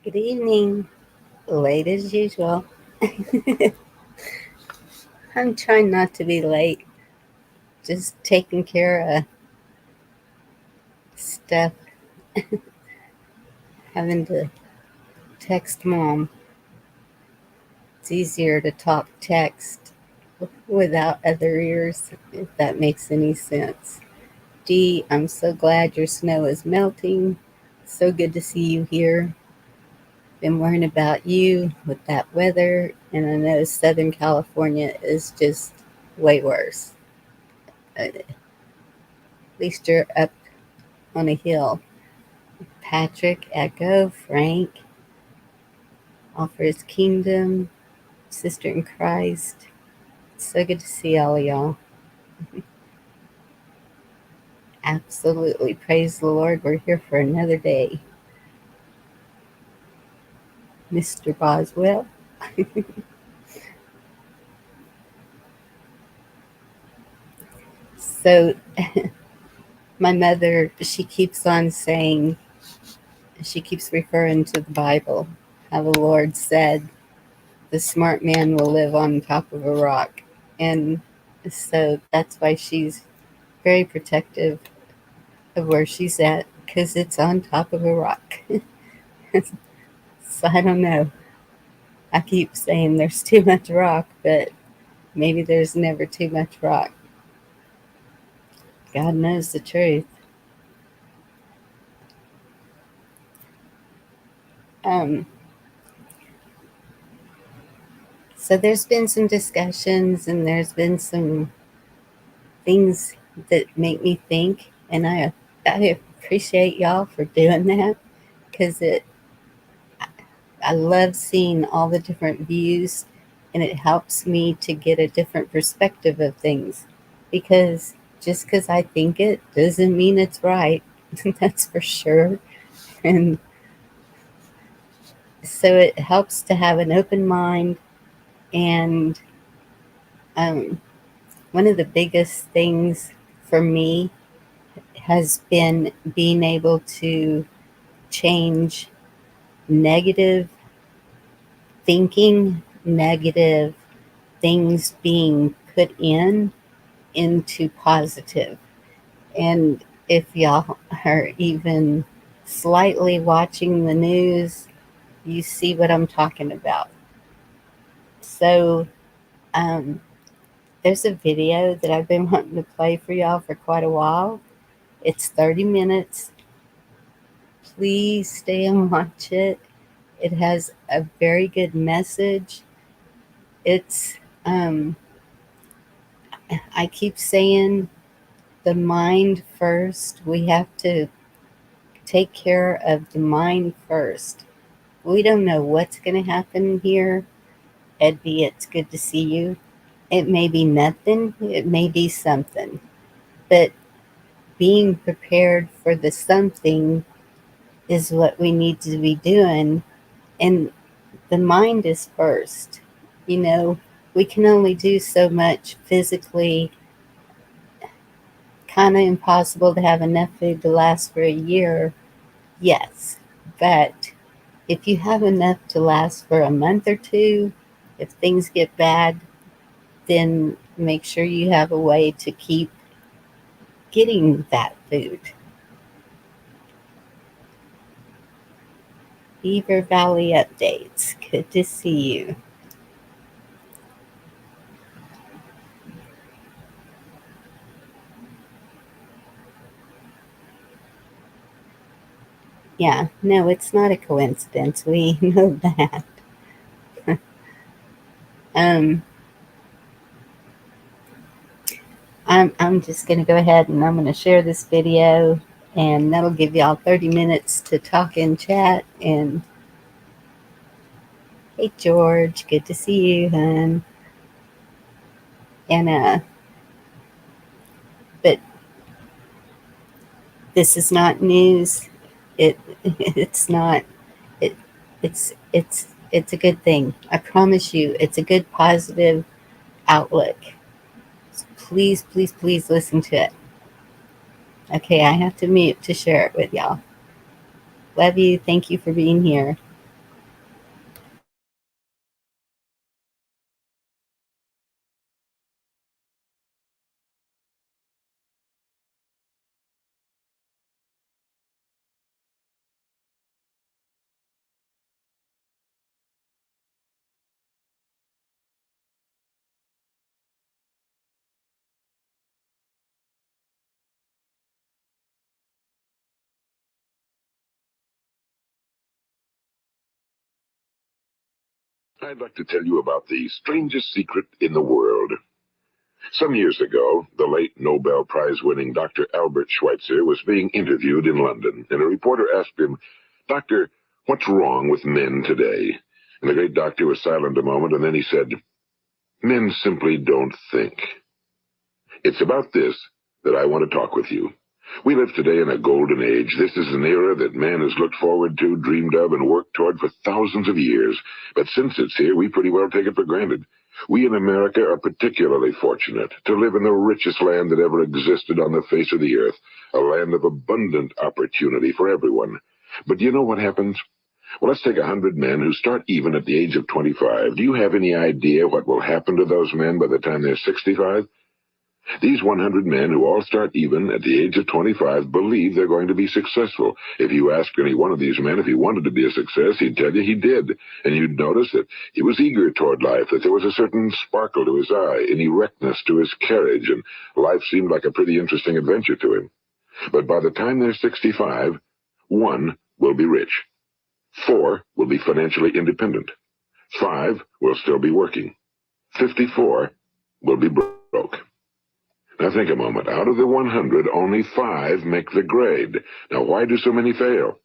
Good evening, late as usual. I'm trying not to be late, just taking care of stuff, having to text mom. It's easier to talk text without other ears, if that makes any sense. Dee, I'm so glad your snow is melting. So good to see you here. Been worrying about you with that weather, and I know Southern California is just way worse. At least you're up on a hill. Patrick, Echo, Frank, all for his kingdom, sister in Christ. It's so good to see all of y'all. Absolutely. Praise the Lord. We're here for another day. Mr. Boswell. So, my mother, she keeps on saying, she keeps referring to the Bible, how the Lord said, the smart man will live on top of a rock. And so that's why she's very protective of where she's at, because it's on top of a rock. So I don't know. I keep saying there's too much rock, but maybe there's never too much rock. God knows the truth. Um, so there's been some discussions and there's been some things that make me think, and I appreciate y'all for doing that because it I love seeing all the different views, and it helps me to get a different perspective of things. Because just because I think it doesn't mean it's right, that's for sure. And so it helps to have an open mind. And um, one of the biggest things for me has been being able to change negative thinking, negative things being put into positive. And if y'all are even slightly watching the news, you see what I'm talking about. So, um, there's a video that I've been wanting to play for y'all for quite a while. It's 30 minutes. Please stay and watch it. It has a very good message. It's, um, I keep saying the mind first. We have to take care of the mind first. We don't know what's going to happen here. Eddie, it's good to see you. It may be nothing, it may be something, but being prepared for the something is what we need to be doing. And the mind is first. You know, we can only do so much physically, kind of impossible to have enough food to last for a year. Yes, but if you have enough to last for a month or two, if things get bad, then make sure you have a way to keep getting that food. Beaver Valley updates. Good to see you. Yeah, no, it's not a coincidence. We know that. Um, I'm just going to go ahead and I'm going to share this video, and that'll give y'all 30 minutes to talk and chat. And hey, George, good to see you, hon. And but this is not news. It it's not. It it's a good thing. I promise you, it's a good positive outlook. So please, please, please listen to it. Okay, I have to mute to share it with y'all. Love you. Thank you for being here. I'd like to tell you about the strangest secret in the world. Some years ago, the late Nobel Prize-winning Dr. Albert Schweitzer was being interviewed in London, and a reporter asked him, "Doctor, what's wrong with men today?" And the great doctor was silent a moment, and then he said, "Men simply don't think." It's about this that I want to talk with you. We live today in a golden age. This is an era that man has looked forward to, dreamed of, and worked toward for thousands of years. But since it's here, we pretty well take it for granted. We in America are particularly fortunate to live in the richest land that ever existed on the face of the earth, a land of abundant opportunity for everyone. But do you know what happens? Well, let's take 100 men who start even at the age of 25. Do you have any idea what will happen to those men by the time they're 65? These 100 men who all start even at the age of 25 believe they're going to be successful. If you ask any one of these men if he wanted to be a success, he'd tell you he did. And you'd notice that he was eager toward life, that there was a certain sparkle to his eye, an erectness to his carriage, and life seemed like a pretty interesting adventure to him. But by the time they're 65, 1 will be rich. 4 will be financially independent. 5 will still be working. 54 will be broke. Now think a moment. Out of the 100, only 5 make the grade. Now why do so many fail?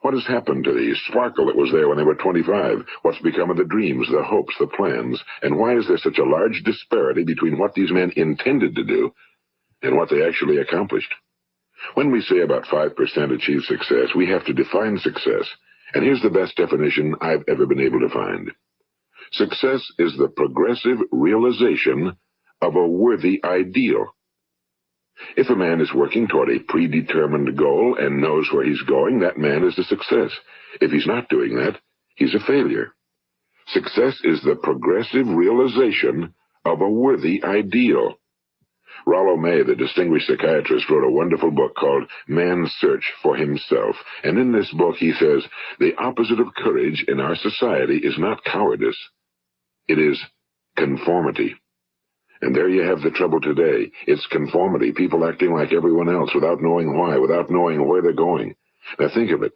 What has happened to the sparkle that was there when they were 25? What's become of the dreams, the hopes, the plans? And why is there such a large disparity between what these men intended to do and what they actually accomplished? When we say about 5% achieve success, we have to define success. And here's the best definition I've ever been able to find. Success is the progressive realization of a worthy ideal. If a man is working toward a predetermined goal and knows where he's going, that man is a success. If he's not doing that, he's a failure. Success is the progressive realization of a worthy ideal. Rollo May, the distinguished psychiatrist, wrote a wonderful book called Man's Search for Himself. And in this book he says, the opposite of courage in our society is not cowardice. It is conformity. And there you have the trouble today. It's conformity, people acting like everyone else without knowing why, without knowing where they're going. Now think of it.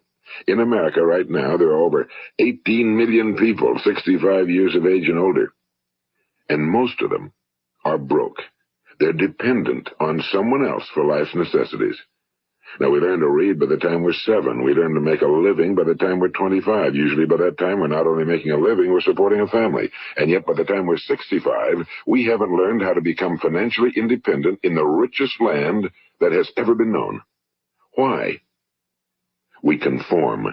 In America right now, there are over 18 million people 65 years of age and older. And most of them are broke. They're dependent on someone else for life's necessities. Now, we learn to read by the time we're 7. We learn to make a living by the time we're 25. Usually by that time, we're not only making a living, we're supporting a family. And yet by the time we're 65, we haven't learned how to become financially independent in the richest land that has ever been known. Why? We conform.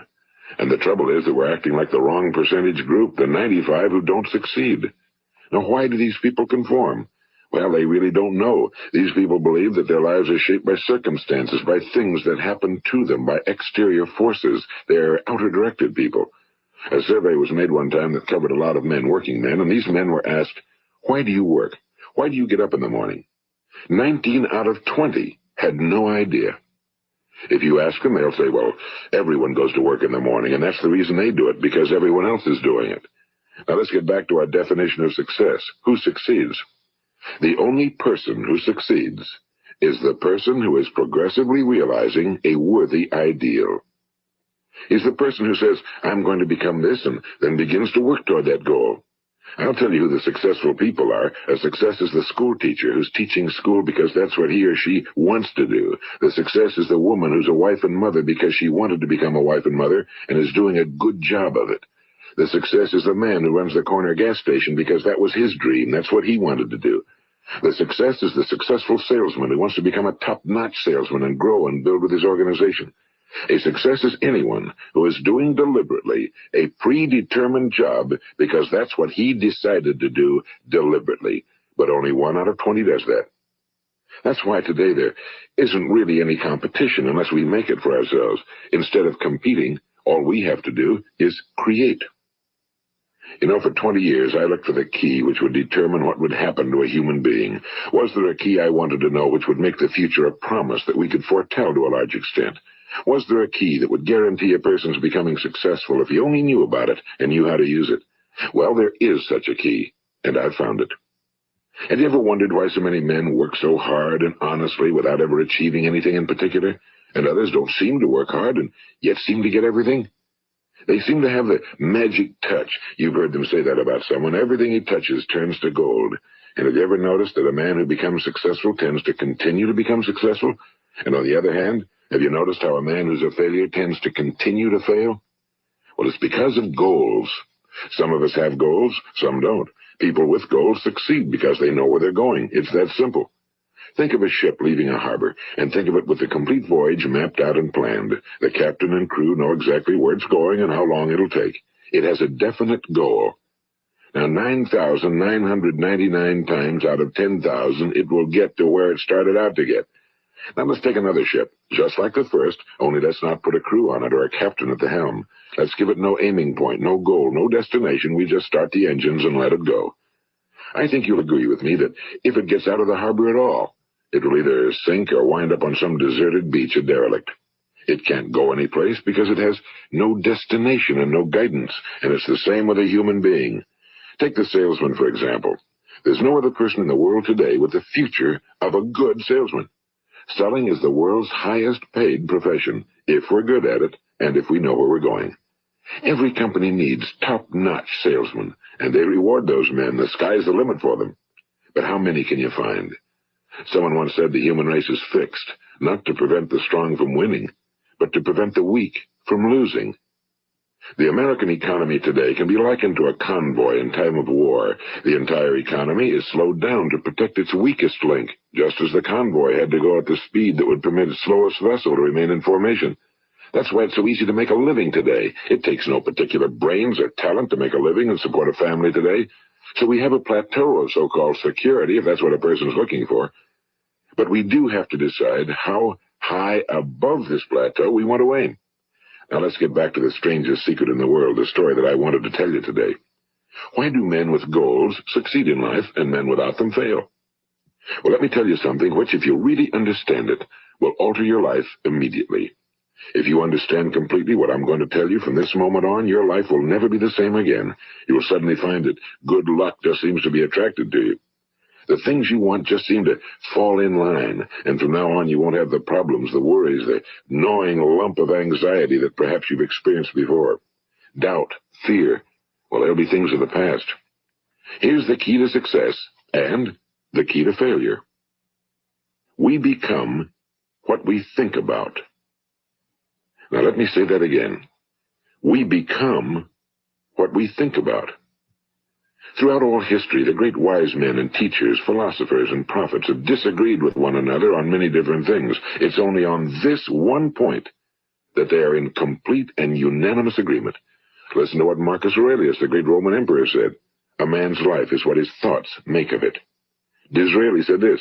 And the trouble is that we're acting like the wrong percentage group, the 95 who don't succeed. Now, why do these people conform? Well, they really don't know. These people believe that their lives are shaped by circumstances, by things that happen to them, by exterior forces. They're outer-directed people. A survey was made one time that covered a lot of men, working men, and these men were asked, why do you work? Why do you get up in the morning? 19 out of 20 had no idea. If you ask them, they'll say, well, everyone goes to work in the morning, and that's the reason they do it, because everyone else is doing it. Now let's get back to our definition of success. Who succeeds? The only person who succeeds is the person who is progressively realizing a worthy ideal. He's the person who says, I'm going to become this, and then begins to work toward that goal. I'll tell you who the successful people are. A success is the school teacher who's teaching school because that's what he or she wants to do. The success is the woman who's a wife and mother because she wanted to become a wife and mother and is doing a good job of it. The success is the man who runs the corner gas station because that was his dream. That's what he wanted to do. The success is the successful salesman who wants to become a top-notch salesman and grow and build with his organization. A success is anyone who is doing deliberately a predetermined job because that's what he decided to do deliberately. But only 1 out of 20 does that. That's why today there isn't really any competition unless we make it for ourselves. Instead of competing, all we have to do is create. You know, for 20 years, I looked for the key which would determine what would happen to a human being. Was there a key I wanted to know which would make the future a promise that we could foretell to a large extent? Was there a key that would guarantee a person's becoming successful if he only knew about it and knew how to use it? Well, there is such a key, and I've found it. Have you ever wondered why so many men work so hard and honestly without ever achieving anything in particular, and others don't seem to work hard and yet seem to get everything? They seem to have the magic touch. You've heard them say that about someone. Everything he touches turns to gold. And have you ever noticed that a man who becomes successful tends to continue to become successful? And on the other hand, have you noticed how a man who's a failure tends to continue to fail? Well, it's because of goals. Some of us have goals, some don't. People with goals succeed because they know where they're going. It's that simple. Think of a ship leaving a harbor, and think of it with the complete voyage mapped out and planned. The captain and crew know exactly where it's going and how long it'll take. It has a definite goal. Now, 9,999 times out of 10,000, it will get to where it started out to get. Now, let's take another ship, just like the first, only let's not put a crew on it or a captain at the helm. Let's give it no aiming point, no goal, no destination. We just start the engines and let it go. I think you'll agree with me that if it gets out of the harbor at all, it will either sink or wind up on some deserted beach, a derelict. It can't go anyplace because it has no destination and no guidance, and it's the same with a human being. Take the salesman, for example. There's no other person in the world today with the future of a good salesman. Selling is the world's highest paid profession, if we're good at it and if we know where we're going. Every company needs top-notch salesmen, and they reward those men. The sky's the limit for them. But how many can you find? Someone once said the human race is fixed, not to prevent the strong from winning, but to prevent the weak from losing. The American economy today can be likened to a convoy in time of war. The entire economy is slowed down to protect its weakest link, just as the convoy had to go at the speed that would permit its slowest vessel to remain in formation. That's why it's so easy to make a living today. It takes no particular brains or talent to make a living and support a family today. So we have a plateau of so-called security, if that's what a person's looking for. But we do have to decide how high above this plateau we want to aim. Now let's get back to the strangest secret in the world, the story that I wanted to tell you today. Why do men with goals succeed in life and men without them fail? Well, let me tell you something which, if you really understand it, will alter your life immediately. If you understand completely what I'm going to tell you from this moment on, your life will never be the same again. You will suddenly find that good luck just seems to be attracted to you. The things you want just seem to fall in line, and from now on you won't have the problems, the worries, the gnawing lump of anxiety that perhaps you've experienced before. Doubt, fear, well, they'll be things of the past. Here's the key to success and the key to failure. We become what we think about. Now let me say that again. We become what we think about. Throughout all history, the great wise men and teachers, philosophers and prophets have disagreed with one another on many different things. It's only on this one point that they are in complete and unanimous agreement. Listen to what Marcus Aurelius, the great Roman emperor, said. A man's life is what his thoughts make of it. Disraeli said this.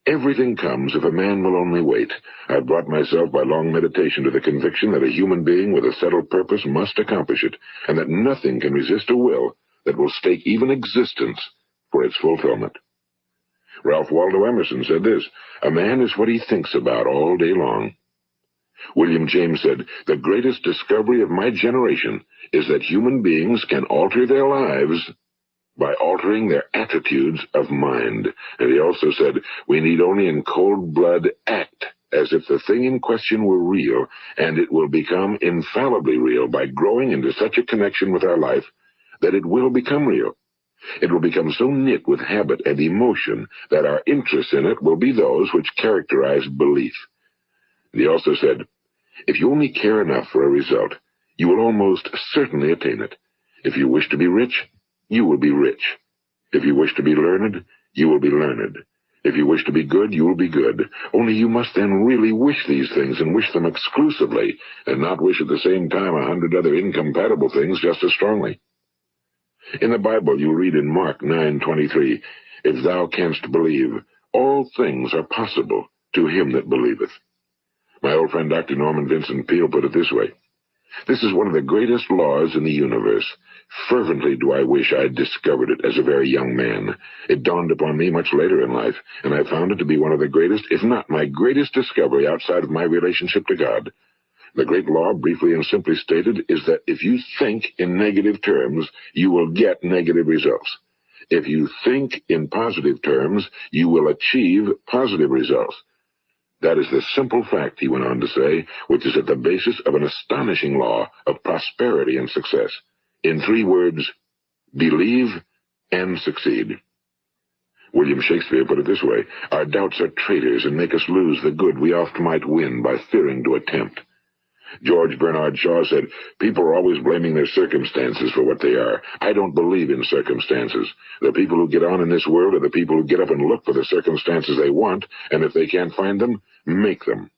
Everything comes if a man will only wait. I've brought myself by long meditation to the conviction that a human being with a settled purpose must accomplish it, and that nothing can resist a will that will stake even existence for its fulfillment. Ralph Waldo Emerson said this, a man is what he thinks about all day long. William James said, the greatest discovery of my generation is that human beings can alter their lives by altering their attitudes of mind. And he also said, we need only in cold blood act as if the thing in question were real, and it will become infallibly real by growing into such a connection with our life that it will become real. It will become so knit with habit and emotion that our interest in it will be those which characterize belief. And he also said, if you only care enough for a result, you will almost certainly attain it. If you wish to be rich, you will be rich. If you wish to be learned, you will be learned. If you wish to be good, you will be good. Only you must then really wish these things and wish them exclusively, and not wish at the same time 100 other incompatible things just as strongly. In the Bible, you read in Mark 9:23, if thou canst believe, all things are possible to him that believeth. My old friend Dr. Norman Vincent Peale put it this way, this is one of the greatest laws in the universe. Fervently do I wish I had discovered it as a very young man. It dawned upon me much later in life, and I found it to be one of the greatest, if not my greatest discovery outside of my relationship to God. The great law, briefly and simply stated, is that if you think in negative terms, you will get negative results. If you think in positive terms, you will achieve positive results. That is the simple fact, he went on to say, which is at the basis of an astonishing law of prosperity and success. In 3 words, believe and succeed. William Shakespeare put it this way: our doubts are traitors and make us lose the good we oft might win by fearing to attempt. George Bernard Shaw said, people are always blaming their circumstances for what they are. I don't believe in circumstances. The people who get on in this world are the people who get up and look for the circumstances they want, and if they can't find them, make them.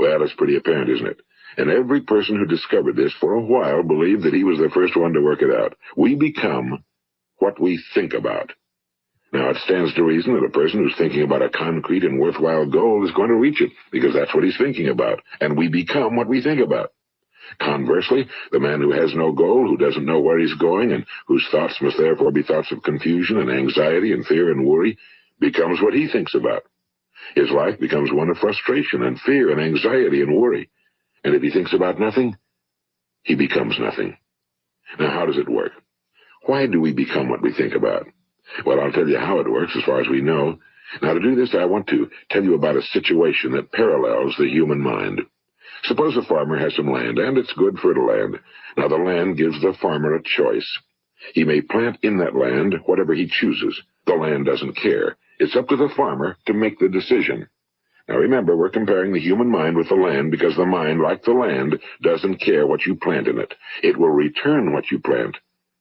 Well, that's pretty apparent, isn't it? And every person who discovered this for a while believed that he was the first one to work it out. We become what we think about. Now, it stands to reason that a person who's thinking about a concrete and worthwhile goal is going to reach it, because that's what he's thinking about, and we become what we think about. Conversely, the man who has no goal, who doesn't know where he's going, and whose thoughts must therefore be thoughts of confusion and anxiety and fear and worry, becomes what he thinks about. His life becomes one of frustration and fear and anxiety and worry. And if he thinks about nothing, he becomes nothing. Now, how does it work? Why do we become what we think about? Well, I'll tell you how it works as far as we know. Now, to do this, I want to tell you about a situation that parallels the human mind. Suppose a farmer has some land, and it's good fertile land. Now, the land gives the farmer a choice. He may plant in that land whatever he chooses. The land doesn't care. It's up to the farmer to make the decision. Now, remember, we're comparing the human mind with the land because the mind, like the land, doesn't care what you plant in it. It will return what you plant,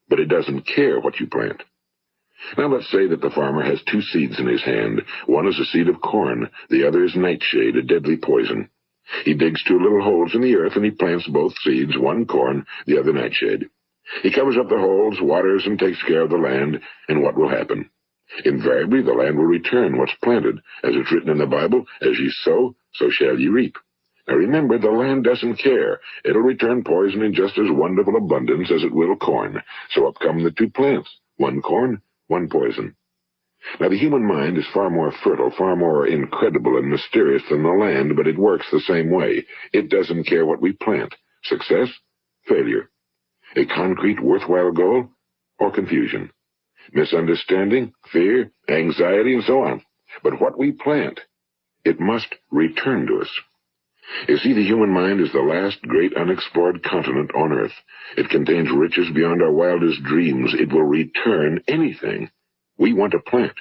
but it doesn't care what you plant. Now, let's say that the farmer has 2 seeds in his hand. One is a seed of corn. The other is nightshade, a deadly poison. He digs 2 little holes in the earth, and he plants both seeds, one corn, the other nightshade. He covers up the holes, waters, and takes care of the land, and what will happen? Invariably, the land will return what's planted. As it's written in the Bible, as ye sow, so shall ye reap. Now remember, the land doesn't care. It'll return poison in just as wonderful abundance as it will corn. So up come the 2 plants, one corn, one poison. Now, the human mind is far more fertile, far more incredible and mysterious than the land, but it works the same way. It doesn't care what we plant. Success, failure. A concrete, worthwhile goal, or confusion. Misunderstanding, fear, anxiety, and so on. But what we plant, it must return to us. You see, the human mind is the last great unexplored continent on Earth. It contains riches beyond our wildest dreams. It will return anything we want to plant.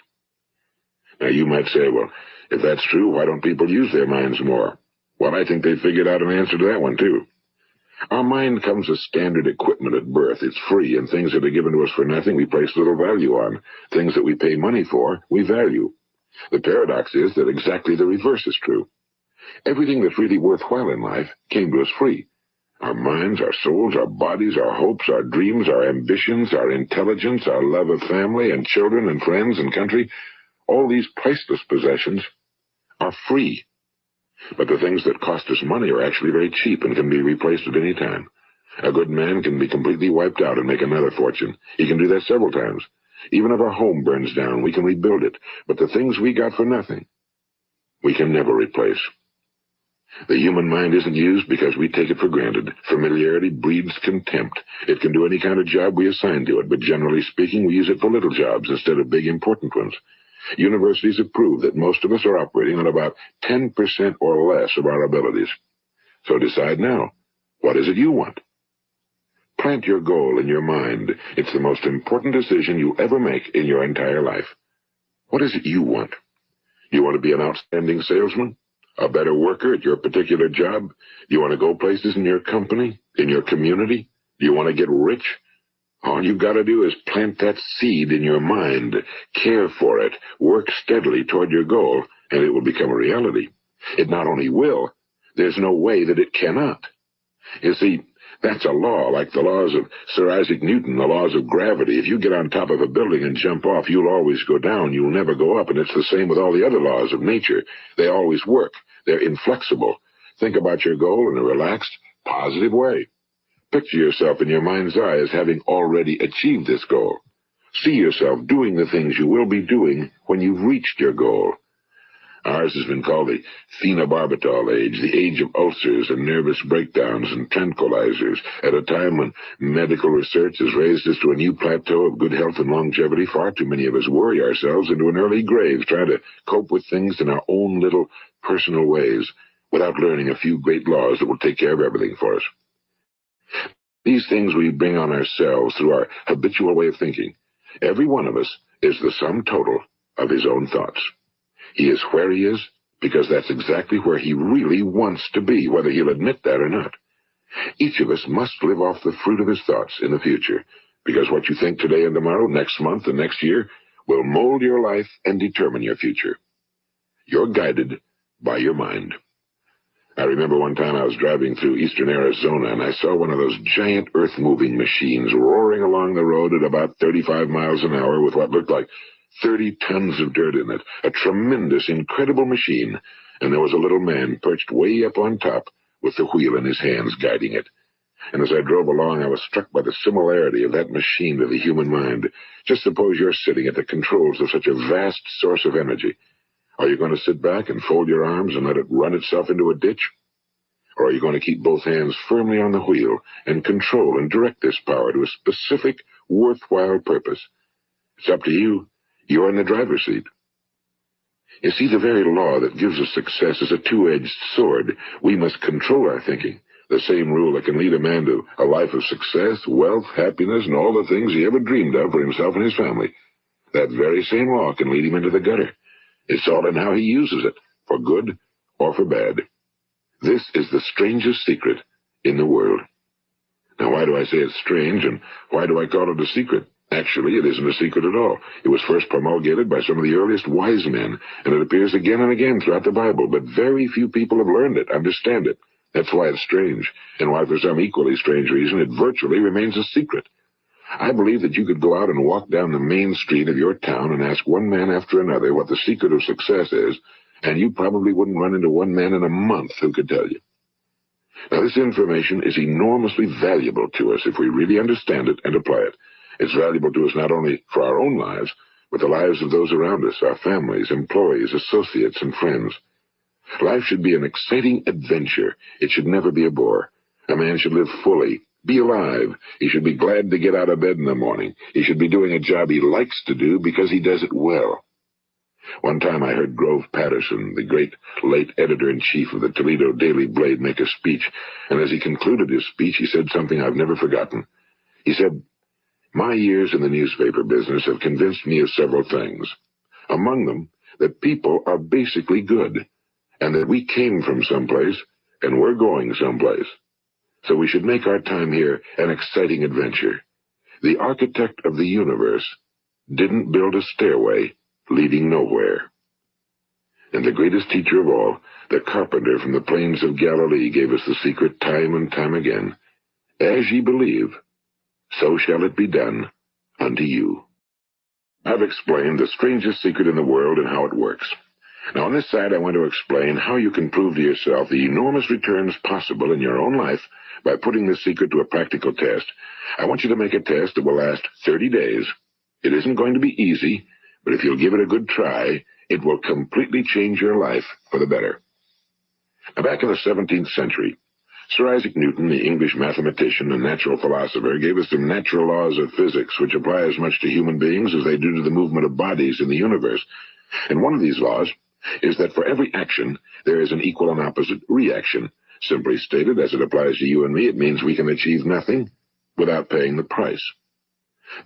Now, you might say, well, if that's true, why don't people use their minds more? Well, I think they figured out an answer to that one, too. Our mind comes as standard equipment at birth. It's free, and things that are given to us for nothing we place little value on. Things that we pay money for, we value. The paradox is that exactly the reverse is true. Everything that's really worthwhile in life came to us free. Our minds, our souls, our bodies, our hopes, our dreams, our ambitions, our intelligence, our love of family and children and friends and country, all these priceless possessions are free. But the things that cost us money are actually very cheap and can be replaced at any time. A good man can be completely wiped out and make another fortune. He can do that several times. Even if our home burns down, we can rebuild it. But the things we got for nothing, we can never replace. The human mind isn't used because we take it for granted. Familiarity breeds contempt. It can do any kind of job we assign to it, but generally speaking, we use it for little jobs instead of big, important ones. Universities have proved that most of us are operating on about 10% or less of our abilities. So decide now, what is it you want? Plant your goal in your mind. It's the most important decision you ever make in your entire life. What is it you want? You want to be an outstanding salesman? A better worker at your particular job? You want to go places in your company, in your community? Do you want to get rich? All you've got to do is plant that seed in your mind, care for it, work steadily toward your goal, and it will become a reality. It not only will, there's no way that it cannot. You see, that's a law, like the laws of Sir Isaac Newton, the laws of gravity. If you get on top of a building and jump off, you'll always go down. You'll never go up, and it's the same with all the other laws of nature. They always work. They're inflexible. Think about your goal in a relaxed, positive way. Picture yourself in your mind's eye as having already achieved this goal. See yourself doing the things you will be doing when you've reached your goal. Ours has been called the phenobarbital age, the age of ulcers and nervous breakdowns and tranquilizers, at a time when medical research has raised us to a new plateau of good health and longevity. Far too many of us worry ourselves into an early grave trying to cope with things in our own little personal ways without learning a few great laws that will take care of everything for us. These things we bring on ourselves through our habitual way of thinking. Every one of us is the sum total of his own thoughts. He is where he is because that's exactly where he really wants to be, whether he'll admit that or not. Each of us must live off the fruit of his thoughts in the future, because what you think today and tomorrow, next month and next year, will mold your life and determine your future. You're guided by your mind. I remember one time I was driving through eastern Arizona, and I saw one of those giant earth-moving machines roaring along the road at about 35 miles an hour with what looked like 30 tons of dirt in it. A tremendous, incredible machine, and there was a little man perched way up on top with the wheel in his hands guiding it. And as I drove along, I was struck by the similarity of that machine to the human mind. Just suppose you're sitting at the controls of such a vast source of energy. Are you going to sit back and fold your arms and let it run itself into a ditch? Or are you going to keep both hands firmly on the wheel and control and direct this power to a specific, worthwhile purpose? It's up to you. You're in the driver's seat. You see, the very law that gives us success is a two-edged sword. We must control our thinking. The same rule that can lead a man to a life of success, wealth, happiness, and all the things he ever dreamed of for himself and his family. That very same law can lead him into the gutter. It's all in how he uses it, for good or for bad. This is the strangest secret in the world. Now, why do I say it's strange, and why do I call it a secret? Actually, it isn't a secret at all. It was first promulgated by some of the earliest wise men, and it appears again and again throughout the Bible, but very few people have learned it, understand it. That's why it's strange, and why for some equally strange reason it virtually remains a secret. I believe that you could go out and walk down the main street of your town and ask one man after another what the secret of success is, and you probably wouldn't run into one man in a month who could tell you. Now, this information is enormously valuable to us if we really understand it and apply it. It's valuable to us not only for our own lives, but the lives of those around us, our families, employees, associates, and friends. Life should be an exciting adventure. It should never be a bore. A man should live fully, be alive. He should be glad to get out of bed in the morning. He should be doing a job he likes to do because he does it well. One time I heard Grove Patterson, the great late editor-in-chief of the Toledo Daily Blade, make a speech, and as he concluded his speech, he said something I've never forgotten. He said, "My years in the newspaper business have convinced me of several things. Among them, that people are basically good, and that we came from someplace, and we're going someplace. So we should make our time here an exciting adventure. The architect of the universe didn't build a stairway leading nowhere." And the greatest teacher of all, the carpenter from the plains of Galilee, gave us the secret time and time again. As ye believe, so shall it be done unto you. I've explained the strangest secret in the world and how it works. Now, on this side, I want to explain how you can prove to yourself the enormous returns possible in your own life by putting this secret to a practical test. I want you to make a test that will last 30 days. It isn't going to be easy, but if you'll give it a good try, it will completely change your life for the better. Now, back in the 17th century, Sir Isaac Newton, the English mathematician and natural philosopher, gave us some natural laws of physics which apply as much to human beings as they do to the movement of bodies in the universe. And one of these laws is that for every action, there is an equal and opposite reaction. Simply stated, as it applies to you and me, it means we can achieve nothing without paying the price.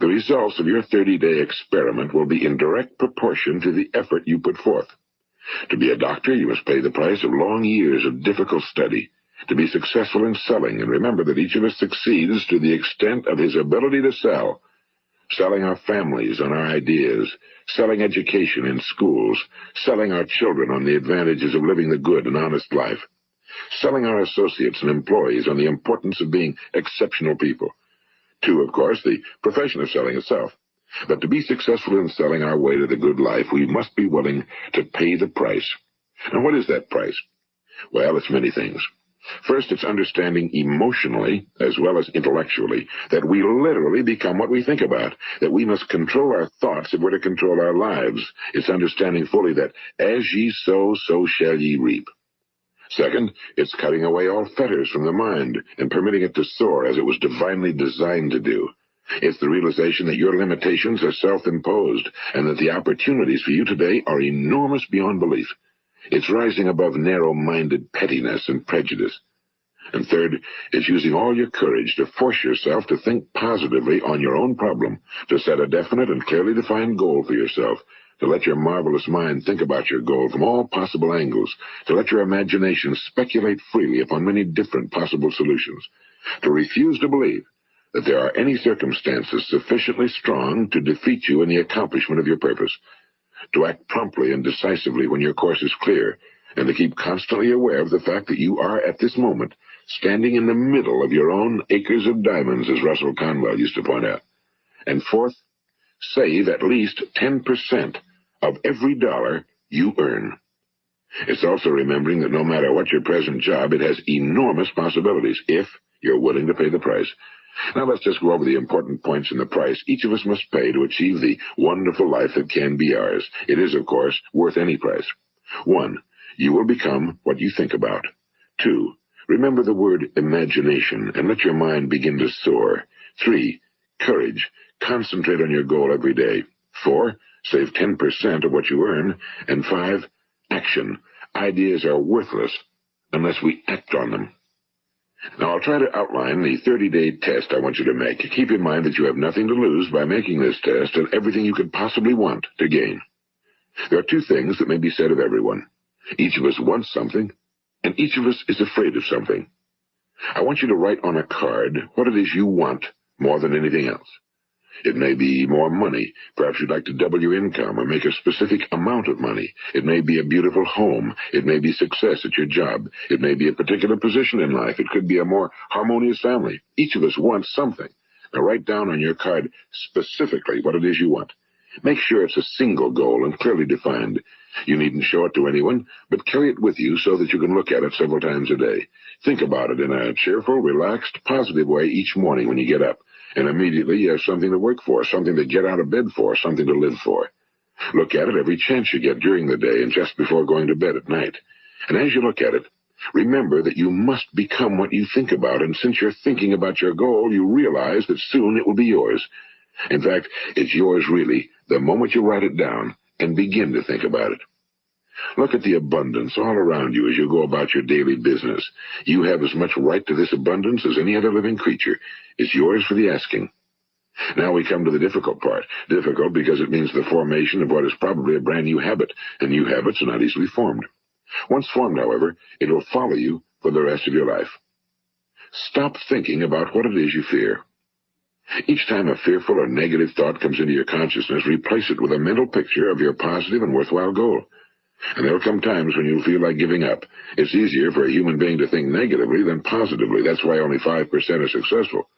The results of your 30-day experiment will be in direct proportion to the effort you put forth. To be a doctor, you must pay the price of long years of difficult study. To be successful in selling, and remember that each of us succeeds to the extent of his ability to sell. Selling our families on our ideas, selling education in schools, selling our children on the advantages of living the good and honest life, selling our associates and employees on the importance of being exceptional people. To, of course, the profession of selling itself. But to be successful in selling our way to the good life, we must be willing to pay the price. And what is that price? Well, it's many things. First, it's understanding emotionally, as well as intellectually, that we literally become what we think about, that we must control our thoughts if we're to control our lives. It's understanding fully that as ye sow, so shall ye reap. Second, it's cutting away all fetters from the mind and permitting it to soar as it was divinely designed to do. It's the realization that your limitations are self-imposed and that the opportunities for you today are enormous beyond belief. It's rising above narrow-minded pettiness and prejudice. And third, it's using all your courage to force yourself to think positively on your own problem, to set a definite and clearly defined goal for yourself, to let your marvelous mind think about your goal from all possible angles, to let your imagination speculate freely upon many different possible solutions, to refuse to believe that there are any circumstances sufficiently strong to defeat you in the accomplishment of your purpose, to act promptly and decisively when your course is clear, and to keep constantly aware of the fact that you are, at this moment, standing in the middle of your own acres of diamonds, as Russell Conwell used to point out. And fourth, save at least 10% of every dollar you earn. It's also remembering that no matter what your present job, it has enormous possibilities if you're willing to pay the price. Now let's just go over the important points in the price each of us must pay to achieve the wonderful life that can be ours. It is, of course, worth any price. 1. You will become what you think about. 2. Remember the word imagination and let your mind begin to soar. 3. Courage. Concentrate on your goal every day. 4. Save 10% of what you earn. And 5. Action. Ideas are worthless unless we act on them. Now, I'll try to outline the 30-day test I want you to make. Keep in mind that you have nothing to lose by making this test and everything you could possibly want to gain. There are 2 things that may be said of everyone. Each of us wants something, and each of us is afraid of something. I want you to write on a card what it is you want more than anything else. It may be more money. Perhaps you'd like to double your income or make a specific amount of money. It may be a beautiful home. It may be success at your job. It may be a particular position in life. It could be a more harmonious family. Each of us wants something. Now write down on your card specifically what it is you want. Make sure it's a single goal and clearly defined. You needn't show it to anyone, but carry it with you so that you can look at it several times a day. Think about it in a cheerful, relaxed, positive way each morning when you get up. And immediately you have something to work for, something to get out of bed for, something to live for. Look at it every chance you get during the day and just before going to bed at night. And as you look at it, remember that you must become what you think about, and since you're thinking about your goal, you realize that soon it will be yours. In fact, it's yours really the moment you write it down and begin to think about it. Look at the abundance all around you as you go about your daily business. You have as much right to this abundance as any other living creature. It's yours for the asking. Now we come to the difficult part. Difficult because it means the formation of what is probably a brand new habit, and new habits are not easily formed. Once formed, however, it will follow you for the rest of your life. Stop thinking about what it is you fear. Each time a fearful or negative thought comes into your consciousness, replace it with a mental picture of your positive and worthwhile goal. And there will come times when you'll feel like giving up. It's easier for a human being to think negatively than positively. That's why only 5% are successful.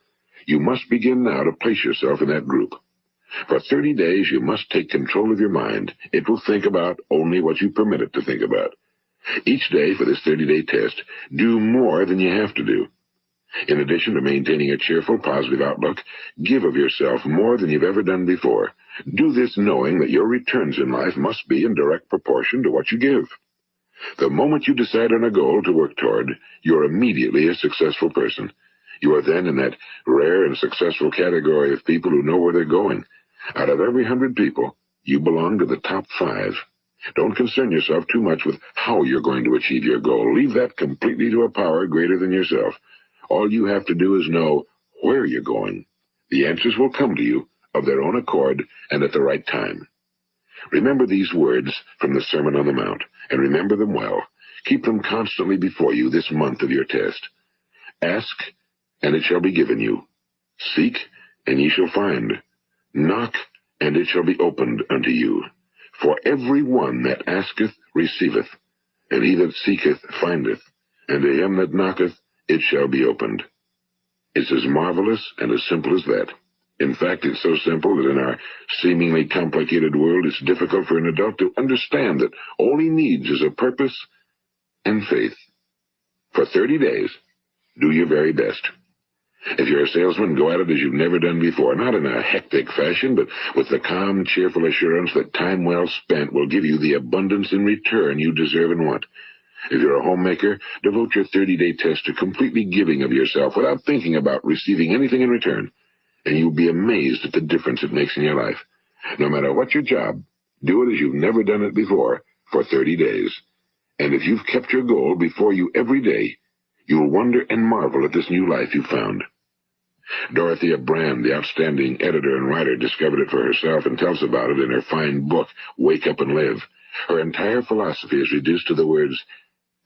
You must begin now to place yourself in that group. For 30 days, you must take control of your mind. It will think about only what you permit it to think about. Each day for this 30-day test, do more than you have to do. In addition to maintaining a cheerful, positive outlook, give of yourself more than you've ever done before. Do this knowing that your returns in life must be in direct proportion to what you give. The moment you decide on a goal to work toward, you're immediately a successful person. You are then in that rare and successful category of people who know where they're going. Out of every 100 people, you belong to the top 5. Don't concern yourself too much with how you're going to achieve your goal. Leave that completely to a power greater than yourself. All you have to do is know where you're going. The answers will come to you of their own accord and at the right time. Remember these words from the Sermon on the Mount, and remember them well. Keep them constantly before you this month of your test. Ask, and it shall be given you. Seek, and ye shall find. Knock, and it shall be opened unto you. For every one that asketh receiveth, and he that seeketh findeth, and to him that knocketh it shall be opened. It's as marvelous and as simple as that. In fact, it's so simple that in our seemingly complicated world, it's difficult for an adult to understand that all he needs is a purpose and faith. For 30 days, do your very best. If you're a salesman, go at it as you've never done before, not in a hectic fashion, but with the calm, cheerful assurance that time well spent will give you the abundance in return you deserve and want. If you're a homemaker, devote your 30-day test to completely giving of yourself without thinking about receiving anything in return, and you'll be amazed at the difference it makes in your life. No matter what your job, do it as you've never done it before for 30 days. And if you've kept your goal before you every day, you'll wonder and marvel at this new life you found. Dorothea Brand, the outstanding editor and writer, discovered it for herself and tells about it in her fine book, Wake Up and Live. Her entire philosophy is reduced to the words,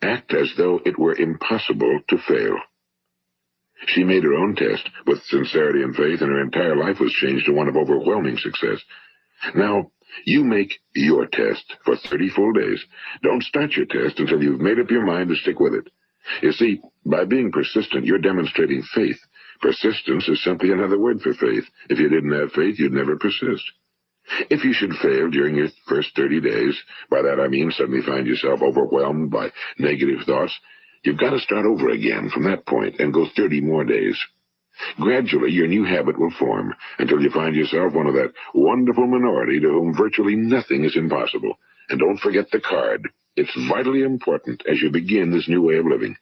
act as though it were impossible to fail. She made her own test with sincerity and faith, and her entire life was changed to one of overwhelming success. Now, you make your test for 30 full days. Don't start your test until you've made up your mind to stick with it. You see, by being persistent, you're demonstrating faith. Persistence is simply another word for faith. If you didn't have faith, you'd never persist. If you should fail during your first 30 days, by that I mean suddenly find yourself overwhelmed by negative thoughts, you've got to start over again from that point and go 30 more days. Gradually, your new habit will form until you find yourself one of that wonderful minority to whom virtually nothing is impossible. And don't forget the card. It's vitally important as you begin this new way of living.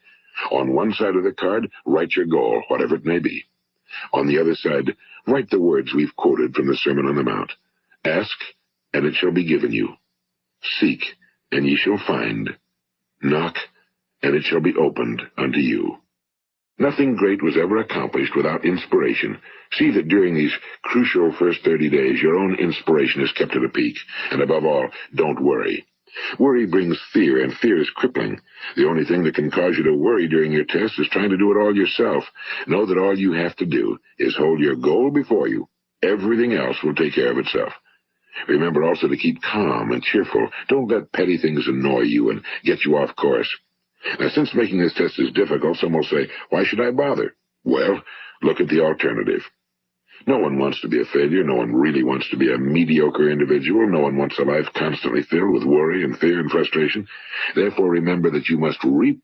On one side of the card, write your goal, whatever it may be. On the other side, write the words we've quoted from the Sermon on the Mount. Ask, and it shall be given you. Seek, and ye shall find. Knock, and it shall be opened unto you. Nothing great was ever accomplished without inspiration. See that during these crucial first 30 days, your own inspiration is kept at a peak. And above all, don't worry. Worry brings fear, and fear is crippling. The only thing that can cause you to worry during your test is trying to do it all yourself. Know that all you have to do is hold your goal before you. Everything else will take care of itself. Remember also to keep calm and cheerful. Don't let petty things annoy you and get you off course. Now, since making this test is difficult, some will say, why should I bother? Well, look at the alternative. No one wants to be a failure. No one really wants to be a mediocre individual. No one wants a life constantly filled with worry and fear and frustration. Therefore, remember that you must reap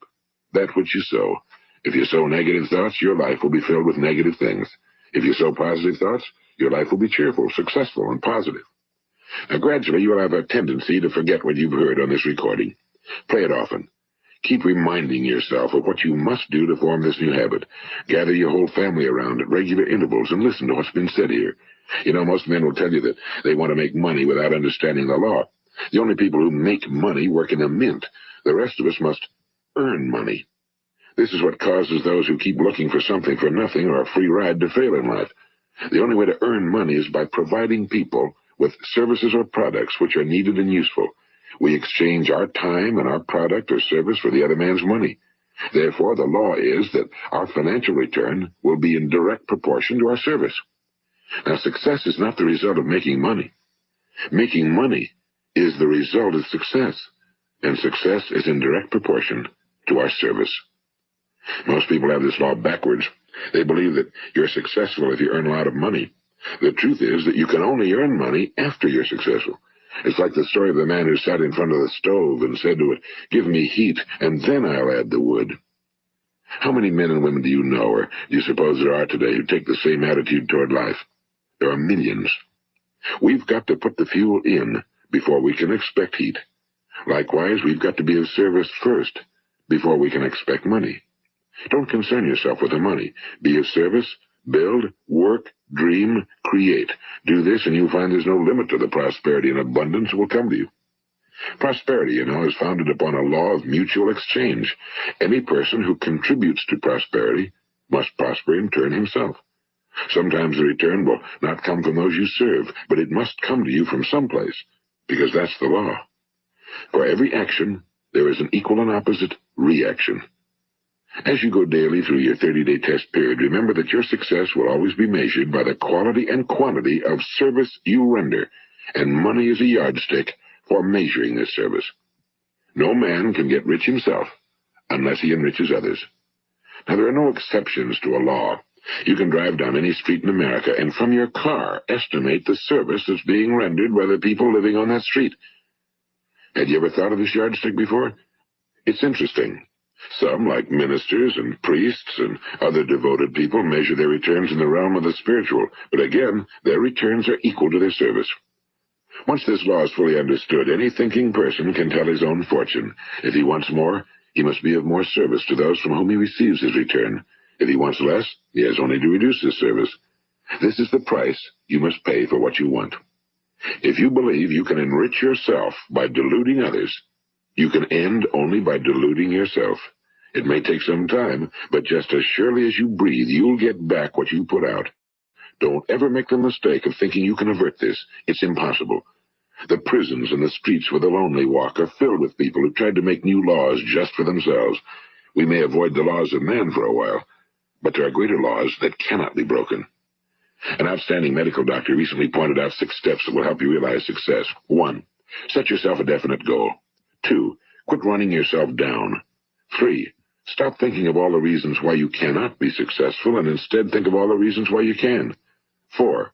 that which you sow. If you sow negative thoughts, your life will be filled with negative things. If you sow positive thoughts, your life will be cheerful, successful, and positive. Now, gradually, you will have a tendency to forget what you've heard on this recording. Play it often. Keep reminding yourself of what you must do to form this new habit. Gather your whole family around at regular intervals and listen to what's been said here. You know, most men will tell you that they want to make money without understanding the law. The only people who make money work in a mint. The rest of us must earn money. This is what causes those who keep looking for something for nothing or a free ride to fail in life. The only way to earn money is by providing people with services or products which are needed and useful. We exchange our time and our product or service for the other man's money. Therefore, the law is that our financial return will be in direct proportion to our service. Now, success is not the result of making money. Making money is the result of success, and success is in direct proportion to our service. Most people have this law backwards. They believe that you're successful if you earn a lot of money. The truth is that you can only earn money after you're successful. It's like the story of the man who sat in front of the stove and said to it, give me heat, and then I'll add the wood. How many men and women do you know, or do you suppose there are today, who take the same attitude toward life? There are millions. We've got to put the fuel in before we can expect heat. Likewise, we've got to be of service first before we can expect money. Don't concern yourself with the money. Be of service, build, work, dream, create. Do this, and you'll find there's no limit to the prosperity and abundance that will come to you. Prosperity, is founded upon a law of mutual exchange. Any person who contributes to prosperity must prosper in turn himself. Sometimes the return will not come from those you serve, but it must come to you from someplace, because that's the law. For every action, there is an equal and opposite reaction. As you go daily through your 30-day test period, remember that your success will always be measured by the quality and quantity of service you render, and money is a yardstick for measuring this service. No man can get rich himself unless he enriches others. Now, there are no exceptions to a law. You can drive down any street in America and from your car estimate the service that's being rendered by the people living on that street. Had you ever thought of this yardstick before? It's interesting. Some, like ministers and priests and other devoted people, measure their returns in the realm of the spiritual, but again, their returns are equal to their service. Once this law is fully understood, any thinking person can tell his own fortune. If he wants more, he must be of more service to those from whom he receives his return. If he wants less, he has only to reduce his service. This is the price you must pay for what you want. If you believe you can enrich yourself by deluding others, You can end only by deluding yourself. It may take some time, but just as surely as you breathe, you'll get back what you put out. Don't ever make the mistake of thinking you can avert this. It's impossible. The prisons and the streets where the lonely walk are filled with people who tried to make new laws just for themselves. We may avoid the laws of man for a while, but there are greater laws that cannot be broken. An outstanding medical doctor recently pointed out 6 steps that will help you realize success. 1. Set yourself a definite goal. 2. Quit running yourself down. 3. Stop thinking of all the reasons why you cannot be successful and instead think of all the reasons why you can. 4.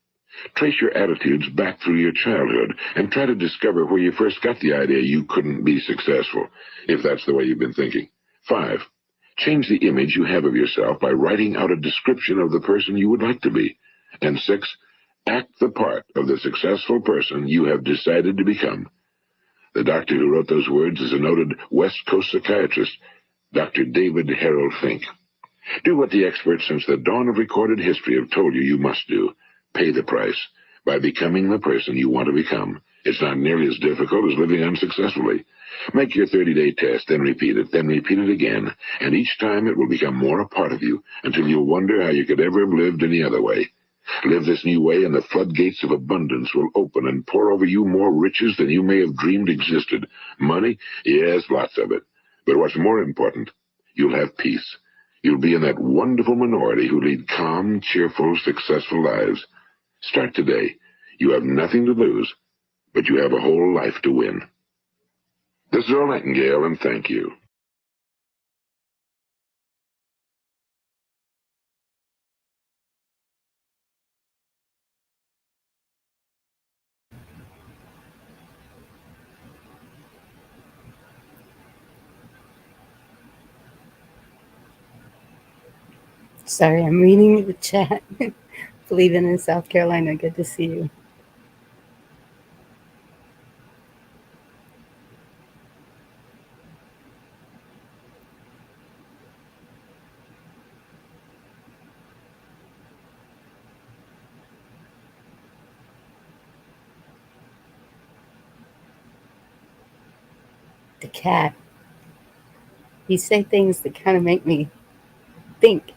Trace your attitudes back through your childhood and try to discover where you first got the idea you couldn't be successful, if that's the way you've been thinking. 5. Change the image you have of yourself by writing out a description of the person you would like to be. And 6. Act the part of the successful person you have decided to become. The doctor who wrote those words is a noted West Coast psychiatrist, Dr. David Harold Fink. Do what the experts since the dawn of recorded history have told you must do. Pay the price by becoming the person you want to become. It's not nearly as difficult as living unsuccessfully. Make your 30-day test, then repeat it again, and each time it will become more a part of you until you'll wonder how you could ever have lived any other way. Live this new way, and the floodgates of abundance will open and pour over you more riches than you may have dreamed existed. Money? Yes, lots of it. But what's more important, you'll have peace. You'll be in that wonderful minority who lead calm, cheerful, successful lives. Start today. You have nothing to lose, but you have a whole life to win. This is Earl Nightingale, and thank you. Sorry, I'm reading the chat. Believing in South Carolina. Good to see you. The cat. You say things that kind of make me think.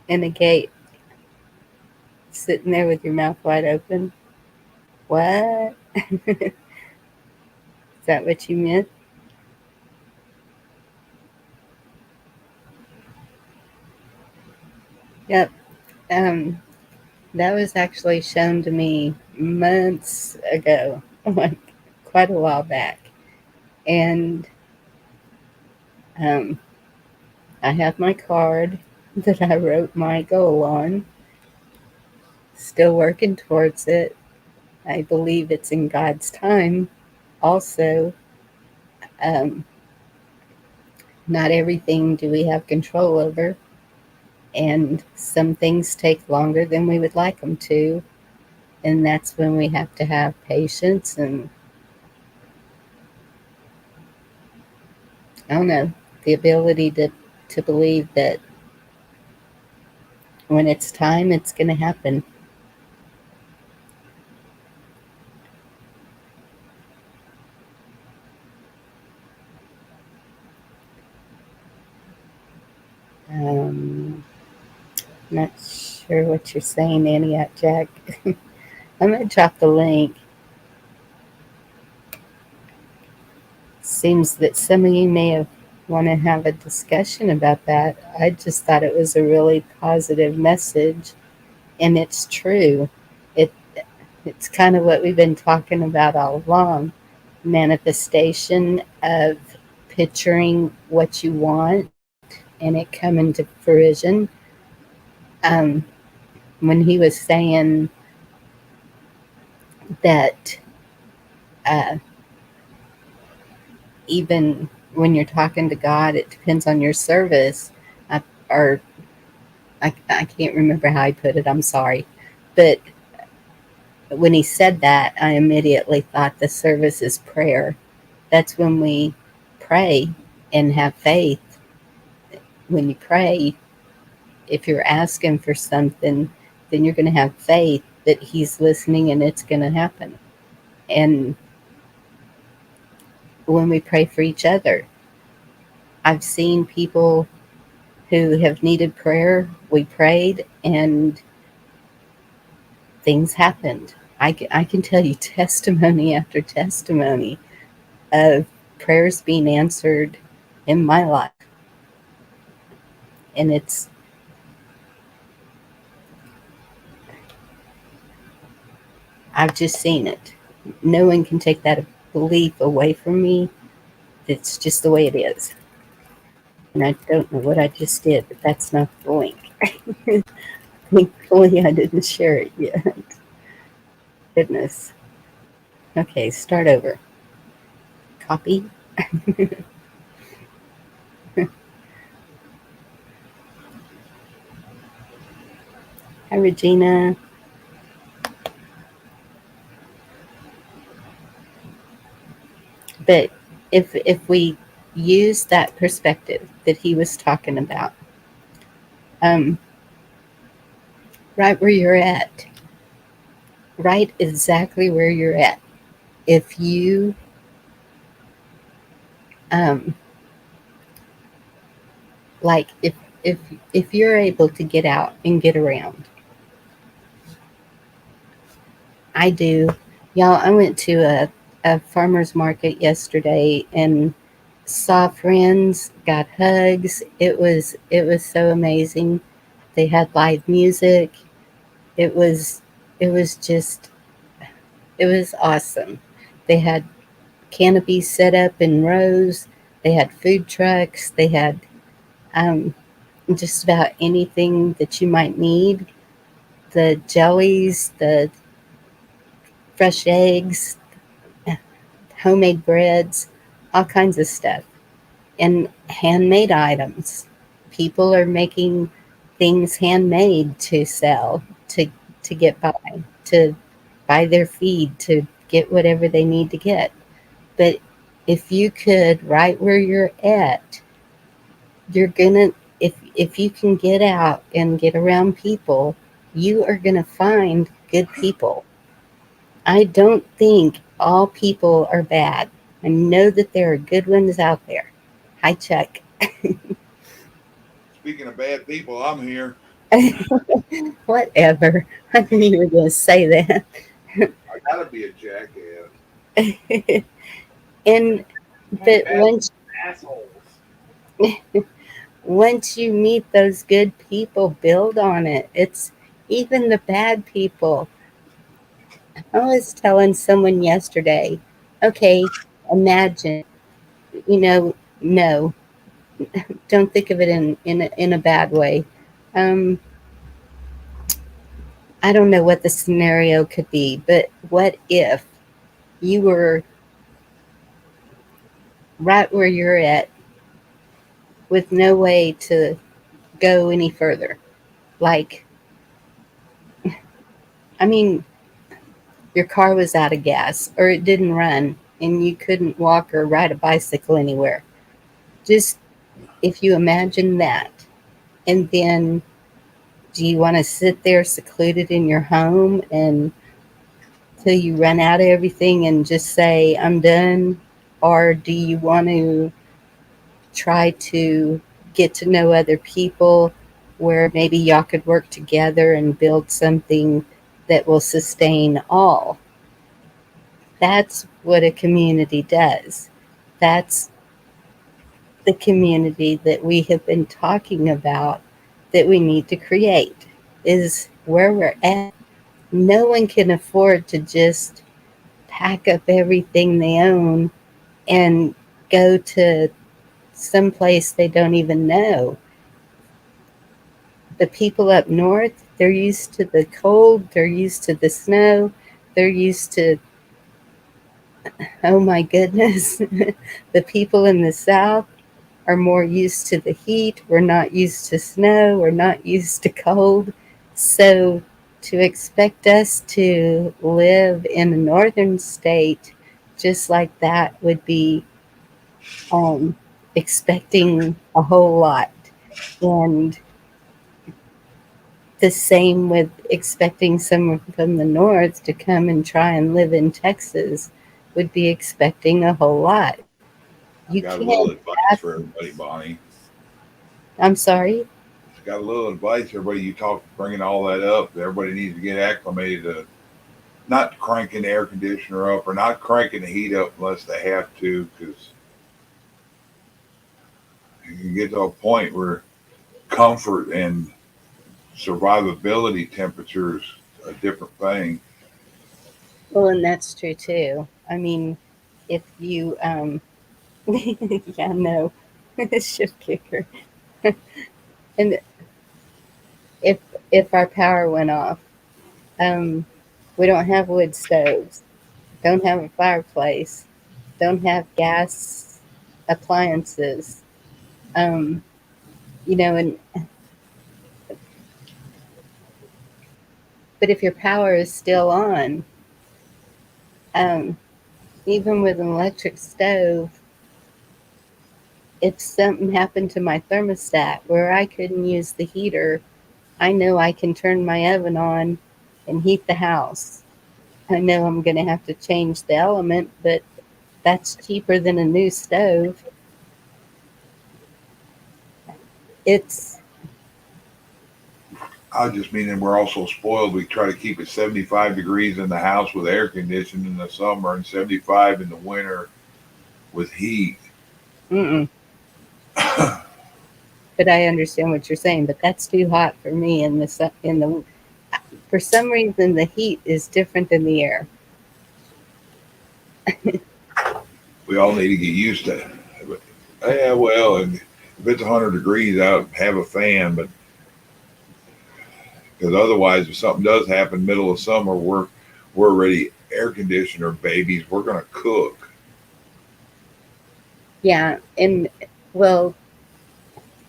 In a gate, sitting there with your mouth wide open. What? Is that what you meant? Yep. Um, that was actually shown to me months ago, like quite a while back. And um, I have my card that I wrote my goal on, still working towards it. I believe it's in God's time. Also, um, not everything do we have control over, and some things take longer than we would like them to, and that's when we have to have patience and, I don't know, the ability to believe that when it's time, it's going to happen. Um, Not sure what you're saying, Antioch Jack. I'm going to drop the link. Seems that some of you may have want to have a discussion about that. I just thought it was a really positive message, and it's true. It it's kind of what we've been talking about all along. Manifestation of picturing what you want and it coming to fruition. Um, when he was saying that uh, even when you're talking to God, it depends on your service. Or I can't remember how he put it. I'm sorry, but when he said that, I immediately thought the service is prayer. That's when we pray and have faith. When you pray, if you're asking for something, then you're going to have faith that he's listening and it's going to happen. And when we pray for each other. I've seen people who have needed prayer. We prayed and things happened. I can tell you testimony after testimony of prayers being answered in my life. And I've just seen it. No one can take that belief away from me. It's just the way it is. And I don't know what I just did, but that's not the link. Thankfully, I didn't share it yet. Goodness. Okay, start over. Copy. Hi, Regina. But if we use that perspective that he was talking about, um, right where you're at, right exactly where you're at. If you um, like if you're able to get out and get around, I do. Y'all, I went to a farmer's market yesterday and saw friends, got hugs. It was so amazing. They had live music. It was it was just it was awesome. They had canopies set up in rows. They had food trucks. They had um, just about anything that you might need. The jellies, the fresh eggs, homemade breads, all kinds of stuff, and handmade items. People are making things handmade to sell, to get by, to buy their feed, to get whatever they need to get. But if you could, right where you're at, you're gonna if you can get out and get around people, you are gonna find good people. I don't think all people are bad. I know that there are good ones out there. Hi, Chuck. Speaking of bad people, I'm here. Whatever. I knew you were going to say that. I gotta be a jackass. And I'm but bad assholes. once you meet those good people, build on it. It's even the bad people. I was telling someone yesterday, okay, imagine, no, don't think of it in a bad way. Um, I don't know what the scenario could be, but what if you were right where you're at with no way to go any further? Like, I mean, your car was out of gas or it didn't run and you couldn't walk or ride a bicycle anywhere. Just if you imagine that, and then do you want to sit there secluded in your home and till you run out of everything and just say, I'm done? Or do you want to try to get to know other people where maybe y'all could work together and build something that will sustain all? That's what a community does. That's the community that we have been talking about that we need to create, is where we're at. No one can afford to just pack up everything they own and go to some place they don't even know. The people up north, they're used to the cold, they're used to the snow, they're used to, oh my goodness, the people in the south are more used to the heat. We're not used to snow, we're not used to cold. So to expect us to live in a northern state just like that would be um, expecting a whole lot. And the same with expecting someone from the north to come and try and live in Texas would be expecting a whole lot. You Got a little can't advice have, for everybody, Bonnie. I'm sorry. Got a little advice, everybody. You talk, bringing all that up. Everybody needs to get acclimated to not cranking the air conditioner up or not cranking the heat up unless they have to, because you can get to a point where comfort and survivability temperatures a different thing. Well, and that's true too. I mean, if you, yeah, no, shift kicker. And if if our power went off, um, we don't have wood stoves, don't have a fireplace, don't have gas appliances. Um, and but if your power is still on, um, even with an electric stove, if something happened to my thermostat where I couldn't use the heater, I know I can turn my oven on and heat the house. I know I'm going to have to change the element, but that's cheaper than a new stove. It's, I just mean that we're also spoiled. We try to keep it 75 degrees in the house with air conditioning in the summer and 75 in the winter with heat. mm-mm. But I understand what you're saying. But that's too hot for me. For some reason, the heat is different than the air. We all need to get used to it. But, yeah, well, and if it's 100 degrees out, have a fan. But because otherwise, if something does happen middle of summer, we're already air conditioner babies. We're gonna cook. Yeah, and well,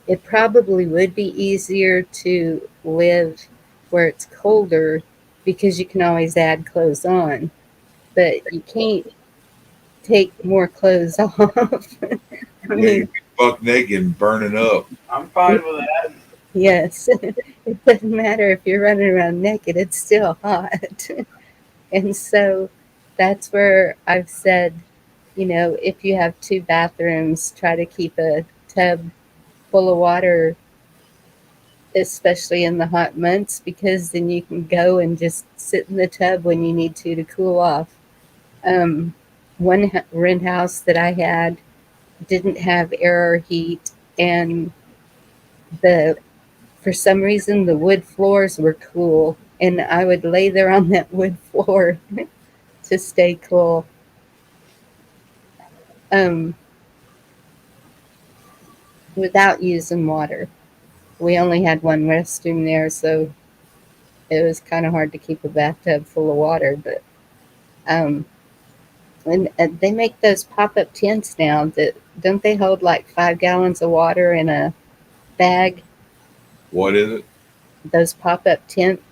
it probably would be easier to live where it's colder because you can always add clothes on, but you can't take more clothes off. I Yeah, you mean, be buck naked and burning up. I'm fine with that. yes, it doesn't matter if you're running around naked, it's still hot. And so that's where I've said, if you have two bathrooms, try to keep a tub full of water, especially in the hot months, because then you can go and just sit in the tub when you need to cool off. Um, one rent house that I had didn't have air or heat, and the for some reason the wood floors were cool, and I would lay there on that wood floor to stay cool. Um, Without using water. We only had one restroom there, so it was kind of hard to keep a bathtub full of water. But um, and they make those pop-up tents now. That don't they hold like 5 gallons of water in a bag? What is it? Those pop-up tent.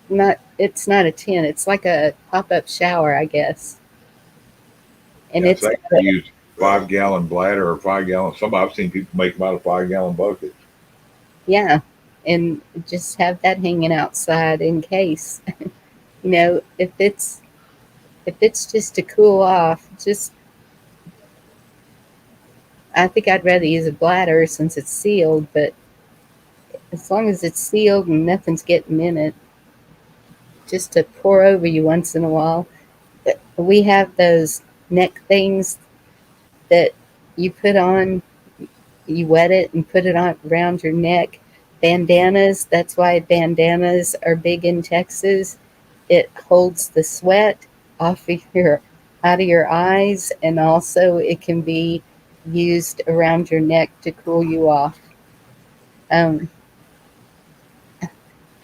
Not it's not a tent. It's like a pop-up shower, I guess. And Yes, it's I got can use 5 gallon bladder or 5 gallon. Some I've seen people make them out of 5 gallon buckets. yeah, and just have that hanging outside in case. If it's just to cool off, just I think I'd rather use a bladder since it's sealed, but as long as it's sealed and nothing's getting in it, just to pour over you once in a while. We have those neck things that you put on, you wet it and put it on around your neck. Bandanas, that's why bandanas are big in Texas. It holds the sweat off of your out of your eyes, and also it can be used around your neck to cool you off. Um,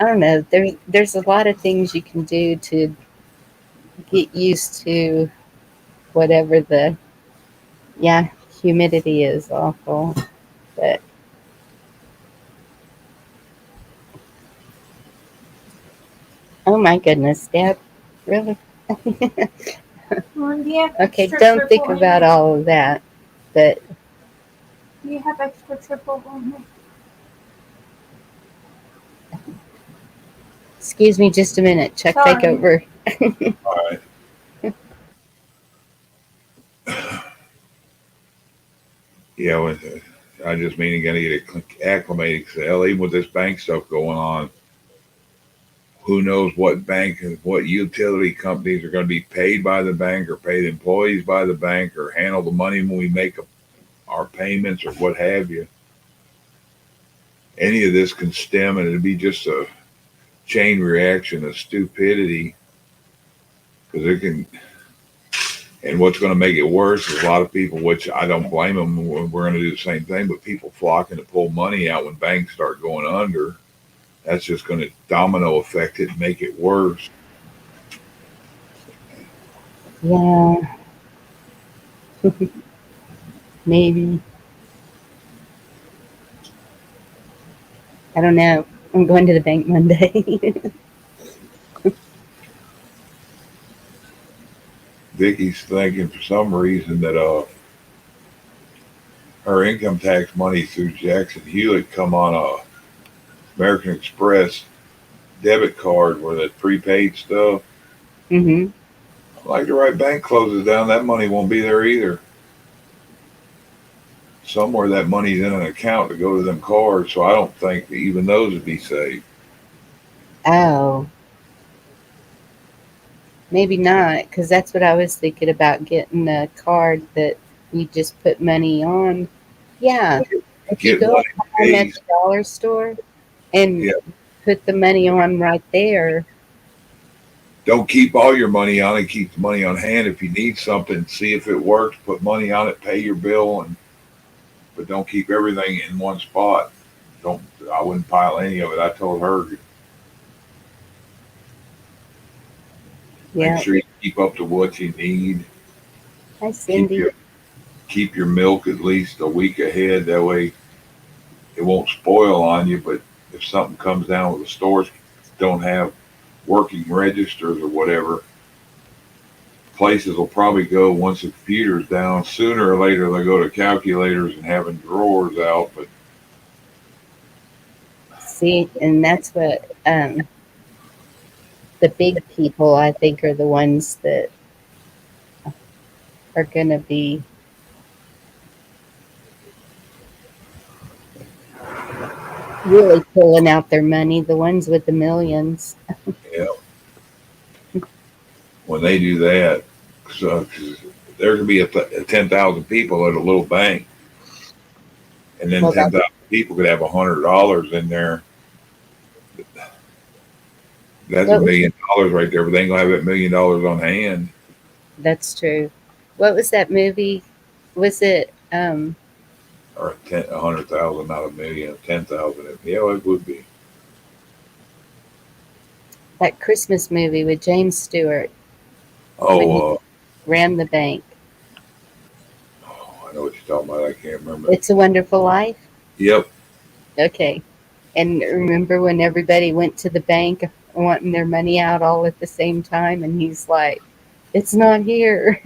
I don't know. There's a lot of things you can do to get used to whatever the yeah humidity is awful. But oh my goodness, Deb, really? Well, do you have Okay, extra don't think triple about in it? all of that. But Do you have extra triple in it? excuse me just a minute. Chuck, take Sorry. over. All right. you know, I just mean you got to get acclimated. Cause hell, even with this bank stuff going on, who knows what bank and what utility companies are going to be paid by the bank or paid employees by the bank or handle the money when we make our payments or what have you. Any of this can stem and it'd be just a chain reaction of stupidity because it can. And what's going to make it worse is a lot of people, which I don't blame them, we're going to do the same thing, but people flocking to pull money out when banks start going under. That's just going to domino affect it and make it worse. Yeah, maybe. I don't know. I'm going to the bank Monday. Vicky's thinking for some reason that her income tax money through Jackson Hewitt come on a American Express debit card where that prepaid stuff. hmm Like the right bank closes down, that money won't be there either. Somewhere that money's in an account to go to them cards, so I don't think that even those would be safe. Oh, maybe not, because that's what I was thinking about getting a card that you just put money on. Yeah, if you Get go one and in at case. the dollar store and Yeah. put the money on right there. Don't keep all your money on it. Keep the money on hand. If you need something, see if it works. Put money on it. Pay your bill, and but don't keep everything in one spot. Don't. I wouldn't pile any of it. I told her make Yeah. sure you keep up to what you need. Hi, Keep Cindy. your milk at least a week ahead. That way it won't spoil on you. But if something comes down with the stores don't have working registers or whatever, places will probably go once the computer's down. Sooner or later, they'll go to calculators and having drawers out. But See, and that's what the big people, I think, are the ones that are going to be really pulling out their money, the ones with the millions. yeah, when they do that, so 'cause there could be 10,000 people at a little bank, and then Well, 10,000 people could have $100 in there. That's a what was, $1 million right there. But they ain't gonna have that $1 million on hand, that's true. What was that movie? Was it or 100,000, not a million, 10,000. Yeah, it would be. that Christmas movie with James Stewart when he Oh, ran the bank? I know what you're talking about. I can't remember. It's a Wonderful Life. Yep. Okay. And remember when everybody went to the bank wanting their money out all at the same time, and he's like, "It's not here."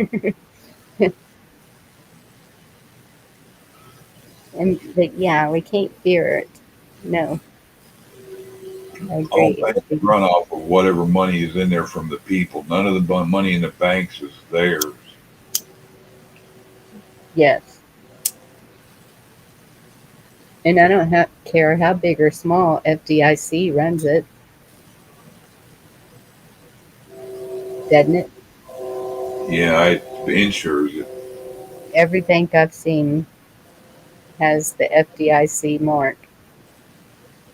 And but yeah, we can't fear it. No, I All agree. banks run off of whatever money is in there from the people. None of the money in the banks is theirs. Yes, and I don't care how big or small FDIC runs it, doesn't it? Yeah, it insures it. Every bank I've seen has the FDIC mark.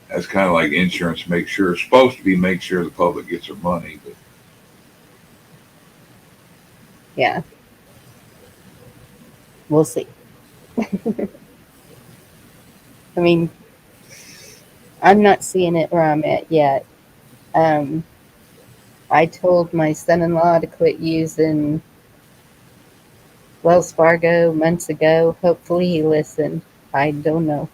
That's kind of like insurance. Make sure it's supposed to be make sure the public gets their money. But Yeah, we'll see. I mean, I'm not seeing it where I'm at yet. Um, I told my son-in-law to quit using Wells Fargo months ago. Hopefully he listened. I don't know.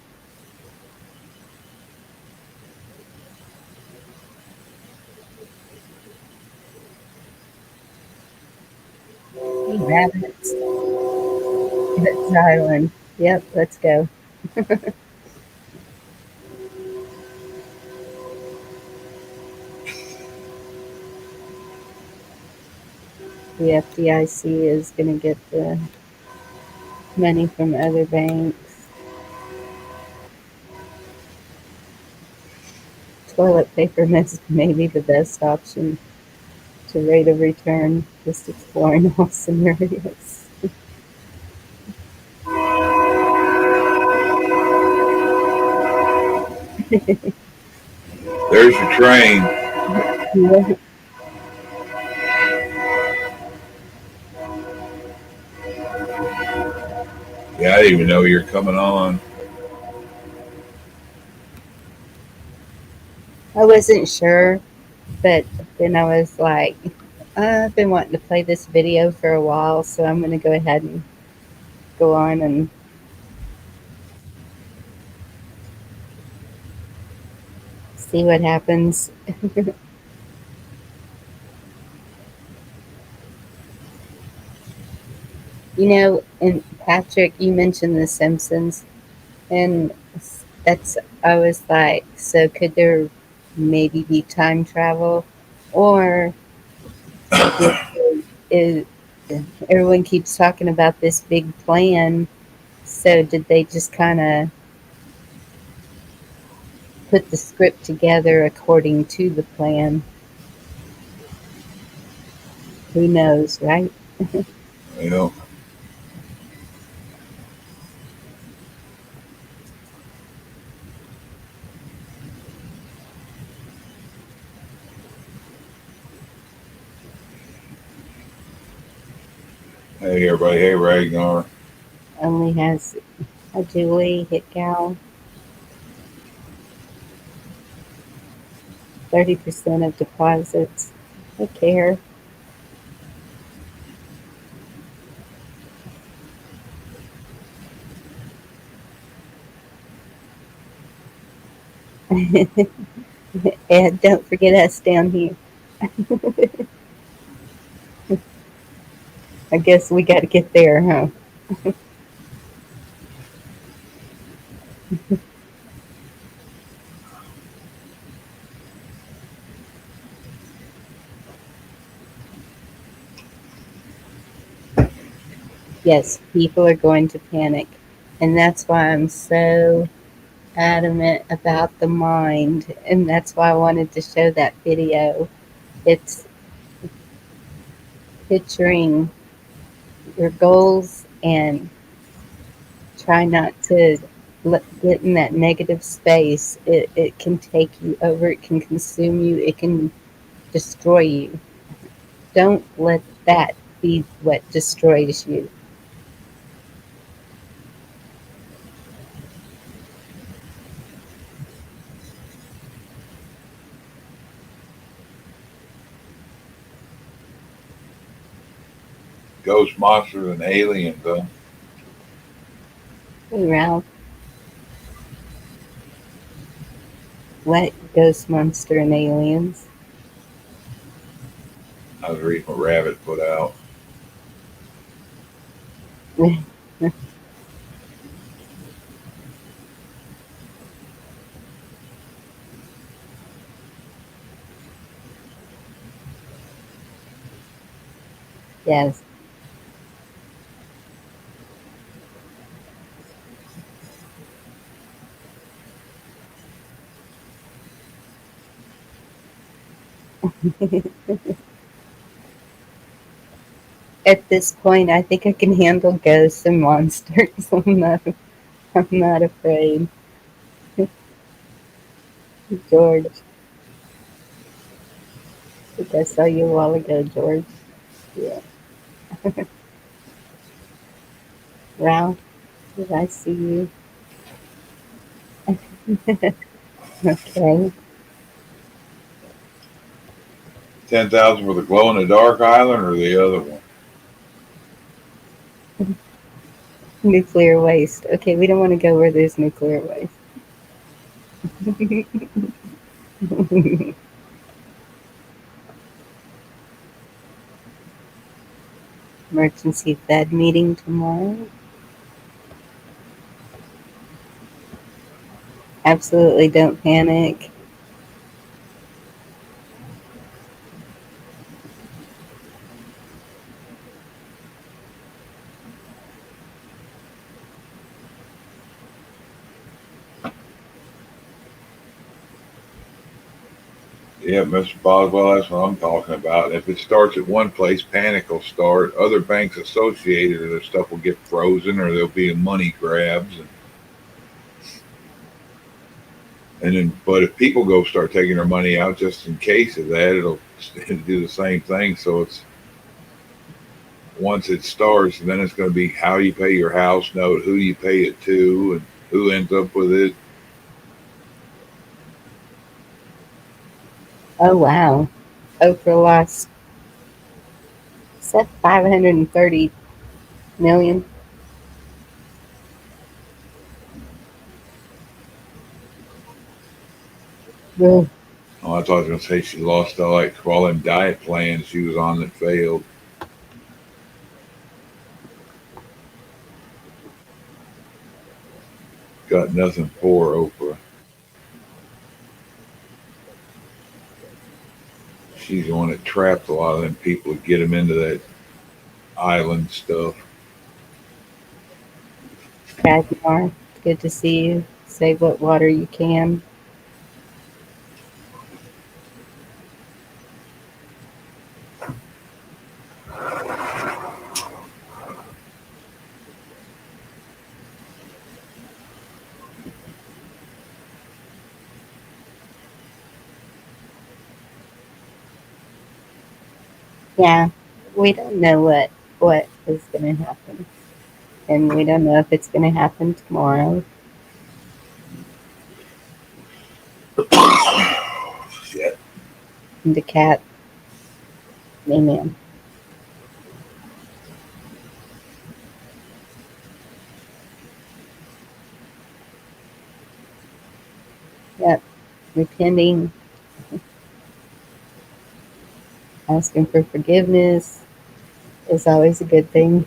Hey, rabbits. It's Island. Yep, let's go. The FDIC is going to get the money from other banks. Toilet paper may be the best option to rate of return, just exploring all scenarios. There's your train. Yeah, Yeah, I didn't even know you're coming on. I wasn't sure, but then I was like, I've been wanting to play this video for a while, so I'm going to go ahead and go on and see what happens. And Patrick, you mentioned The Simpsons, and that's, I was like, so could there maybe be time travel? Or did is, everyone keeps talking about this big plan, so did they just kind of put the script together according to the plan? Who knows, right? You know, hey everybody, hey Ragnar. Only has a Julie hit gal, 30% of deposits. I care. And don't forget us down here. I guess we got to get there, huh? Yes, people are going to panic. And that's why I'm so adamant about the mind. And that's why I wanted to show that video. It's picturing your goals and try not to get in that negative space. It can take you over, it can consume you, it can destroy you. Don't let that be what destroys you. Ghost monsters and aliens, though. Hey, Ralph, what ghost monster and aliens? I was reading what Rabbit put out. Yes. At this point, I think I can handle ghosts and monsters. I'm not afraid. George, I think I saw you a while ago, George. Yeah. Ralph, did I see you? Okay. 10,000 for the glow in the dark island or the other one? Nuclear waste. Okay, we don't want to go where there's nuclear waste. Emergency Fed meeting tomorrow. Absolutely don't panic. Yeah, Mr. Boswell, that's what I'm talking about. If it starts at one place, panic will start. Other banks associated with this stuff will get frozen, or there'll be money grabs. And then, but if people go start taking their money out just in case of that, it'll do the same thing. So it's once it starts, then it's going to be how you pay your house note, who you pay it to, and who ends up with it. Oh, wow. Oprah lost, is that 530 million? Ugh. Oh, I thought I was going to say she lost all them diet plans she was on that failed. Got nothing for Oprah. She's the one that trapped a lot of them people to get them into that island stuff. Ragnar, good to see you. Save what water you can. Yeah, we don't know what is going to happen, and we don't know if it's going to happen tomorrow. Shit. And the cat, amen. Yep, repenting, asking for forgiveness is always a good thing.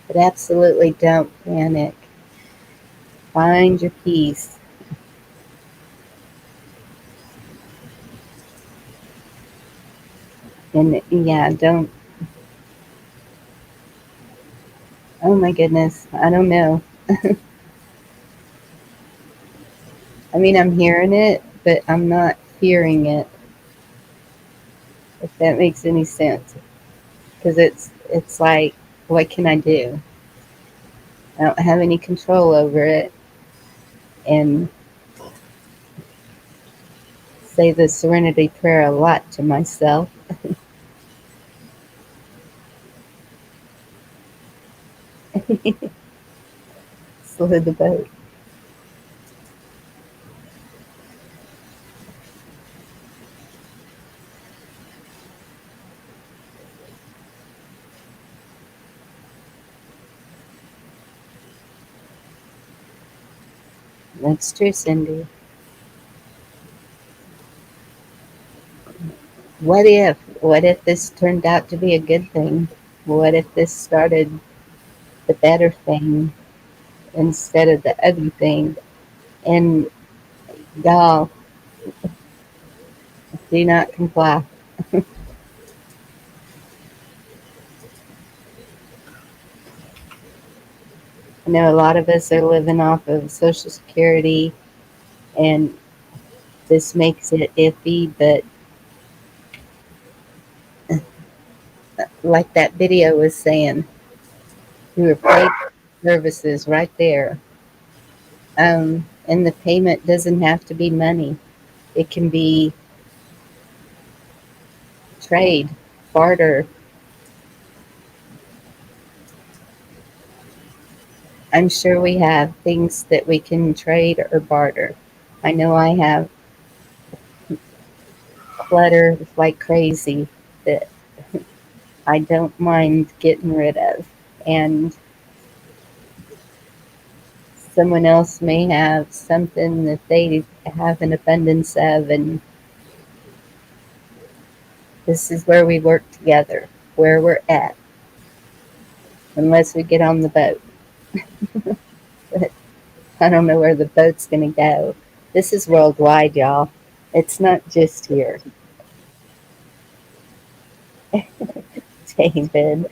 But absolutely don't panic. Find your peace. And yeah, don't, oh my goodness, I don't know. I mean, I'm hearing it, but I'm not fearing it, if that makes any sense. Because it's like, what can I do? I don't have any control over it. And say the serenity prayer a lot to myself. Slow the boat. That's true, Cindy. What if? What if this turned out to be a good thing? What if this started the better thing instead of the ugly thing? And y'all, do not comply. I know a lot of us are living off of Social Security, and this makes it iffy, but like that video was saying, we were paid services right there. And the payment doesn't have to be money. It can be trade, barter. I'm sure we have things that we can trade or barter. I know I have clutter like crazy that I don't mind getting rid of. And someone else may have something that they have an abundance of, and this is where we work together, where we're at, unless we get on the boat. But I don't know where the boat's going to go. This is worldwide, y'all. It's not just here. David.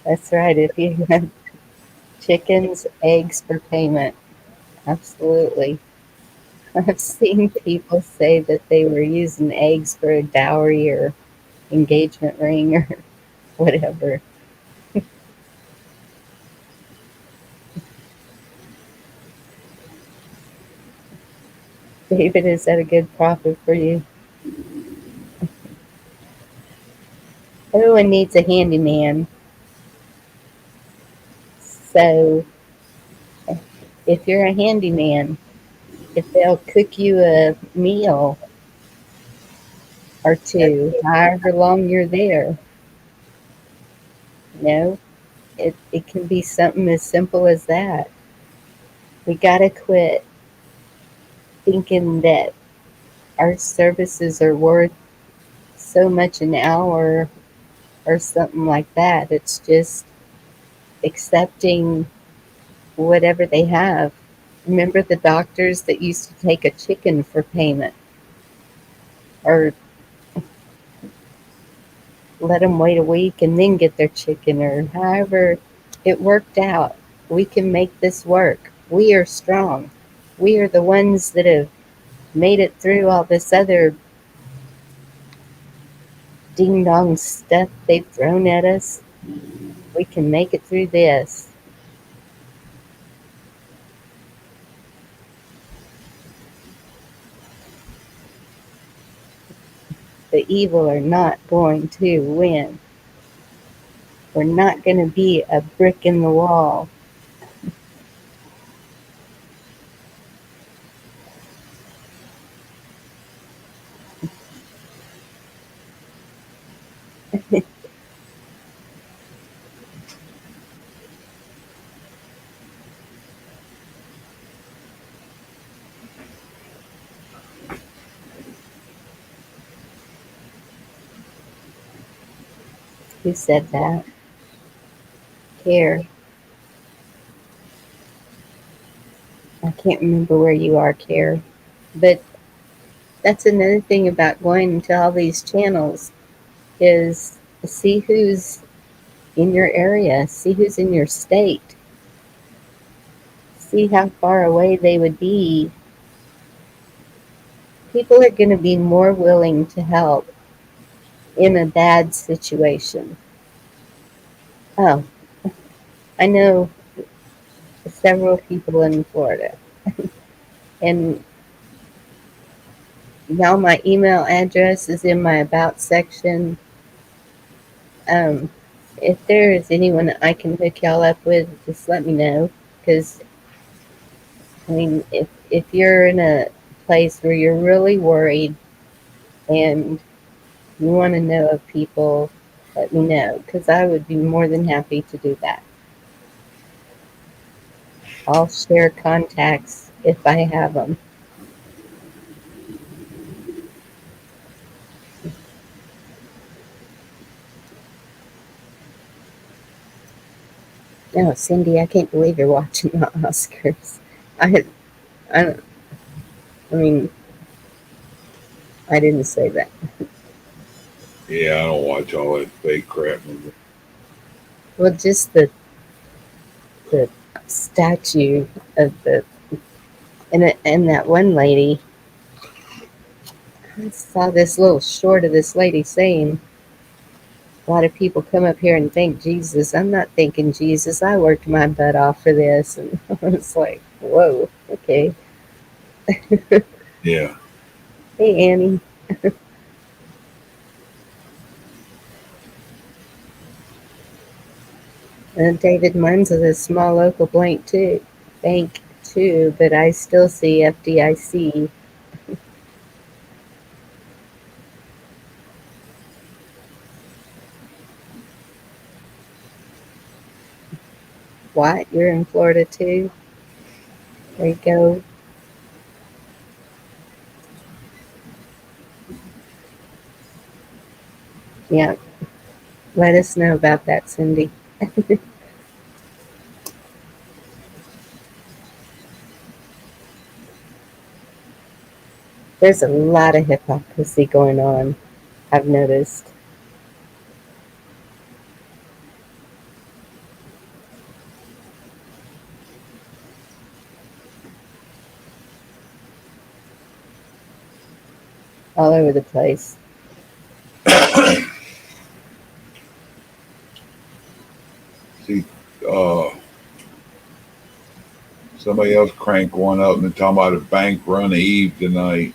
That's right. If you have chickens, eggs for payment. Absolutely. I've seen people say that they were using eggs for a dowry or engagement ring or whatever. David, is that a good profit for you? Everyone needs a handyman. So if you're a handyman, if they'll cook you a meal or two, however long you're there, you know, it can be something as simple as that. We got to quit thinking that our services are worth so much an hour or something like that. It's just accepting whatever they have. Remember the doctors that used to take a chicken for payment or let them wait a week and then get their chicken or however it worked out. We can make this work. We are strong. We are the ones that have made it through all this other ding dong stuff they've thrown at us. We can make it through this. The evil are not going to win. We're not going to be a brick in the wall. Who said that? Care. I can't remember where you are, Care. But that's another thing about going into all these channels is see who's in your area, see who's in your state, see how far away they would be. People are going to be more willing to help in a bad situation. Oh, I know several people in Florida, and now my email address is in my About section. Um, if there is anyone that I can hook y'all up with, just let me know. Because I mean, if you're in a place where you're really worried and you want to know of people, let me know. Because I would be more than happy to do that. I'll share contacts if I have them. No, Cindy, I can't believe you're watching the Oscars. I, I, I mean, I didn't say that. Yeah, I don't watch all that fake crap. Well, just the statue of the and that one lady. I saw this little short of this lady saying, "A lot of people come up here and thank Jesus. I'm not thanking Jesus. I worked my butt off for this," and I was like, "Whoa, okay." Yeah, Hey, Annie. And David, mine's a small local bank too, but I still see FDIC. What? You're in Florida too? There you go. Yeah, let us know about that, Cindy. There's a lot of hypocrisy going on, I've noticed. all over the place. See, somebody else cranked one up and they're talking about a bank run eve tonight.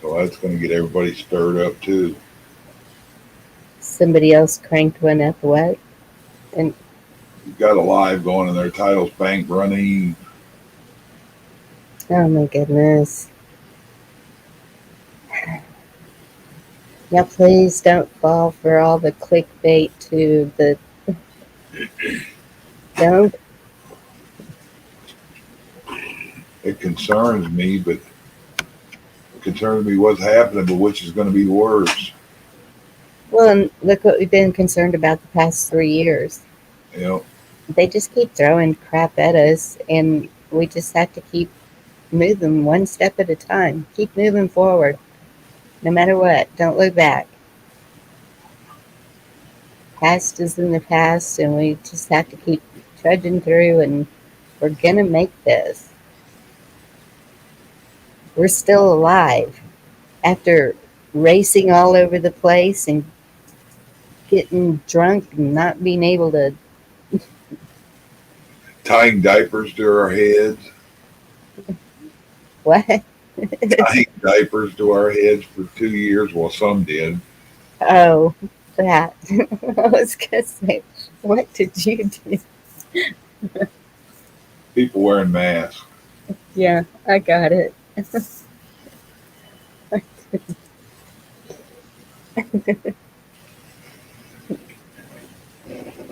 So that's going to get everybody stirred up too. Somebody else cranked one up. What? And You've got a live going and their title's Bank Run Eve. oh my goodness. Yeah, please don't fall for all the clickbait to the don't. It concerns me, but it concerns me what's happening, but which is going to be worse. Well, and look what we've been concerned about the past 3 years. You know, They just keep throwing crap at us, and we just have to keep moving one step at a time. Keep moving forward, no matter what. Don't look back. Past is in the past, and we just have to keep trudging through, and we're gonna make this. We're still alive after racing all over the place and getting drunk and not being able to. tying diapers to our heads, What? tying diapers to our heads for 2 years. Well, some did. Oh, that. I was gonna say, what did you do? People wearing masks. Yeah, I got it.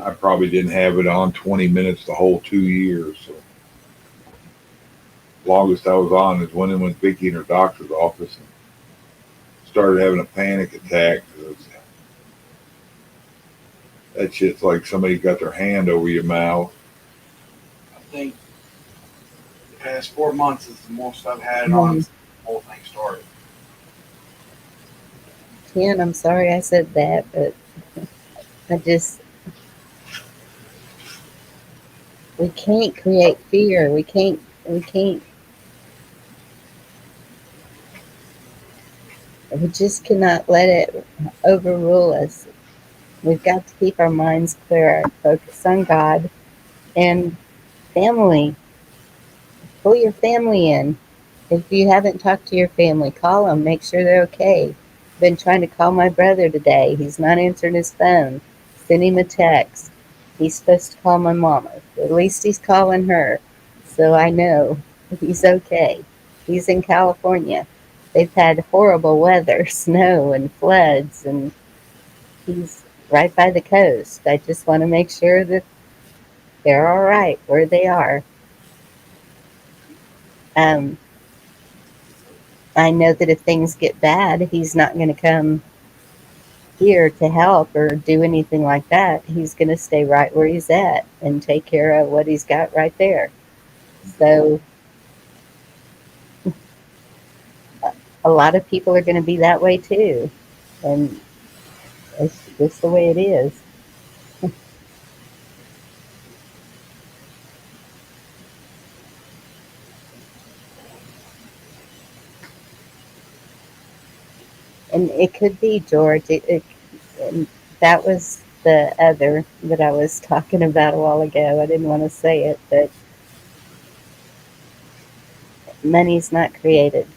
I probably didn't have it on 20 minutes the whole 2 years. So longest I was on is when I went Vicky in her doctor's office and started having a panic attack. That shit's like somebody got their hand over your mouth. I think the past 4 months is the most I've had it on since the whole thing started. Ken, I'm sorry I said that, but I just, we can't create fear. We can't, we just cannot let it overrule us. We've got to keep our minds clear, focus on God and family. Pull your family in. If you haven't talked to your family, call them, make sure they're okay. Been trying to call my brother today. He's not answering his phone. Send him a text. He's supposed to call my mama. At least he's calling her. So I know he's okay. He's in California. They've had horrible weather, snow and floods, and he's right by the coast. I just want to make sure that they're all right where they are. Um, I know that if things get bad, he's not going to come here to help or do anything like that. He's going to stay right where he's at and take care of what he's got right there. So a lot of people are going to be that way too. And it's just the way it is. And it could be George. And that was the other that I was talking about a while ago. I didn't want to say it, but money's not created.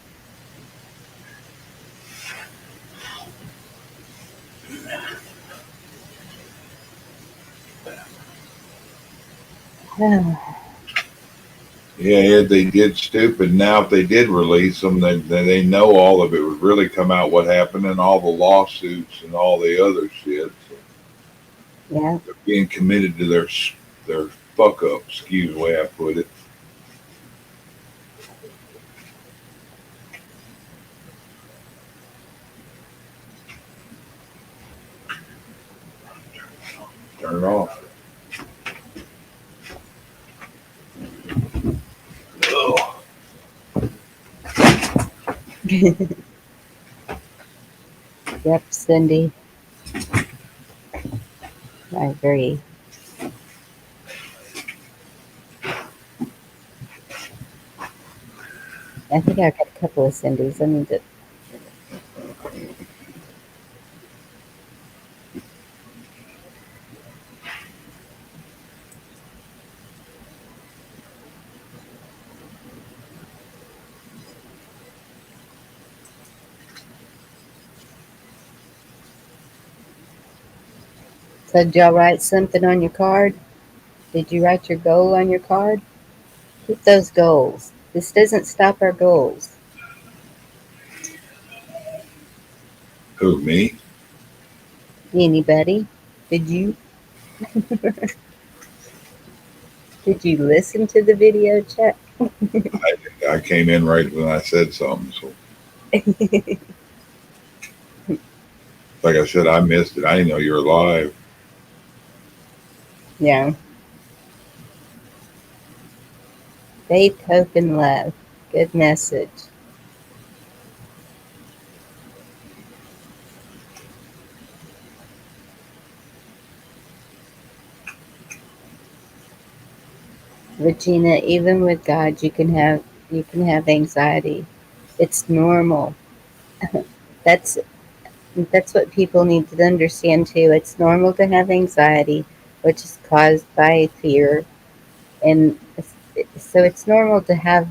Yeah, they did stupid. Now, if they did release them, then they know all of it would really come out what happened and all the lawsuits and all the other shit. So Yeah. they're being committed to their fuck up. Excuse the way I put it. Turn it off. Yep, Cindy. I agree. I think I got a couple of Cindy's. I need to. So did y'all write something on your card? Did you write your goal on your card? Keep those goals. This doesn't stop our goals. Who, me? Anybody? Did you did you listen to the video chat? I came in right when I said something. So, like I said, I missed it. I didn't know you were live. Yeah. Faith, hope, and love. Good message. Regina, even with God you can have anxiety. It's normal. That's that's what people need to understand too. It's normal to have anxiety, which is caused by fear, and so it's normal to have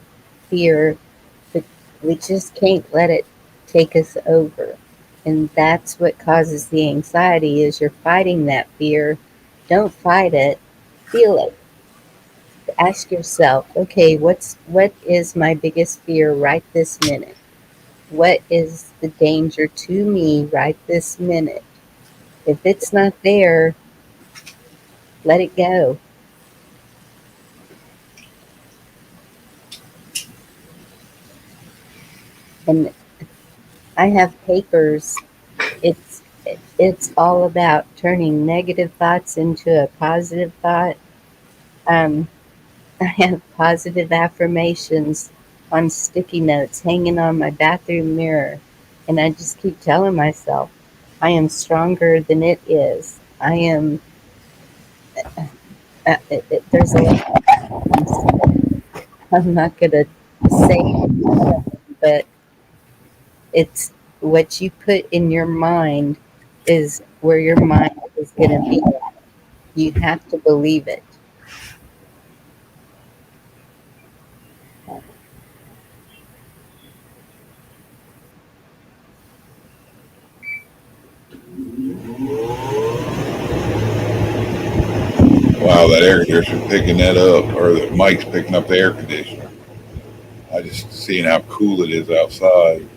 fear, but we just can't let it take us over. And that's what causes the anxiety is you're fighting that fear. Don't fight it. Feel it. Ask yourself, okay, what is my biggest fear right this minute? What is the danger to me right this minute? If it's not there, let it go. And I have papers. It's all about turning negative thoughts into a positive thought. Um, I have positive affirmations on sticky notes hanging on my bathroom mirror, and I just keep telling myself, I am stronger than it is. I am. There's a lot of things I'm not gonna say, but it's what you put in your mind is where your mind is gonna be. You have to believe it. Wow, that air conditioner picking that up, or the mic's picking up the air conditioner. I just seeing how cool it is outside.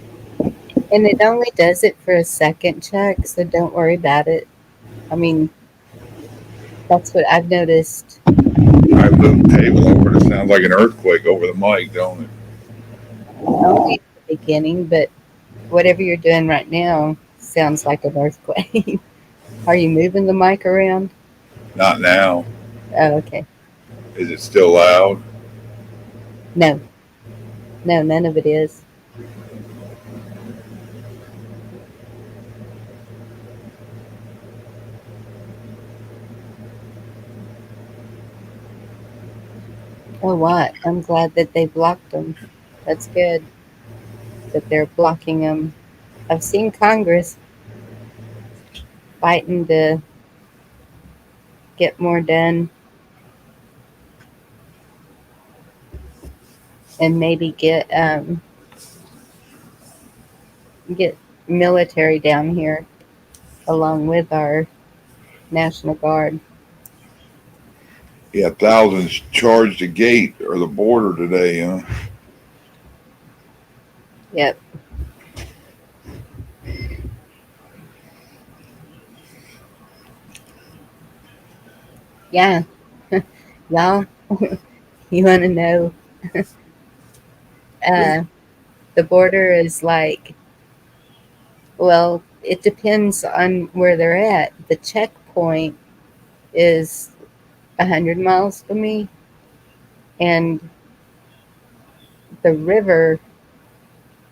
And it only does it for a second, Chuck, so don't worry about it. I mean, that's what I've noticed I moved the table over. It sounds like an earthquake over the mic, don't it? only at the beginning, but whatever you're doing right now sounds like an earthquake. Are you moving the mic around? Not now. Oh, okay. Is it still loud? No, no, none of it is. Oh, what? I'm glad that they blocked them. That's good that they're blocking them. I've seen Congress fighting to get more done and maybe get military down here along with our National Guard. Yeah, thousands charged the gate or the border today, huh? Yep. Yeah. Y'all, you want to know? We, Uh, the border is like, well, it depends on where they're at. The checkpoint is 100 miles from me, and the river,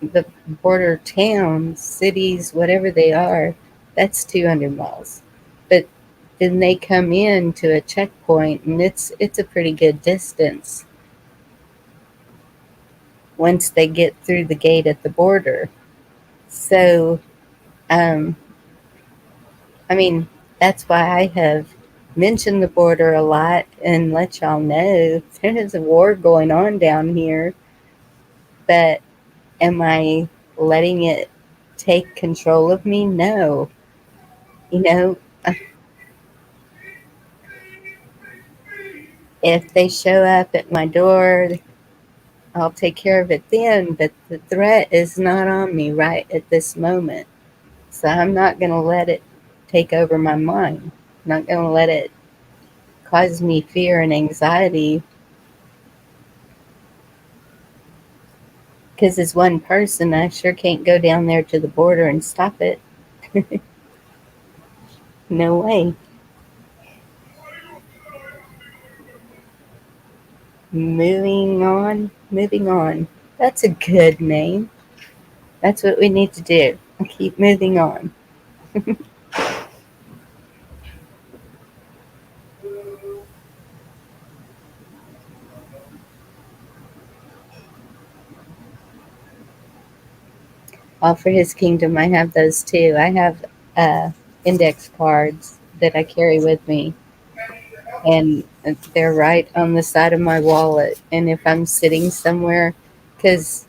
the border towns, cities, whatever they are, that's 200 miles. But then they come in to a checkpoint, and it's a pretty good distance. once they get through the gate at the border. So, um, I mean, that's why I have mentioned the border a lot and let y'all know there is a war going on down here. But am I letting it take control of me? No. You know, if they show up at my door, I'll take care of it then. But the threat is not on me right at this moment. So I'm not going to let it take over my mind. I'm not going to let it cause me fear and anxiety because as one person, I sure can't go down there to the border and stop it. No way. Moving on, moving on. That's a good name. That's what we need to do. Keep moving on. All for his kingdom. I have those too. I have index cards that I carry with me, and they're right on the side of my wallet. And if I'm sitting somewhere, because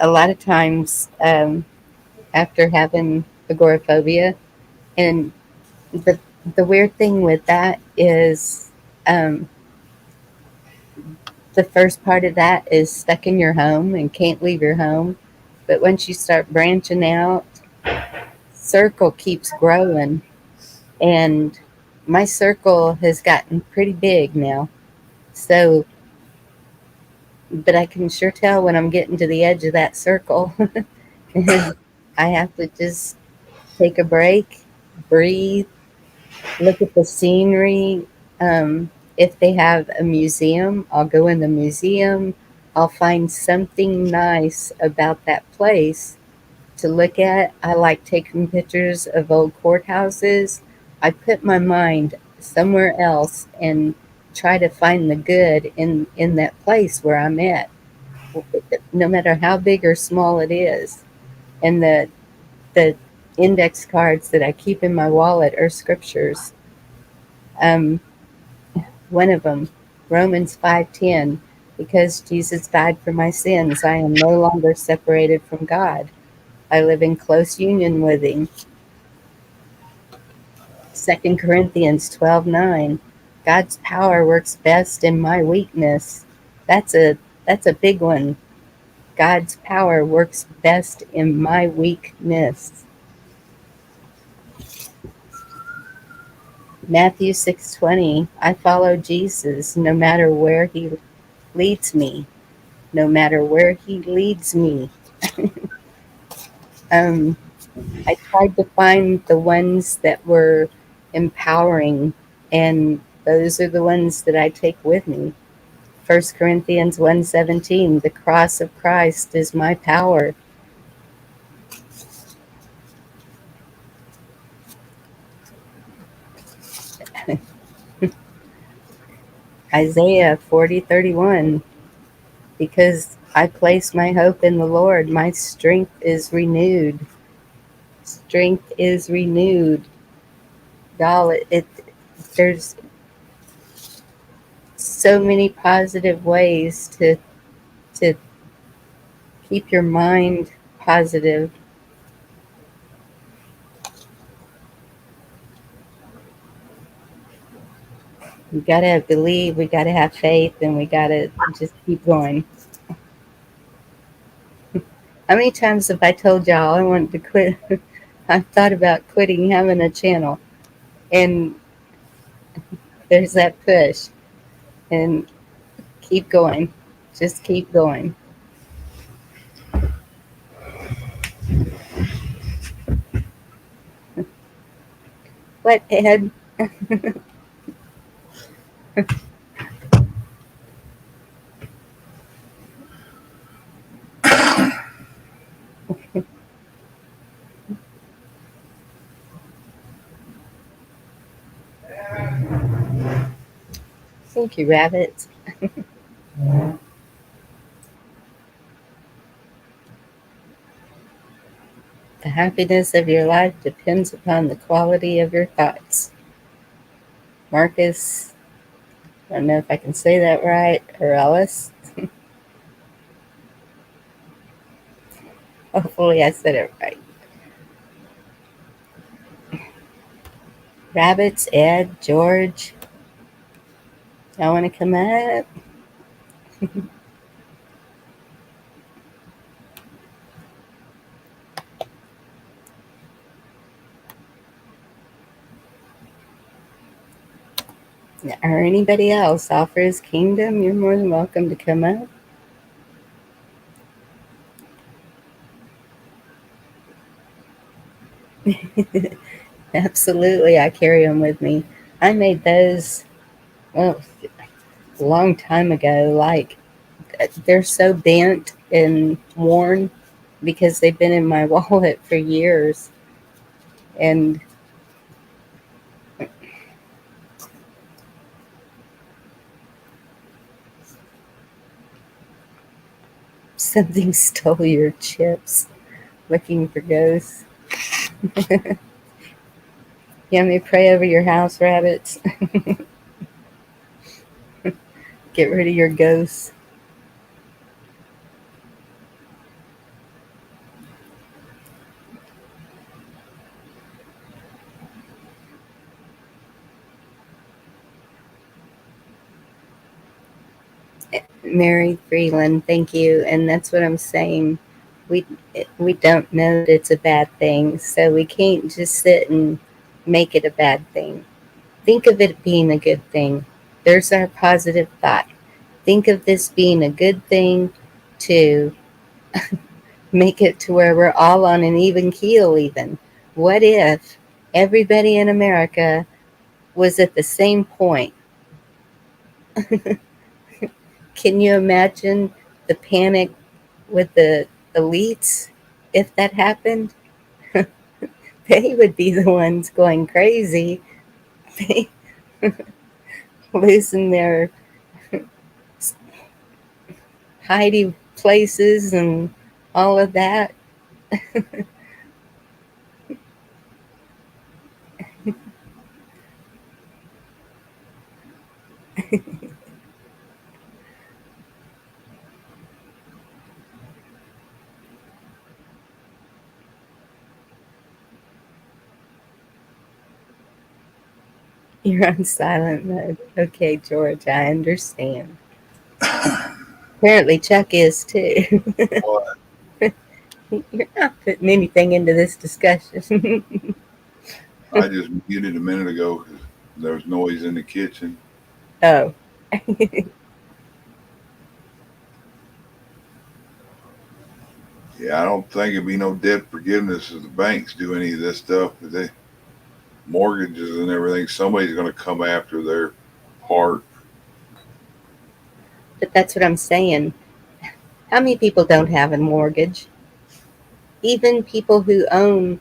a lot of times after having agoraphobia, and the the weird thing with that is um, the first part of that is stuck in your home and can't leave your home. But once you start branching out, circle keeps growing, and my circle has gotten pretty big now. So, but I can sure tell when I'm getting to the edge of that circle, and I have to just take a break, breathe, look at the scenery. If they have a museum, I'll go in the museum. I'll find something nice about that place to look at. I like taking pictures of old courthouses. I put my mind somewhere else and try to find the good in that place where I'm at, no matter how big or small it is. And the index cards that I keep in my wallet are scriptures. Um, One of them, Romans 5:10, because Jesus died for my sins, I am no longer separated from God. I live in close union with him. 2 Corinthians 12:9, God's power works best in my weakness. That's a that's a big one. God's power works best in my weakness. Matthew 6:20, I follow Jesus no matter where he leads me. No matter where he leads me. Um, I tried to find the ones that were empowering, and those are the ones that I take with me. 1 Corinthians 1:17, the cross of Christ is my power. Isaiah 40:31, because I place my hope in the Lord, my strength is renewed. Strength is renewed. Y'all, there's so many positive ways to keep your mind positive. We gotta believe, we gotta have faith, and we gotta just keep going. How many times have I told y'all I wanted to quit? I thought about quitting having a channel, and there's that push, and keep going. Just keep going. What, Ed? Thank you, rabbits. happiness of your life depends upon the quality of your thoughts. Marcus, I don't know if I can say that right, or Ellis. Hopefully I said it right. Rabbits, Ed, George, y'all want to come up? Or anybody else offer his kingdom? You're more than welcome to come up. Absolutely, I carry them with me. I made those, well, a long time ago. Like, they're so bent and worn because they've been in my wallet for years. And something stole your chips. Looking for ghosts. You want me to pray over your house, rabbits? Get rid of your ghosts. Mary Freeland, thank you. And that's what I'm saying. We we don't know that it's a bad thing, so we can't just sit and make it a bad thing. Think of it being a good thing. There's our positive thought. Think of this being a good thing to make it to where we're all on an even keel, even. What if everybody in America was at the same point? Can you imagine the panic with the elites if that happened? They would be the ones going crazy, losing their hidey places and all of that. You're on silent mode. Okay, George, I understand. Apparently, Chuck is too. What? You're not putting anything into this discussion. I just muted a minute ago because there was noise in the kitchen. Oh, Yeah, I don't think it'd be no debt forgiveness if the banks do any of this stuff. But they mortgages and everything, somebody's going to come after their part. but that's what I'm saying. How many people don't have a mortgage? Even people who own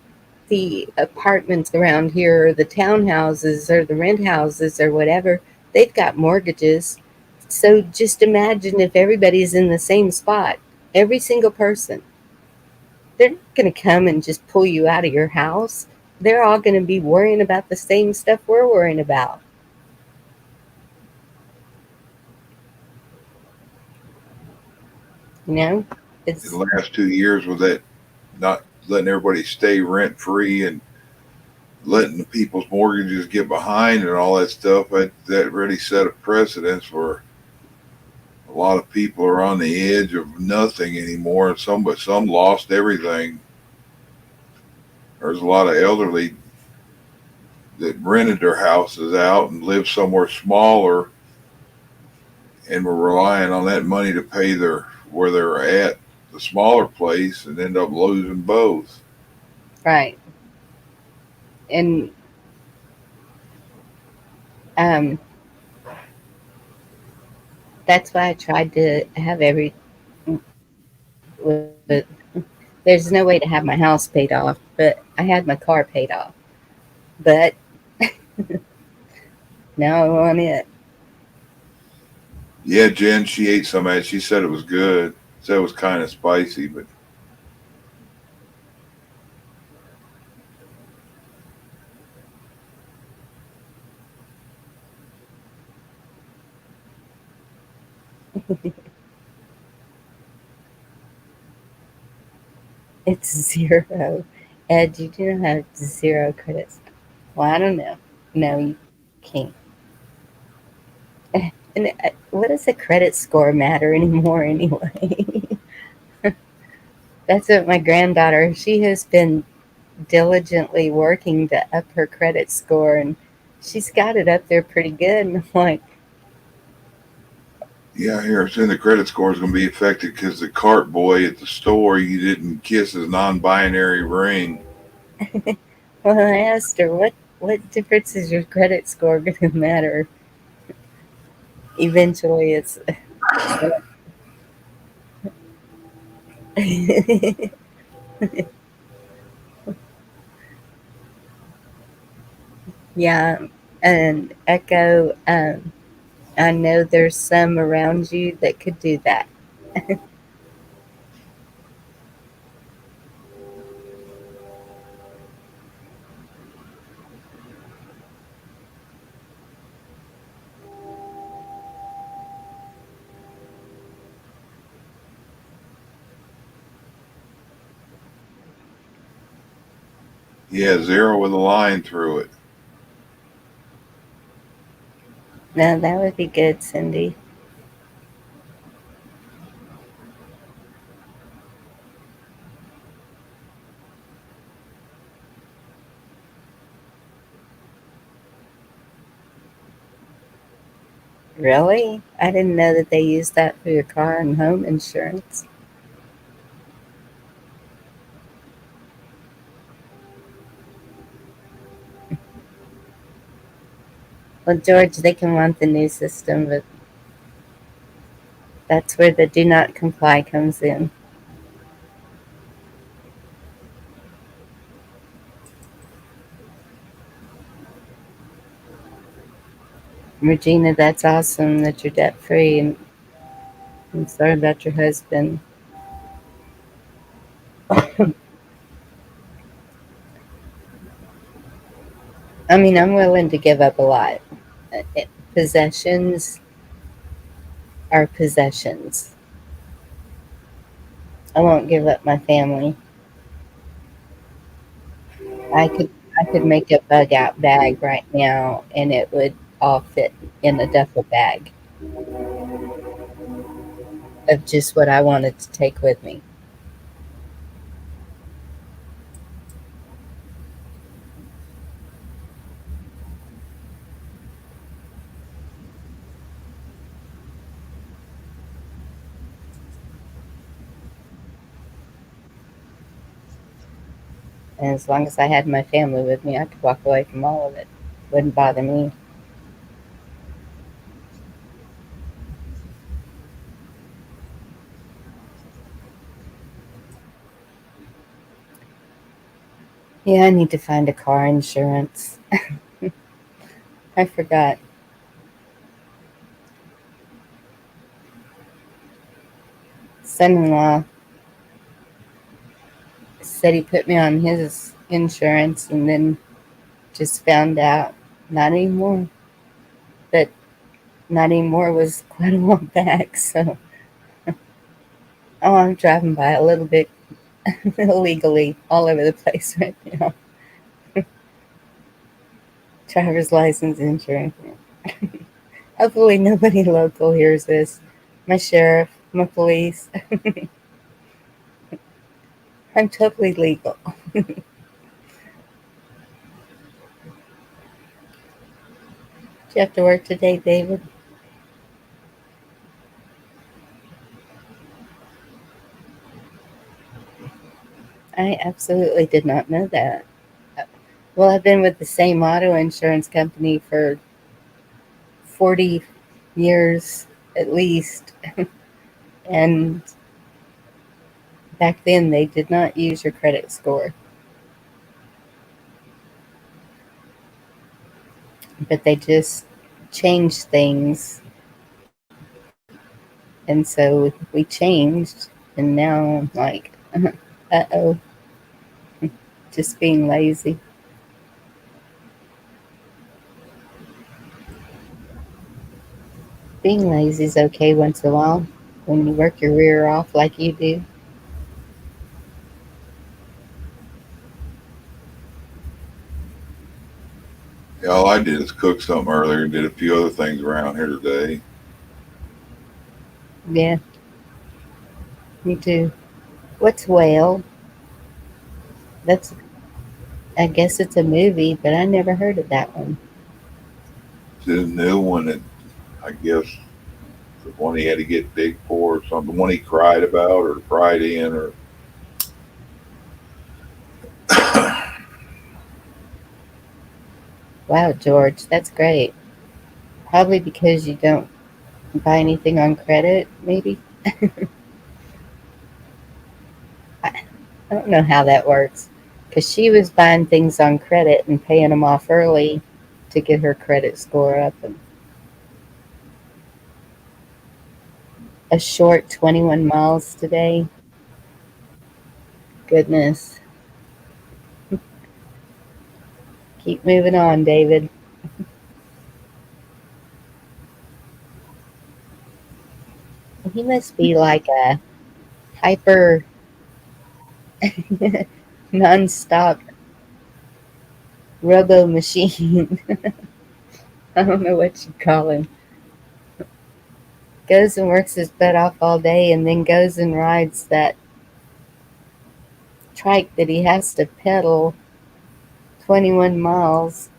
the apartments around here, or the townhouses, or the rent houses, or whatever, they've got mortgages. So just imagine if everybody's in the same spot, every single person. They're not going to come and just pull you out of your house. They're all going to be worrying about the same stuff we're worrying about. You know, In the it's last 2 years, with that not letting everybody stay rent free and letting the people's mortgages get behind and all that stuff, that really set a precedence where a lot of people are on the edge of nothing anymore, and some lost everything. There's a lot of elderly that rented their houses out and lived somewhere smaller and were relying on that money to pay their where they're at the smaller place and end up losing both. right. And um, that's why I tried to have every. With, there's no way to have my house paid off, but I had my car paid off. But now I want it. Yeah, Jen, she ate some of it. She said it was good. Said it was kind of spicy, but It's zero. Ed, you do not have zero credits. Well, I don't know. No, you can't. And what does a credit score matter anymore anyway? That's what my granddaughter, she has been diligently working to up her credit score, and she's got it up there pretty good. And I'm like, Yeah, here soon the credit score is going to be affected because the cart boy at the store, you didn't kiss his non-binary ring. well, I asked her, what difference is your credit score going to matter? Eventually, it's yeah. And Echo, I know there's some around you that could do that. Yeah, zero with a line through it. No, that would be good, Cindy. Really? I didn't know that they used that for your car and home insurance. Well, George, they can want the new system, but that's where the do not comply comes in. Regina, that's awesome that you're debt free, and I'm sorry about your husband. I mean, I'm willing to give up a lot. Possessions are possessions. I won't give up my family. I could I could make a bug out bag right now, and it would all fit in a duffel bag of just what I wanted to take with me. And as long as I had my family with me, I could walk away from all of it. Wouldn't bother me. Yeah, I need to find a car insurance. I forgot. Son-in-law said he put me on his insurance and then just found out not anymore. But not anymore was quite a while back. So, oh, I'm driving by a little bit illegally all over the place right now. Driver's license, insurance. Hopefully, nobody local hears this. My sheriff, my police. I'm totally legal. Do you have to work today, David? I absolutely did not know that. Well, I've been with the same auto insurance company for 40 years at least. And back then, they did not use your credit score, but they just changed things. And so we changed. And now I'm like, uh oh, just being lazy. Being lazy is okay once in a while when you work your rear off like you do. Yeah, all I did is cook something earlier and did a few other things around here today. Yeah, me too. What's Whale? That's, I guess it's a movie, but I never heard of that one. This new one that I guess the one he had to get big for or something, the one he cried about or cried in or Wow, George, that's great. Probably because you don't buy anything on credit, maybe? I, I don't know how that works. Because she was buying things on credit and paying them off early to get her credit score up. And a short 21 miles today. Goodness. Keep moving on, David. He must be like a hyper non-stop robo machine. I don't know what you call him. Goes and works his butt off all day and then goes and rides that trike that he has to pedal 21 miles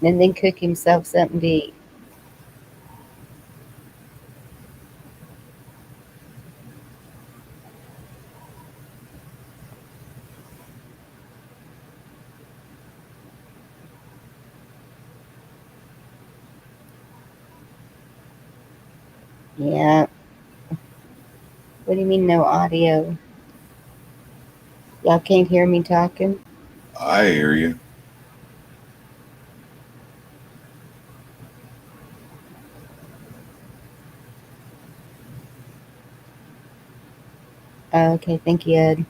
and then cook himself something to eat. Yeah. What do you mean no audio? Y'all can't hear me talking? I hear you. Oh, okay, thank you, Ed.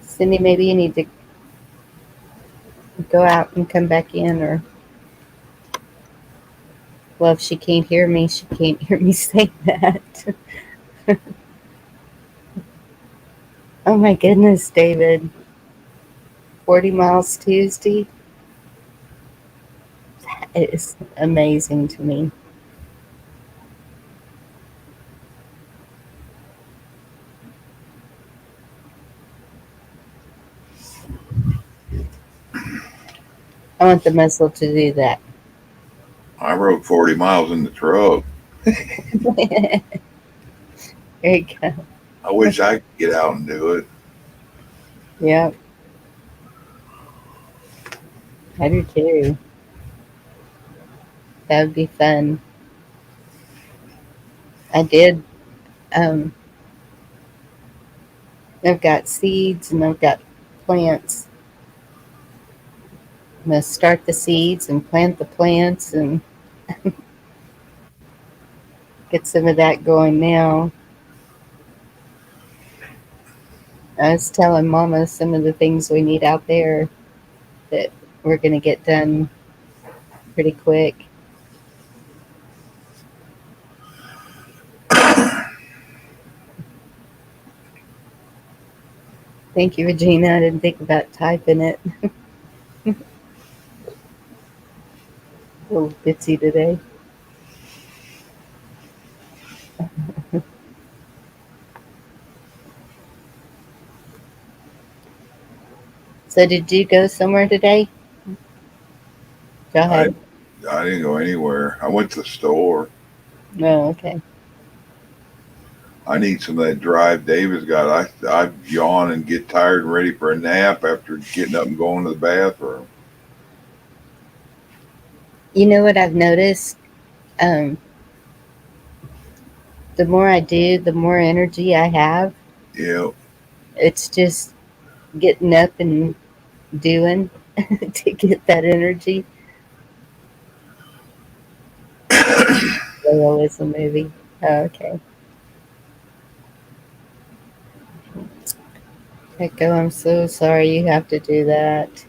Cindy, maybe you need to go out and come back in, or, well, if she can't hear me, she can't hear me say that. Oh my goodness, David. 40 miles Tuesday? It is amazing to me. I want the muscle to do that. I rode 40 miles in the truck. There you go. I wish I could get out and do it. Yep, I do too. That would be fun. I did. Um, I've got seeds and I've got plants. I'm going to start the seeds and plant the plants and get some of that going now. I was telling Mama some of the things we need out there that we're going to get done pretty quick. Thank you, Regina. I didn't think about typing it. A little bitsy today. So, did you go somewhere today? Y'all I had. didn't, I didn't go anywhere. I went to the store. No, okay. I need some of that drive David's got. I yawn and get tired and ready for a nap after getting up and going to the bathroom. You know what I've noticed? Um, the more I do, the more energy I have. Yeah. It's just getting up and doing to get that energy. Whale is a movie. Oh, okay. Echo, I'm so sorry you have to do that.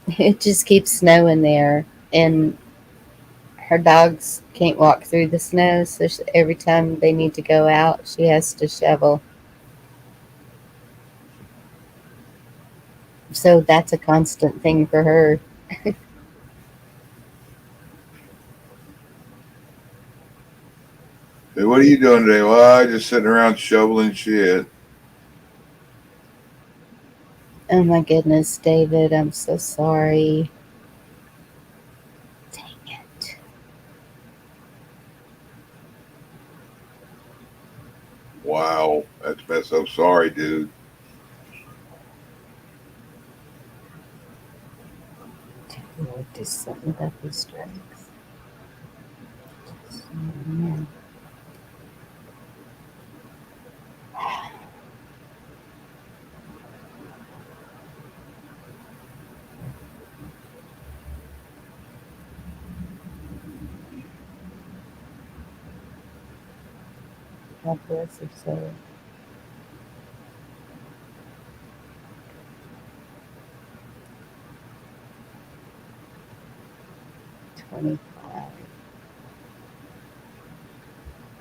It just keeps snowing there, and her dogs can't walk through the snow, so every time they need to go out, she has to shovel. So that's a constant thing for her. Hey, what are you doing today? Well, I just sitting around shoveling shit. Oh my goodness, David, I'm so sorry. Dang it. Wow, that's so sorry, dude. We'll do something about these strikes. Man, God bless her soul. 25.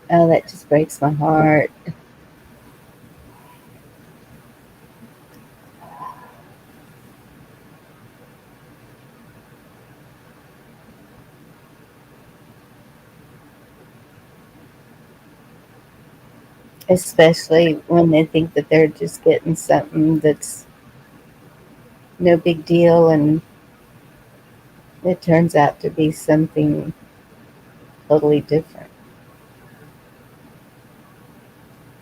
Oh, that just breaks my heart. Especially when they think that they're just getting something that's no big deal, and it turns out to be something totally different.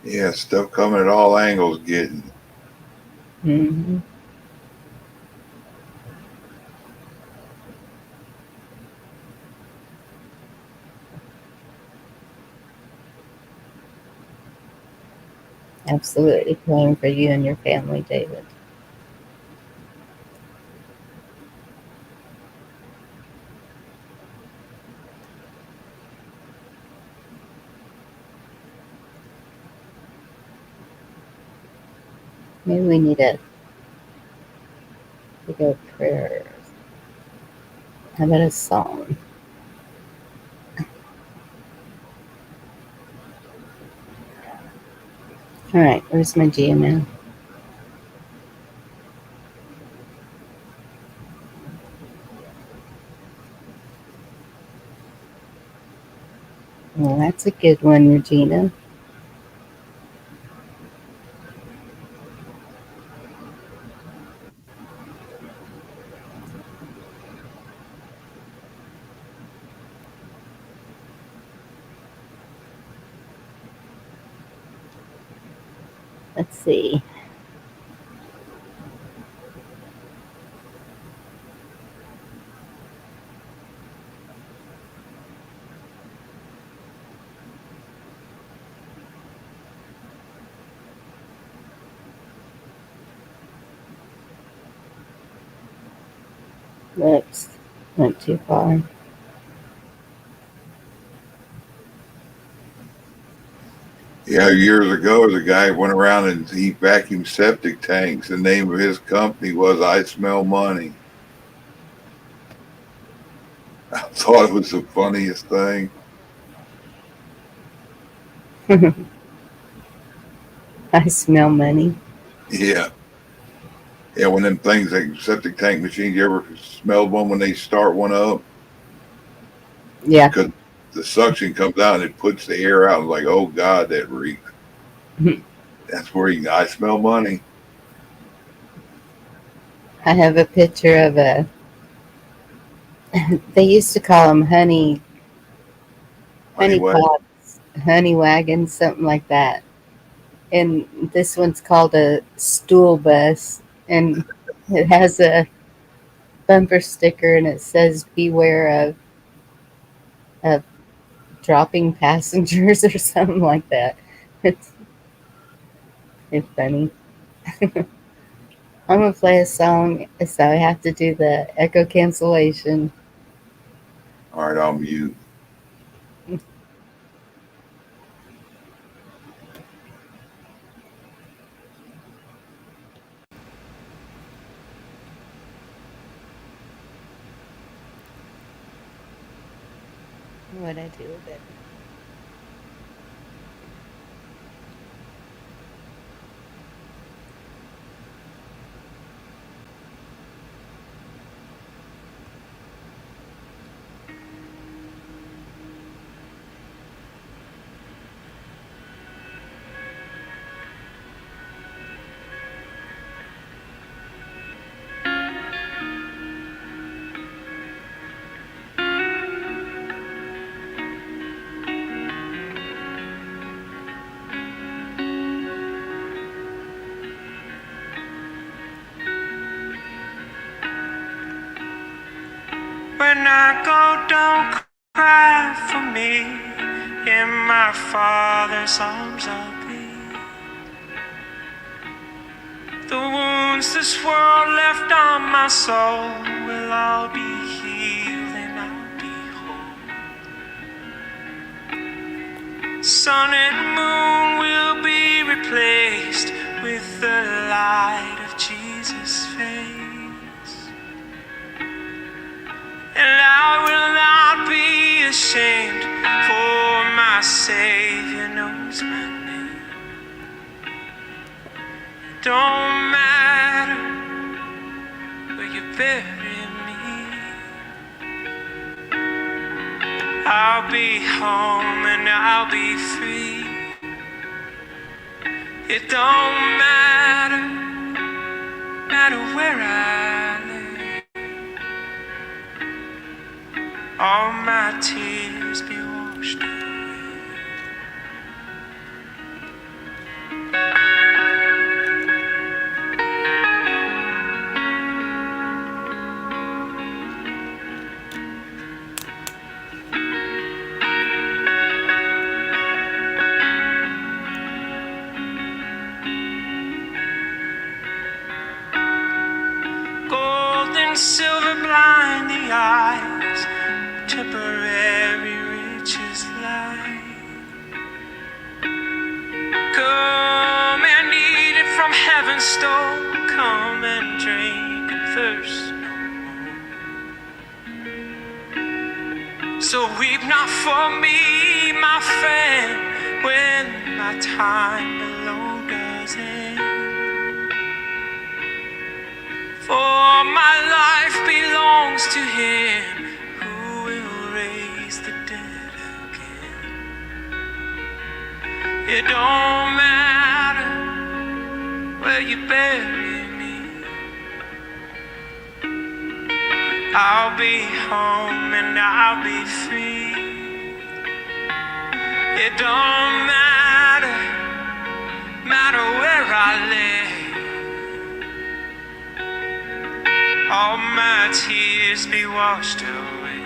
Yeah, stuff coming at all angles, getting. Hmm. Absolutely praying for you and your family, David. Maybe we need to go prayer. How about a song? All right, where's my GMO? Well, that's a good one, Regina. Let's see. Oops, went too far. Yeah, years ago, the guy went around and he vacuumed septic tanks. The name of his company was I Smell Money. I thought it was the funniest thing. I smell money. Yeah. Yeah, when them things like septic tank machines, you ever smelled one when they start one up? Yeah. Because the suction comes out and it puts the air out. Like, oh God, that reeks. That's where I smell money. I have a picture of a. They used to call them Honey honey what? pots, honey wagons, something like that. And this one's called a stool bus, and it has a bumper sticker, and it says "Beware of dropping passengers" or something like that. It's it's funny. I'm gonna play a song, so I have to do the echo cancellation. All right, I'll mute. what I do with it. When I go, don't cry for me. In my Father's arms I'll be. The wounds this world left on my soul will all be healed and I'll be whole. Sun and moon will be replaced with the light of Jesus' face. And I will not be ashamed, for my Savior knows my name. Don't matter where you bury me, I'll be home and I'll be free. It don't matter where I lay. All my tears be washed away. Gold and silver blind the eyes, temporary riches lie. Come and eat it from heaven's store. Come and drink and thirst no more. So weep not for me, my friend, when my time below does end. For my life belongs to Him who will raise the dead again. It don't matter where you bury me, I'll be home and I'll be free. It don't matter where I lay. All my tears be washed away.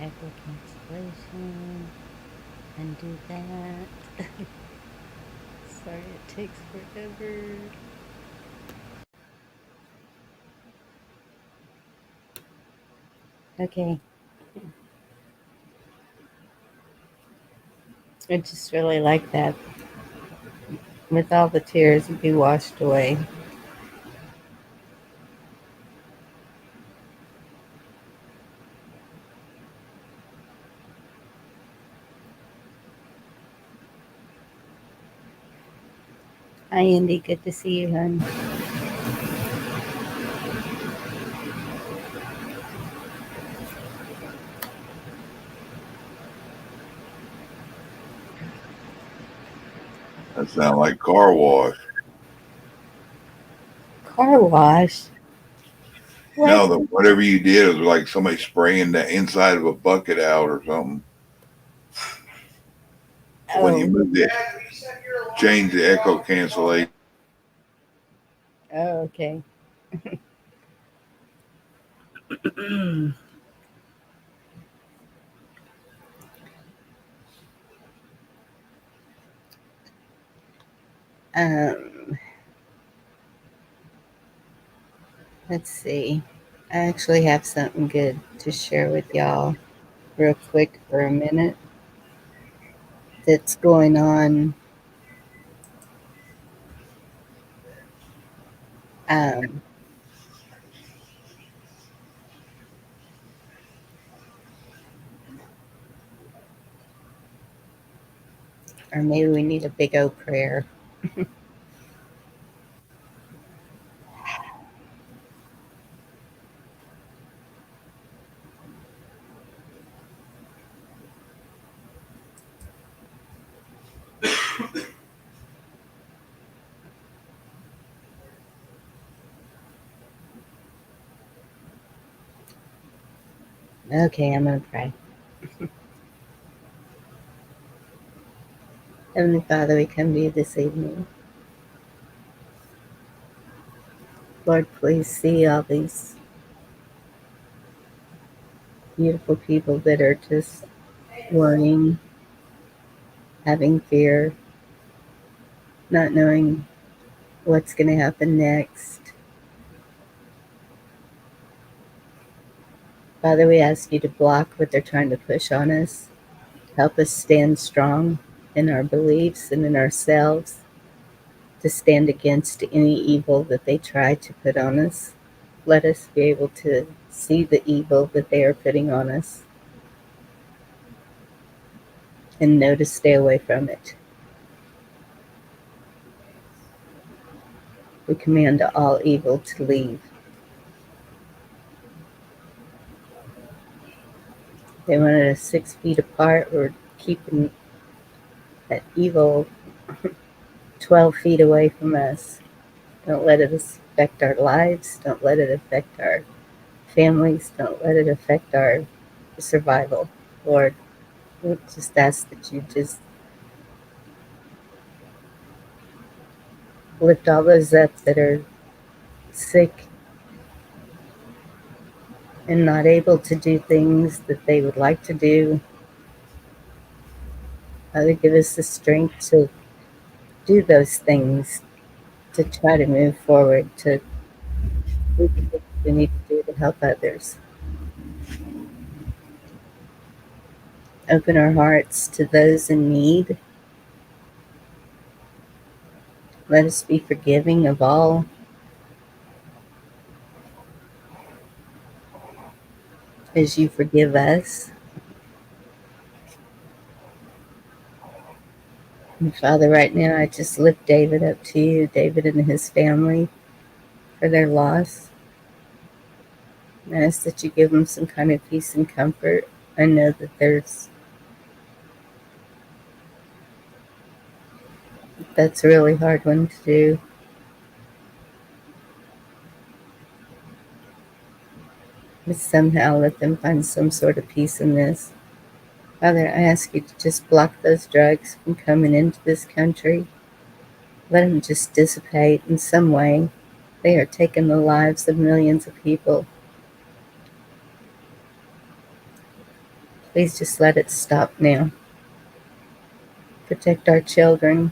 echo cancellation. Undo that. Sorry, it takes forever. Okay. I just really like that. With all the tears, it'd be washed away. Hi, Andy. Good to see you, hon. That sounds like car wash. Car wash? What? No, whatever you did was like somebody spraying the inside of a bucket out or something. When you Oh. moved it, change the echo cancellation. Oh, okay. um, let's see. I actually have something good to share with y'all real quick for a minute that's going on. Um, or maybe we need a big O prayer. Okay, I'm going to pray. Heavenly Father, we come to you this evening. Lord, please see all these beautiful people that are just worrying, having fear, not knowing what's going to happen next. Father, we ask you to block what they're trying to push on us. Help us stand strong in our beliefs and in ourselves to stand against any evil that they try to put on us. Let us be able to see the evil that they are putting on us and know to stay away from it. We command all evil to leave. They wanted us 6 feet apart. We're keeping that evil 12 feet away from us. Don't let it affect our lives. Don't let it affect our families. Don't let it affect our survival. Lord, we just ask that you just lift all those up that are sick and not able to do things that they would like to do. Father, give us the strength to do those things, to try to move forward, to do the things we need to do to help others. Open our hearts to those in need. Let us be forgiving of all as you forgive us. And Father, right now I just lift David up to you, David and his family, for their loss. I ask that you give them some kind of peace and comfort. I know that that's a really hard one to do. But somehow let them find some sort of peace in this. Father, I ask you to just block those drugs from coming into this country. Let them just dissipate in some way. They are taking the lives of millions of people. Please just let it stop now. Protect our children.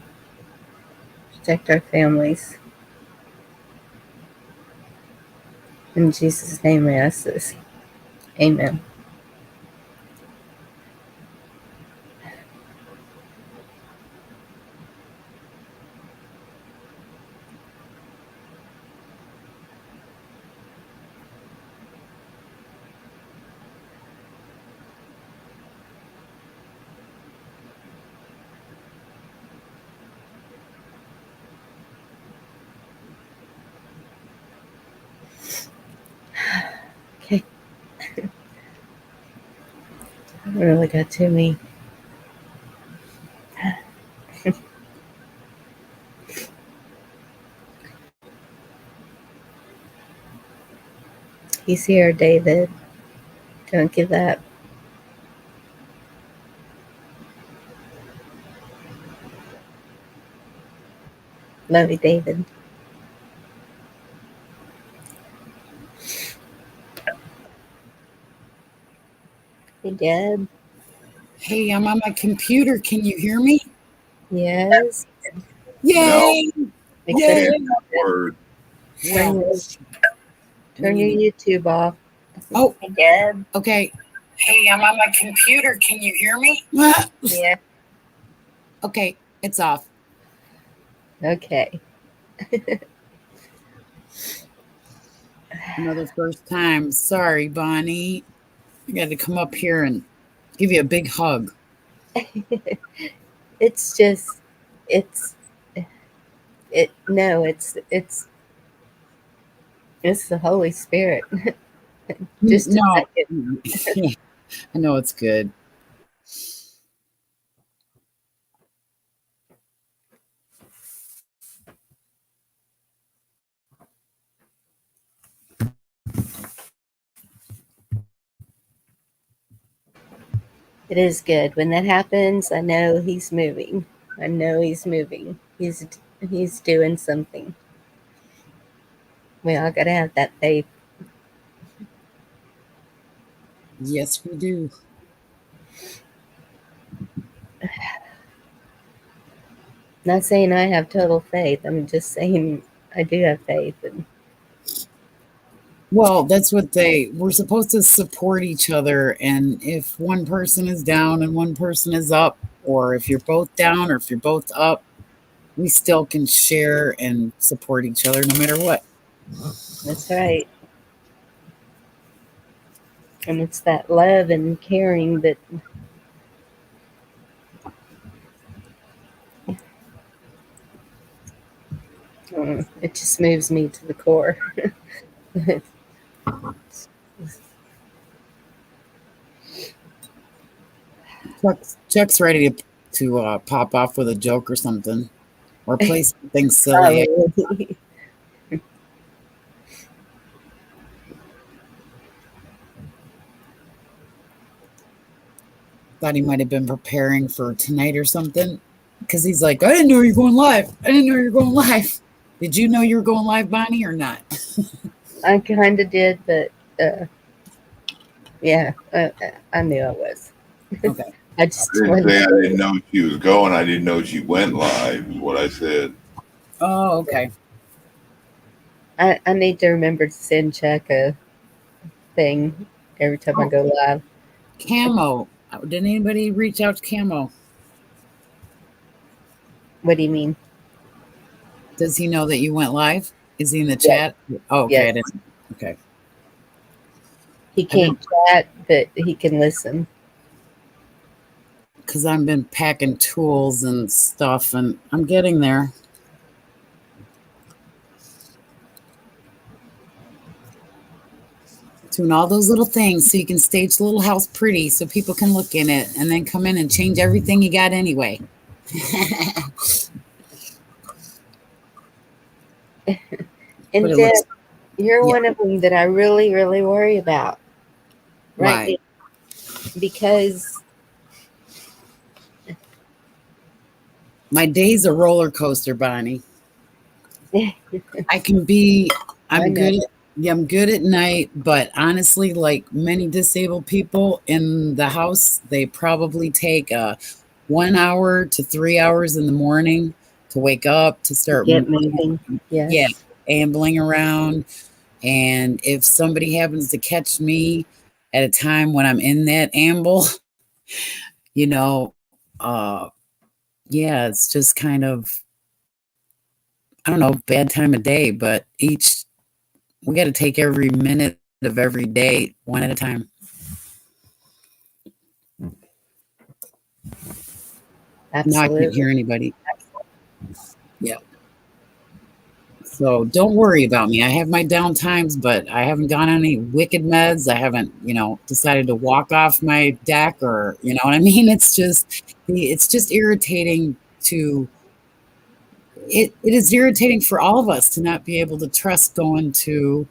Protect our families. In Jesus' name I ask this. Amen. Okay. I really got to me. He's here, David. Don't give up. Love you, David. Hey, Deb. Hey, I'm on my computer. Can you hear me? Yes. Yay! I Yay! couldn't. Word. Turn your YouTube off. Oh, Hey, Deb. okay. Hey, I'm on my computer. Can you hear me? Yeah. Okay, it's off. Okay. Another first time. Sorry, Bonnie. I got to come up here and give you a big hug. It's just, it's, no, it's the Holy Spirit. Just a No, second. yeah, I know it's good. It is good. When that happens, I know he's moving. I know he's moving. He's doing something. We all gotta have that faith. Yes, we do. Not saying I have total faith. I'm just saying I do have faith. And Well, that's what we're supposed to support each other. And if one person is down and one person is up, or if you're both down or if you're both up, we still can share and support each other no matter what. that's right. And it's that love and caring that it just moves me to the core. Chuck's ready to pop off with a joke or something, or play something silly. Probably. Thought he might have been preparing for tonight or something, because he's like, I didn't know you were going live. I didn't know you were going live. Did you know you were going live, Bonnie, or not? I kind of did, but yeah, I knew I was. Okay. I just I didn't wanted say I to. didn't know she was going. I didn't know she went live, is what I said. Oh, okay. I need to remember to send Chuck a thing every time I go live. Camo. Did anybody reach out to Camo? What do you mean? Does he know that you went live? Is he in the Yes. chat? Oh, okay. Yes. I didn't. Okay. He can't chat, but he can listen. Because I've been packing tools and stuff, and I'm getting there. Doing all those little things so you can stage the little house pretty so people can look in it and then come in and change everything you got anyway. And But it Deb, looks, you're yeah. one of them that I really, really worry about. Right Why? now. Because My day's a roller coaster, Bonnie. I'm I know. good. Yeah, I'm good at night, but honestly, like many disabled people in the house, they probably take 1 hour to 3 hours in the morning to wake up, to To start, get moving. yeah, Yes. ambling around. And if somebody happens to catch me at a time when I'm in that amble, you know, uh, yeah, it's just kind of, I don't know, bad time of day, but we got to take every minute of every day one at a time. Now I can't Absolutely. hear anybody. Yeah. So don't worry about me. I have my down times, but I haven't gone on any wicked meds. I haven't, decided to walk off my deck, or, you know what I mean? It's just irritating to it is irritating for all of us to not be able to trust going to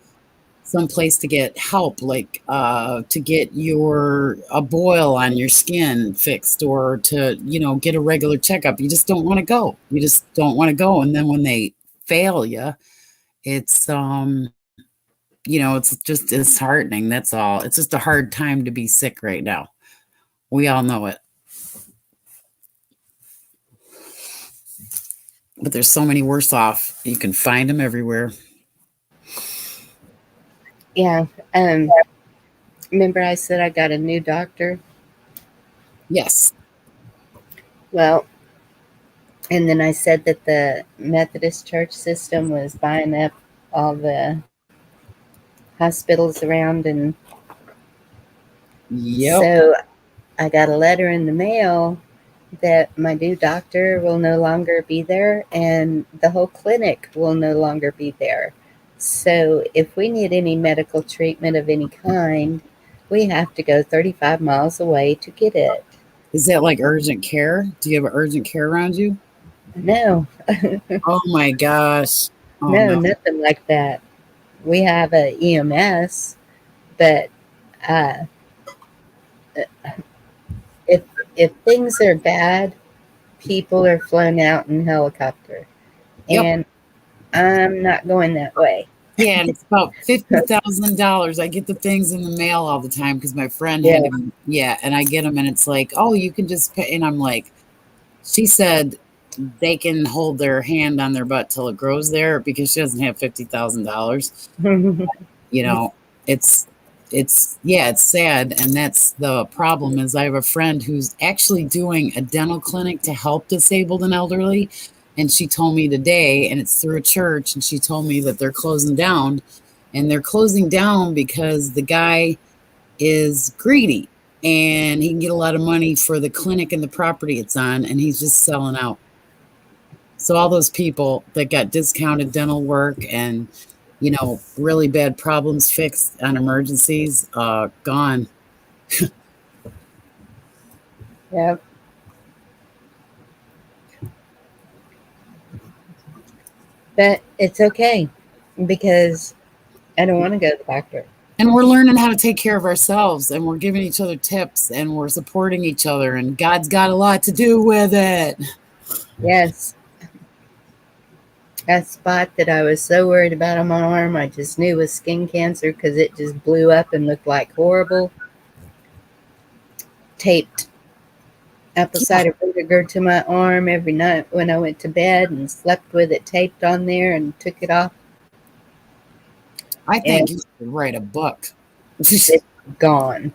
some place to get help, like to get a boil on your skin fixed, or to get a regular checkup. You just don't want to go. You just don't want to go, and then when they fail you, it's it's disheartening. That's all. It's just a hard time to be sick right now. We all know it, but there's so many worse off. You can find them everywhere. Yeah. Um, Remember I said I got a new doctor? Yes. Well, and then I said that the Methodist church system was buying up all the hospitals around. And Yep. so I got a letter in the mail that my new doctor will no longer be there and the whole clinic will no longer be there. So if we need any medical treatment of any kind, we have to go 35 miles away to get it. Is that like urgent care? Do you have urgent care around you? No, Oh my gosh. Oh no, no. nothing like that. We have a EMS, but uh, if if things are bad, people are flown out in helicopter, Yep. and I'm not going that way. Yeah, and it's about $50,000. I get the things in the mail all the time because my friend Yeah. handed me. Yeah, and I get them, and it's like, oh, you can just pay. And I'm like, she said they can hold their hand on their butt till it grows there because she doesn't have $50,000. You know, it's it's sad, and that's the problem. Is I have a friend who's actually doing a dental clinic to help disabled and elderly, and she told me today, and it's through a church, and she told me that they're closing down, and they're closing down because the guy is greedy, and he can get a lot of money for the clinic and the property it's on, and he's just selling out. So all those people that got discounted dental work and really bad problems fixed on emergencies, gone. Yeah, but it's okay because I don't want to go to the doctor. And we're learning how to take care of ourselves, and we're giving each other tips, and we're supporting each other, and God's got a lot to do with it. Yes, that spot that I was so worried about on my arm, I just knew was skin cancer because it just blew up and looked like horrible. Taped apple Yeah, cider vinegar to my arm every night when I went to bed and slept with it taped on there and took it off, I and think you should write a book. it's gone.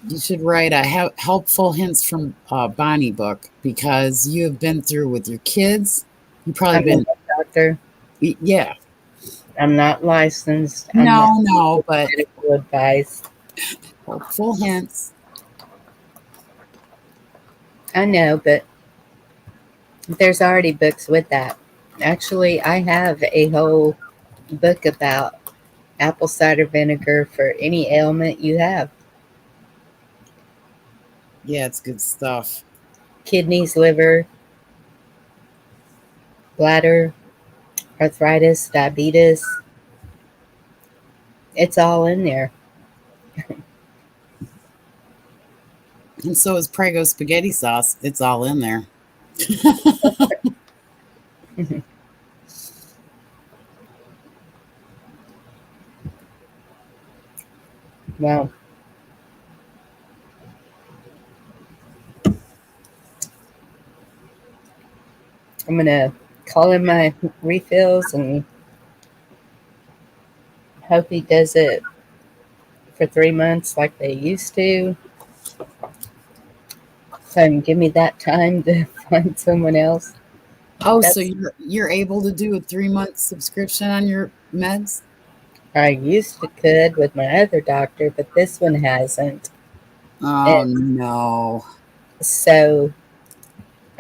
You should write a helpful hints from Bonnie book, because you have been through with your kids. You've probably I'm not been, a doctor. yeah, I'm not licensed. I'm not no, but medical advice. helpful hints. I know, but there's already books with that. Actually, I have a whole book about apple cider vinegar for any ailment you have: Yeah, it's good stuff. kidneys, liver, bladder, arthritis, diabetes. It's all in there. And so is Prego spaghetti sauce. It's all in there. Well, I'm gonna call in my refills and hope he does it for 3 months like they used to. So give me that time to find someone else. Oh, so That's you're able to do a 3 month subscription on your meds? I used to could with my other doctor, but this one hasn't. Oh And no. so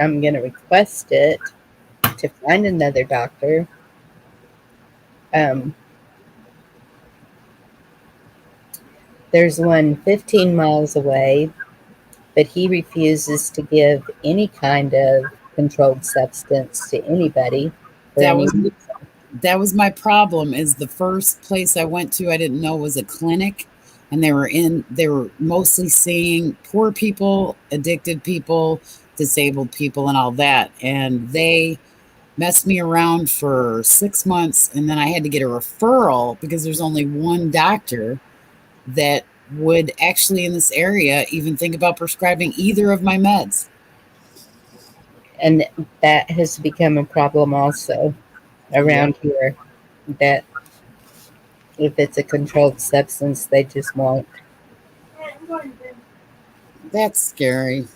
I'm gonna request it to find another doctor. Um, there's one 15 miles away, but he refuses to give any kind of controlled substance to anybody for That any was reason. that was my problem. Is the first place I went to I didn't know was a clinic, and they were mostly seeing poor people, addicted people, disabled people, and all that. And they messed me around for 6 months, and then I had to get a referral because there's only one doctor that would actually in this area even think about prescribing either of my meds. And that has become a problem also Yep. around here. That if it's a controlled substance, they just won't. I'm going to bed. That's scary.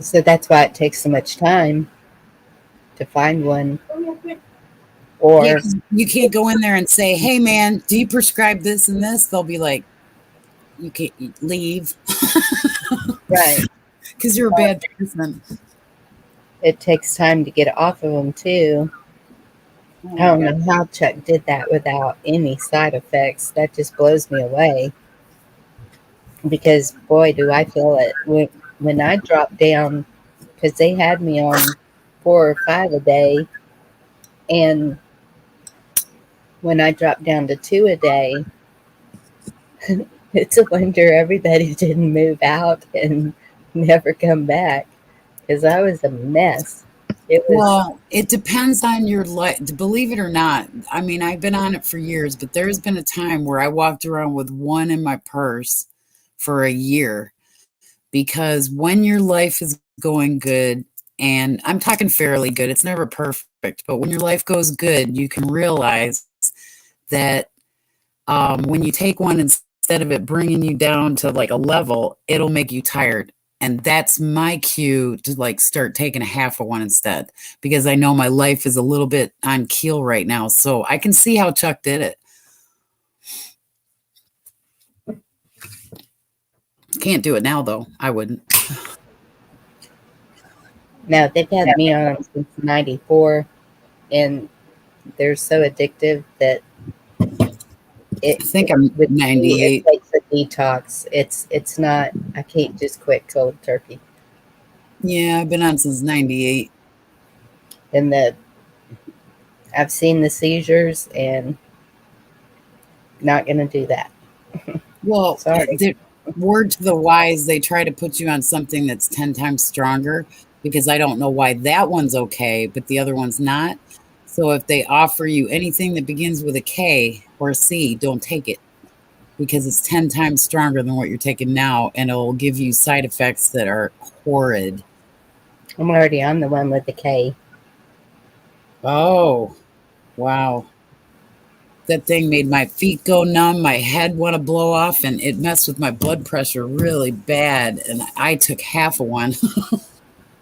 So that's why it takes so much time to find one. Oh, yeah, quick. Yeah, Or 'cause you can't go in there and say, "Hey, man, do you prescribe this and this?" They'll be like, "You can't leave right, because you're a bad person." it takes time to get off of them too. Oh I my don't god! know how Chuck did that without any side effects. That just blows me away because boy, do I feel it when I drop down because they had me on 4 or 5 a day, and when I dropped down to 2 a day, it's a wonder everybody didn't move out and never come back because I was a mess. It was Well, it depends on your life. Believe it or not, I mean, I've been on it for years, but there's been a time where I walked around with one in my purse for a year because when your life is going good, and I'm talking fairly good, it's never perfect, but when your life goes good, you can realize that when you take one instead of it bringing you down to like a level, it'll make you tired. And that's my cue to like start taking a half of one instead because I know my life is a little bit on keel right now. So I can see how Chuck did it. Can't do it now though. I wouldn't. now they've had me on since '94, and they're so addictive that I it think I'm with me it 98. takes a detox. It's not. I can't just quit cold turkey. Yeah, I've been on since 98. And I've seen the seizures, and not gonna do that. Well, Sorry. the word to the wise, they try to put you on something that's 10 times stronger because I don't know why that one's okay, but the other one's not. So if they offer you anything that begins with a K or a C, don't take it because it's 10 times stronger than what you're taking now and it'll give you side effects that are horrid. I'm already on the one with the K. Oh, wow. That thing made my feet go numb, my head want to blow off, and it messed with my blood pressure really bad. And I took half of one.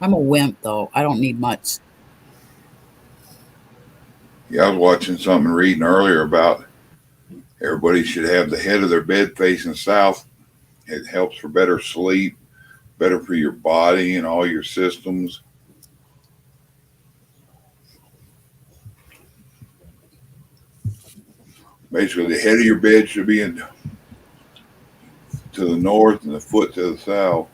I'm a wimp, though. I don't need much. Yeah, I was watching something reading earlier about everybody should have the head of their bed facing south. It helps for better sleep, better for your body and all your systems. Basically, the head of your bed should be to the north and the foot to the south.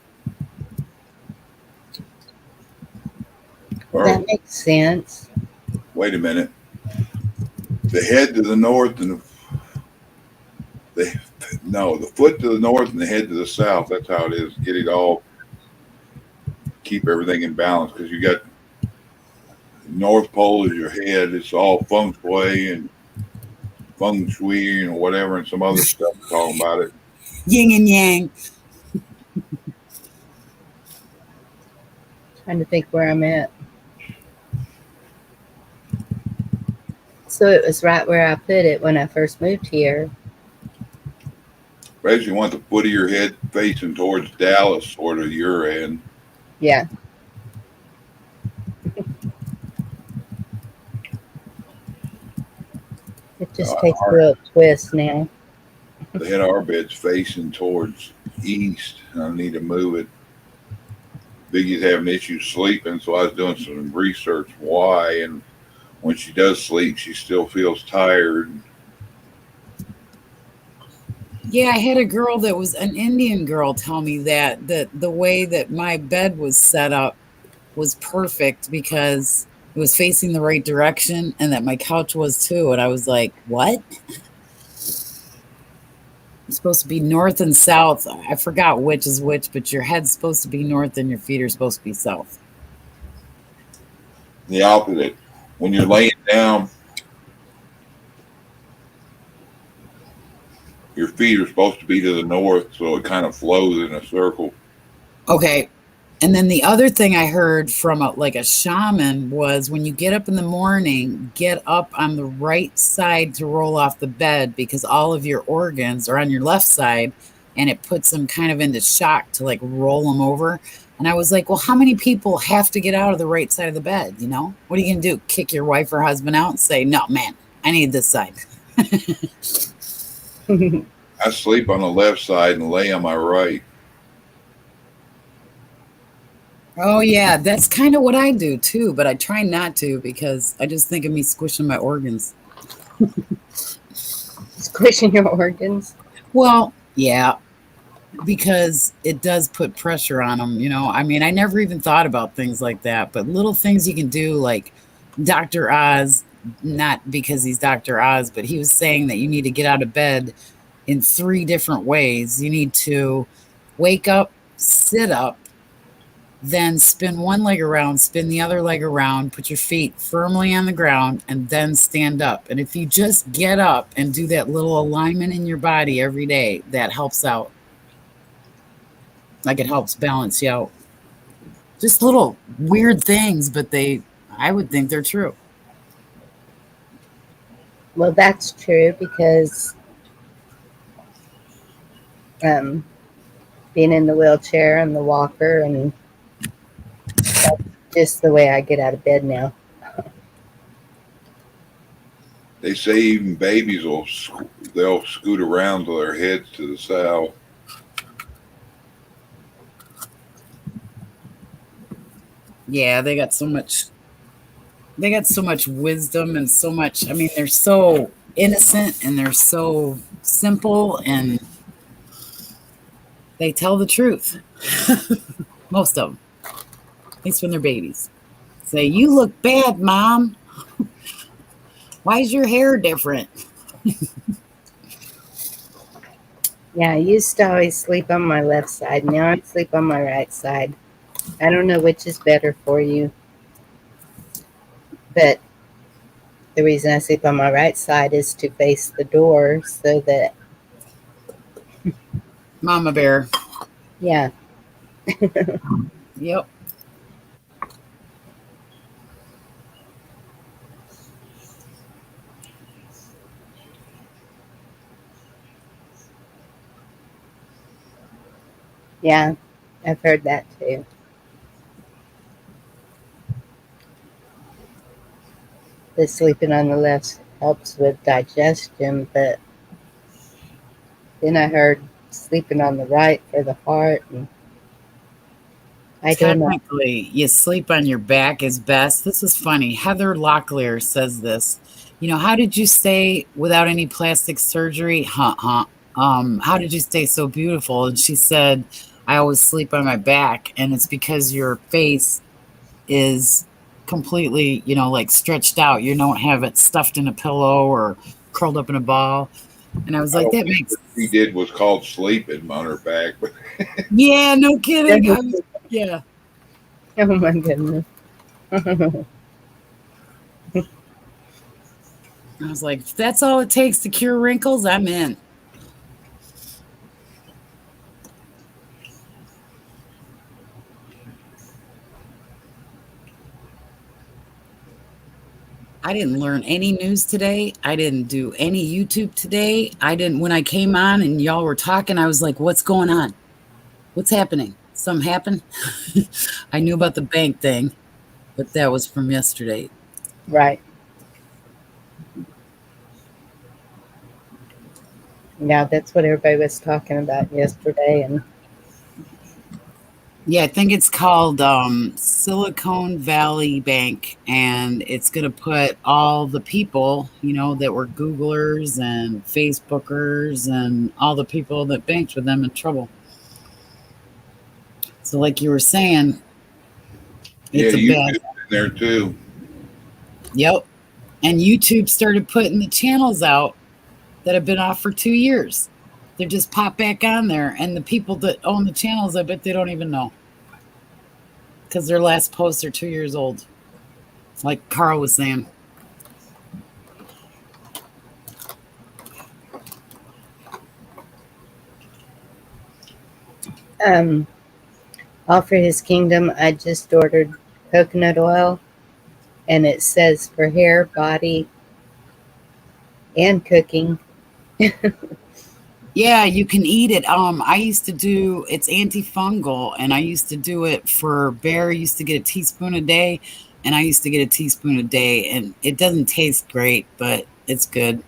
Or That makes sense. wait a minute, the head to the north and the no, the foot to the north and the head to the south. That's how it is. Get it all, keep everything in balance because you got North Pole is your head. It's all feng shui and feng shui and whatever and some other stuff talking about it. Yin and yang. Trying to think where I'm at. So it was right where I put it when I first moved here. Basically, you want the foot of your head facing towards Dallas, sort of your end. Yeah. It just takes a little twist now. The head of our bed's facing towards east, and I need to move it. Biggie's having issues sleeping, so I was doing some research why. And when she does sleep, she still feels tired. Yeah, I had a girl that was an Indian girl tell me that the way that my bed was set up was perfect because it was facing the right direction and that my couch was too. And I was like, what? It's supposed to be north and south. I forgot which is which, but your head's supposed to be north and your feet are supposed to be south. The opposite. When you're laying down, your feet are supposed to be to the north, so it kind of flows in a circle. Okay. And then the other thing I heard from a shaman was when you get up in the morning, get up on the right side to roll off the bed because all of your organs are on your left side and it puts them kind of into shock to like roll them over. And I was like, well, how many people have to get out of the right side of the bed? You know, what are you going to do? Kick your wife or husband out and say, no, man, I need this side. I sleep on the left side and lay on my right. Oh, yeah, that's kind of what I do, too. But I try not to because I just think of me squishing my organs. Squishing your organs? Well, yeah, because it does put pressure on them. You know, I mean, I never even thought about things like that. But little things you can do like Dr. Oz, not because he's Dr. Oz, but he was saying that you need to get out of bed in 3 different ways. You need to wake up, sit up, then spin one leg around, spin the other leg around, put your feet firmly on the ground, and then stand up. And if you just get up and do that little alignment in your body every day, that helps out. Like it helps balance you out. Just little weird things, but I would think they're true. Well, that's true because being in the wheelchair and the walker, and that's just the way I get out of bed now. They say even babies they'll scoot around with their heads to the south. Yeah, they got so much wisdom and so much. I mean, they're so innocent and they're so simple and they tell the truth. Most of them, at least when they're babies. Say, you look bad, Mom. Why is your hair different? Yeah, I used to always sleep on my left side. Now I sleep on my right side. I don't know which is better for you. But the reason I sleep on my right side is to face the door so that... Mama bear. Yeah. Yep. Yeah, I've heard that too. The sleeping on the left helps with digestion, but then I heard sleeping on the right for the heart, and I don't know. Technically, you sleep on your back is best. This is funny. Heather Locklear says this. You know, how did you stay without any plastic surgery? How did you stay so beautiful? And she said, I always sleep on my back, and it's because your face is completely, you know, like stretched out. You don't have it stuffed in a pillow or curled up in a ball. And I was like, that makes... What she did was called sleeping on her back. Yeah, no kidding. Yeah. Oh my goodness. I was like, if that's all it takes to cure wrinkles, I'm in. I didn't learn any news today. I didn't do any YouTube today. When I came on and y'all were talking, I was like, what's going on? What's happening? Something happened? I knew about the bank thing, but that was from yesterday. Right. Yeah, that's what everybody was talking about yesterday. And Yeah, I think it's called Silicon Valley Bank, and it's going to put all the people, that were Googlers and Facebookers and all the people that banked with them in trouble. So, like you were saying, Yeah, it's a YouTube's bad. in there too. Yep. And YouTube started putting the channels out that have been off for 2 years. They just pop back on there, and the people that own the channels, I bet they don't even know because their last posts are 2 years old. Like Carl was saying. all for his kingdom, I just ordered coconut oil, and it says for hair, body, and cooking. Yeah, you can eat it. I used to do it's antifungal, and I used to do it for Bear. Used to get a teaspoon a day, and I used to get a teaspoon a day, and it doesn't taste great, but it's good.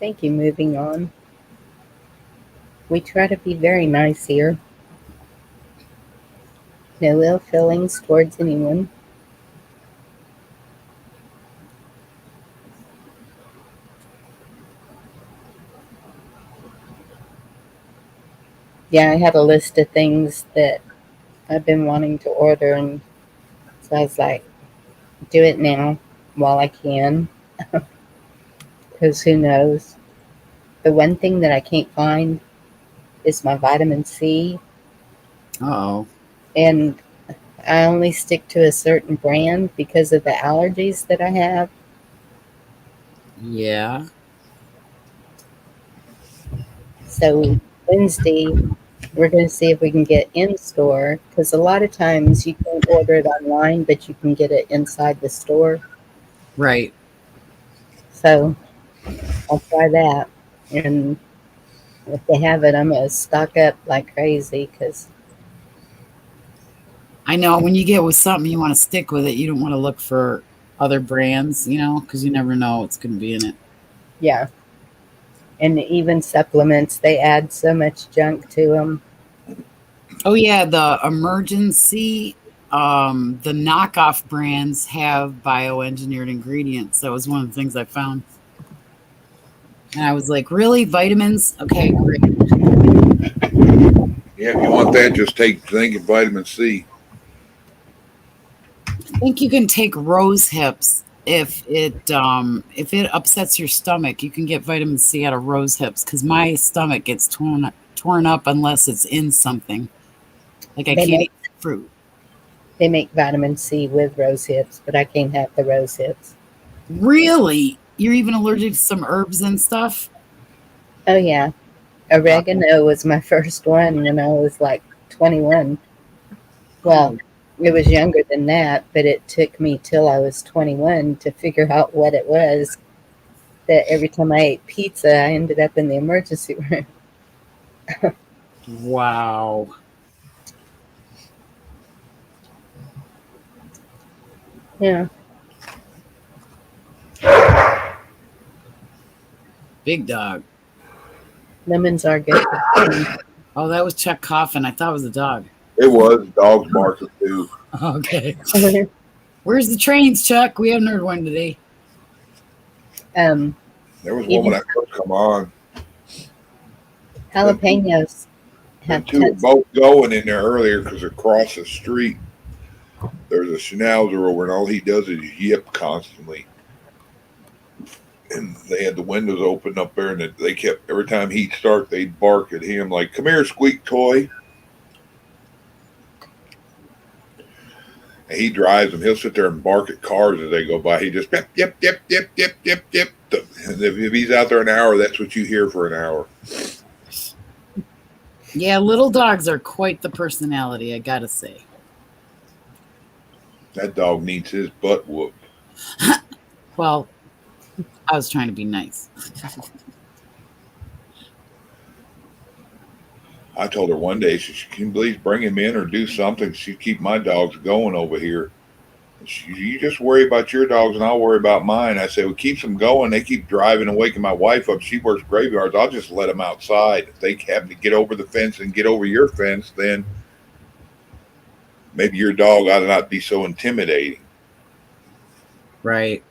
Thank you. Moving on. We try to be very nice here. No ill feelings towards anyone. Yeah, I had a list of things that I've been wanting to order, and so I was like, do it now while I can, because who knows? The one thing that I can't find is my vitamin C, Oh, and I only stick to a certain brand because of the allergies that I have. yeah. So Wednesday, we're going to see if we can get in store, because a lot of times you can't order it online, but you can get it inside the store. Right. So I'll try that, and if they have it, I'm going to stock up like crazy because, I know when you get with something, you want to stick with it. You don't want to look for other brands, because you never know what's going to be in it. yeah. And even supplements, they add so much junk to them. Oh yeah, the emergency, the knockoff brands have bioengineered ingredients. That was one of the things I found. And I was like, really? Vitamins? Okay, great. Yeah, if you want that, just take zinc and vitamin C. I think you can take rose hips if it upsets your stomach. You can get vitamin C out of rose hips because my stomach gets torn up unless it's in something. Like I They can't make eat fruit. they make vitamin C with rose hips, but I can't have the rose hips. Really? You're even allergic to some herbs and stuff? Oh yeah, oregano was my first one when I was like 21. Well, Oh, it was younger than that, but it took me till I was 21 to figure out what it was. That every time I ate pizza, I ended up in the emergency room. wow. Yeah, Big dog. lemons are good for skin. Oh, that was Chuck coughing. I thought it was a dog. It was dogs barking too. Okay. Where's the trains, Chuck? We haven't heard one today. um, There was one when even I first come on. Then two, jalapenos then have two were tons. both going in there earlier because across the street there's a schnauzer over, and all he does is yip constantly. And they had the windows open up there, and they kept every time he'd start, they'd bark at him like, "Come here, squeak toy." And he drives them. He'll sit there and bark at cars as they go by. He just yep, yep, yep, yep, yep, yep, yep. And if he's out there an hour, that's what you hear for an hour. Yeah, little dogs are quite the personality, I gotta say. That dog needs his butt whooped. Well, I was trying to be nice. I told her one day, she can please bring him in or do something. She'd keep my dogs going over here. You just worry about your dogs and I'll worry about mine. I said, well, keeps them going. They keep driving and waking my wife up. She works graveyards. I'll just let them outside. If they happen to get over the fence and get over your fence, then maybe your dog ought to not be so intimidating. Right.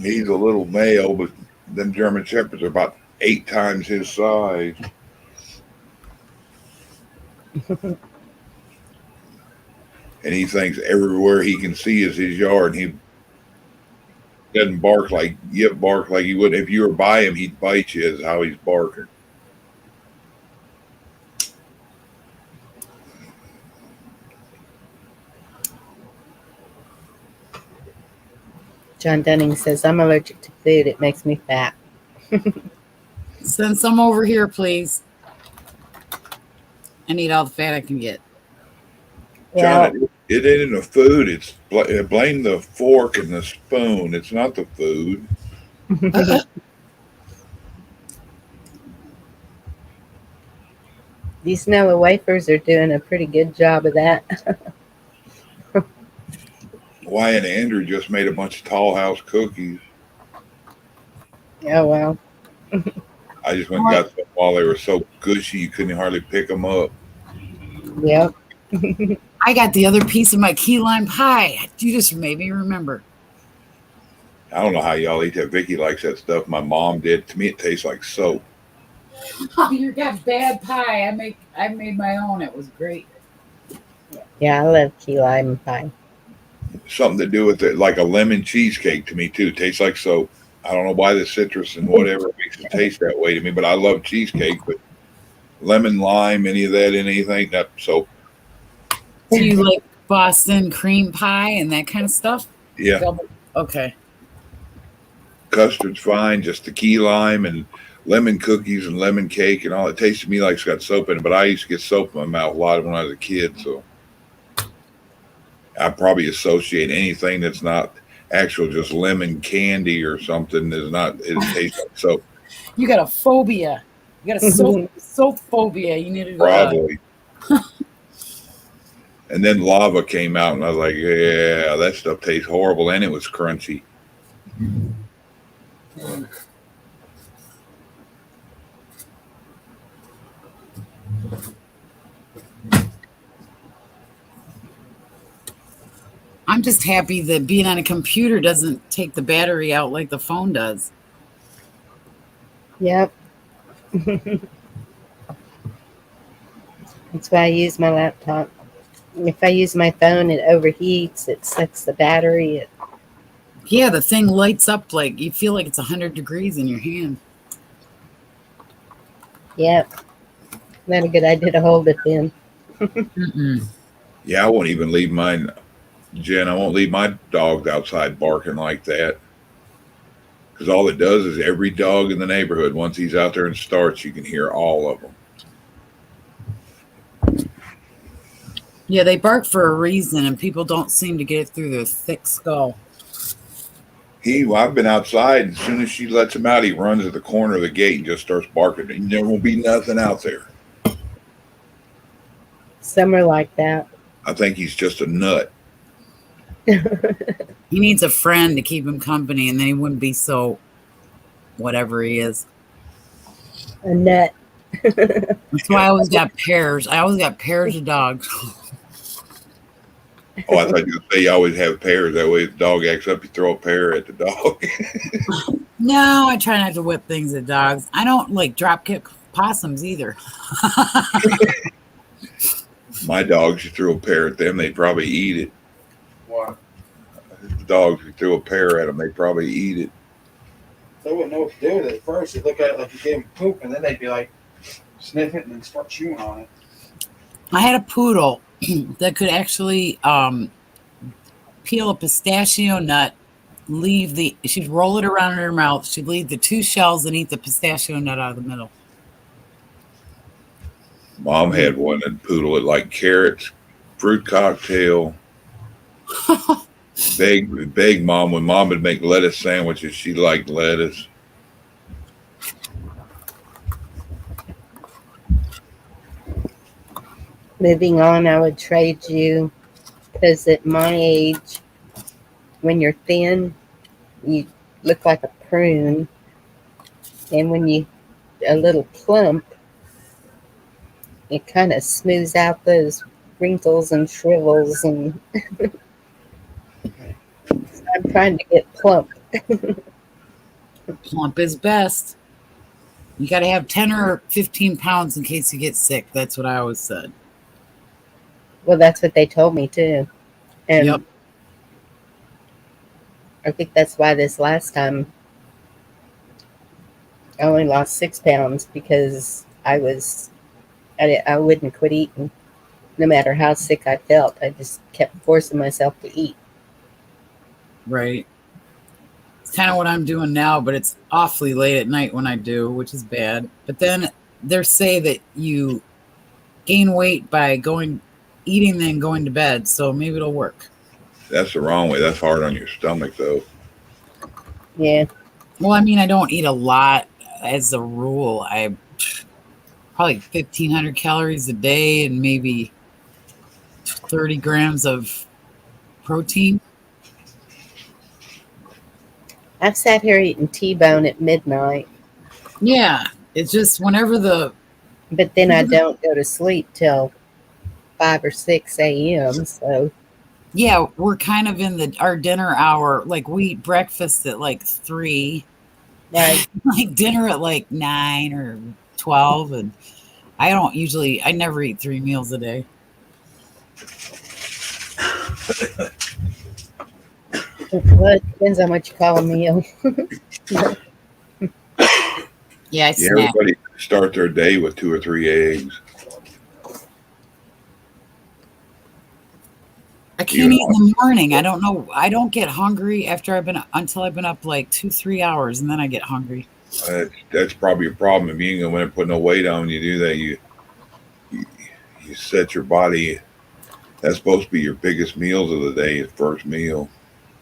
He's a little male, but them German Shepherds are about 8 times his size. And he thinks everywhere he can see is his yard. And he doesn't bark like you bark like he would. If you were by him, he'd bite you, is how he's barking. John Dunning says, I'm allergic to food. It makes me fat. Send some over here, please. I need all the fat I can get. Well, John, it ain't the food. It's blame the fork and the spoon. It's not the food. these Nilla wafers are doing a pretty good job of that. Wyatt and Andrew just made a bunch of Tall House cookies. Oh, well. I just went and got them while they were so gushy you couldn't hardly pick them up. Yep. I got the other piece of my key lime pie. You just made me remember. I don't know how y'all eat that. Vicky likes that stuff. My mom did. To me, it tastes like soap. Oh, you got bad pie. I made my own. It was great. Yeah, I love key lime pie. Something to do with it, like a lemon cheesecake to me too. Tastes like soap. I don't know why the citrus and whatever makes it taste that way to me, but I love cheesecake. But lemon, lime, any of that in anything, that soap. Do you like Boston cream pie and that kind of stuff? Yeah. Okay. Custard's fine, just the key lime and lemon cookies and lemon cake and all. It tastes to me like it's got soap in it, but I used to get soap in my mouth a lot when I was a kid, so I probably associate anything that's not actual just lemon candy or something it tastes like soap. You got a phobia. You got a soap phobia. You need to probably. And then lava came out and I was like, yeah, that stuff tastes horrible, and it was crunchy. I'm just happy that being on a computer doesn't take the battery out like the phone does. Yep. That's why I use my laptop. If I use my phone, it overheats. It sucks the battery. Yeah, the thing lights up like you feel like it's 100 degrees in your hand. Yep. Not a good idea to hold it then. Yeah, I won't even leave mine, Jen. I won't leave my dogs outside barking like that. Because all it does is every dog in the neighborhood, once he's out there and starts, you can hear all of them. Yeah, they bark for a reason, and people don't seem to get it through their thick skull. I've been outside. As soon as she lets him out, he runs to the corner of the gate and just starts barking. And there won't be nothing out there. Some are like that. I think he's just a nut. He needs a friend to keep him company, and then he wouldn't be so whatever he is. A nut. That's why I always got pairs. I always got pairs of dogs. Oh, I thought you were going to say you always have pairs. That way if the dog acts up, you throw a pair at the dog. No, I try not to whip things at dogs. I don't like drop kick possums either. My dogs, you threw a pair at them, they'd probably eat it. What? The dogs, you threw a pair at them, they'd probably eat it. They wouldn't know what to do with it at first. They'd look at it like you gave them poop, and then they'd be like, sniff it and then start chewing on it. I had a poodle. that could actually peel a pistachio nut, she'd roll it around in her mouth, she'd leave the 2 shells and eat the pistachio nut out of the middle. Mom had one that poodle it like carrots, fruit cocktail. Beg mom, when mom would make lettuce sandwiches, she liked lettuce. Moving on, I would trade you, because at my age, when you're thin, you look like a prune, and when you a little plump, it kind of smooths out those wrinkles and shrivels, and I'm trying to get plump. Plump is best. You got to have 10 or 15 pounds in case you get sick. That's what I always said. Well, that's what they told me too. And Yep. I think that's why this last time I only lost 6 pounds, because I wouldn't quit eating. No matter how sick I felt, I just kept forcing myself to eat. Right. It's kind of what I'm doing now, but it's awfully late at night when I do, which is bad. But then they say that you gain weight by eating then going to bed, so maybe it'll work. That's the wrong way. That's hard on your stomach, though. Yeah. Well, I mean, I don't eat a lot as a rule. I probably 1,500 calories a day and maybe 30 grams of protein. I've sat here eating T-bone at midnight, Yeah, it's just whenever but then I don't go to sleep till 5 or 6 a.m. So yeah, we're kind of in our dinner hour. Like we eat breakfast at like 3, right. like dinner at like 9 or 12, and I never eat 3 meals a day. Well, it depends on what you call a meal. Yeah, I snack. Everybody start their day with 2 or 3 eggs. I can't eat in the morning. I don't know. I don't get hungry until I've been up like 2-3 hours, and then I get hungry. That's probably a problem. If you ain't gonna put no weight on, you do that. You set your body. That's supposed to be your biggest meals of the day. Is first meal.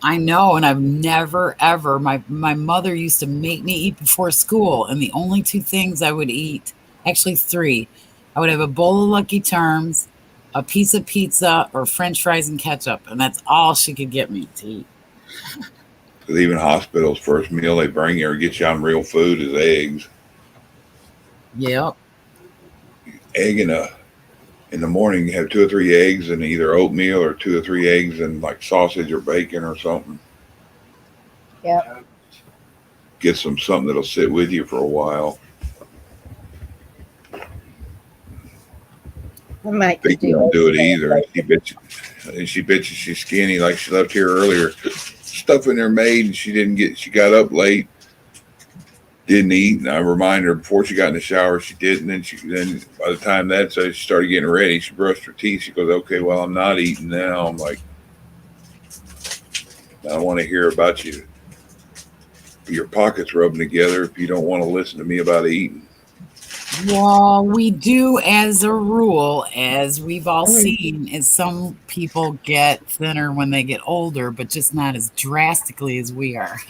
I know, and I've never ever. My mother used to make me eat before school, and the only 2 things I would eat, actually 3, I would have a bowl of Lucky Charms, a piece of pizza, or French fries and ketchup, and that's all she could get me to eat. Because even hospitals, first meal they bring you or get you on real food is eggs. Yep. Egg in the morning, you have 2 or 3 eggs and either oatmeal or 2 or 3 eggs and like sausage or bacon or something. Yeah. Get something that'll sit with you for a while. I might Think you don't do it either. She bet you she's skinny, like she left here earlier. Stuff in there made, and she got up late, didn't eat, and I reminded her before she got in the shower she did, and then by the time she started getting ready, she brushed her teeth. She goes, "Okay, well, I'm not eating now." I'm like, I don't want to hear about your pockets rubbing together if you don't want to listen to me about eating. Well, we do, as a rule, as we've all seen, is some people get thinner when they get older, but just not as drastically as we are.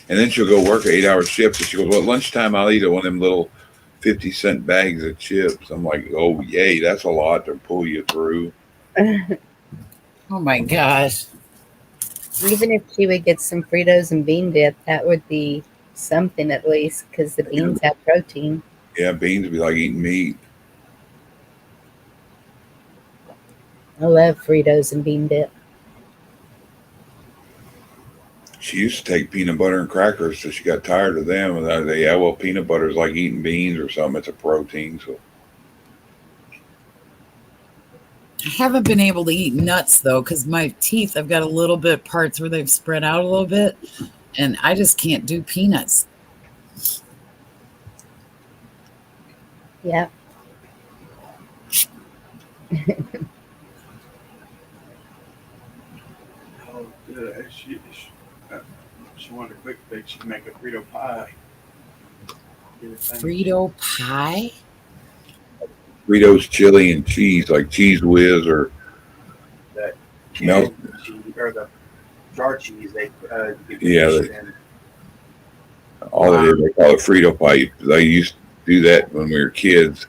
And then she'll go work an 8-hour shift, and she goes, "Well, at lunchtime I'll eat one of them little 50-cent bags of chips." I'm like, "Oh, yay, that's a lot to pull you through." Oh my gosh. Even if she would get some Fritos and bean dip, that would be something at least, because the beans have protein. Yeah, beans would be like eating meat. I love Fritos and bean dip. She used to take peanut butter and crackers, so she got tired of them. And I say, "Yeah, well, peanut butter is like eating beans or something. It's a protein." So I haven't been able to eat nuts though, because my teeth, I've got a little bit parts where they've spread out a little bit, and I just can't do peanuts. Yeah. Oh, good. She wanted a quick fix. She can make a Frito pie. Get a thing. Frito pie? Fritos, chili, and cheese, like Cheese Whiz or That melt. canned cheese or the jar cheese. You can Yeah, fish it in. all it is, they call it Frito pie. They used to do that when we were kids.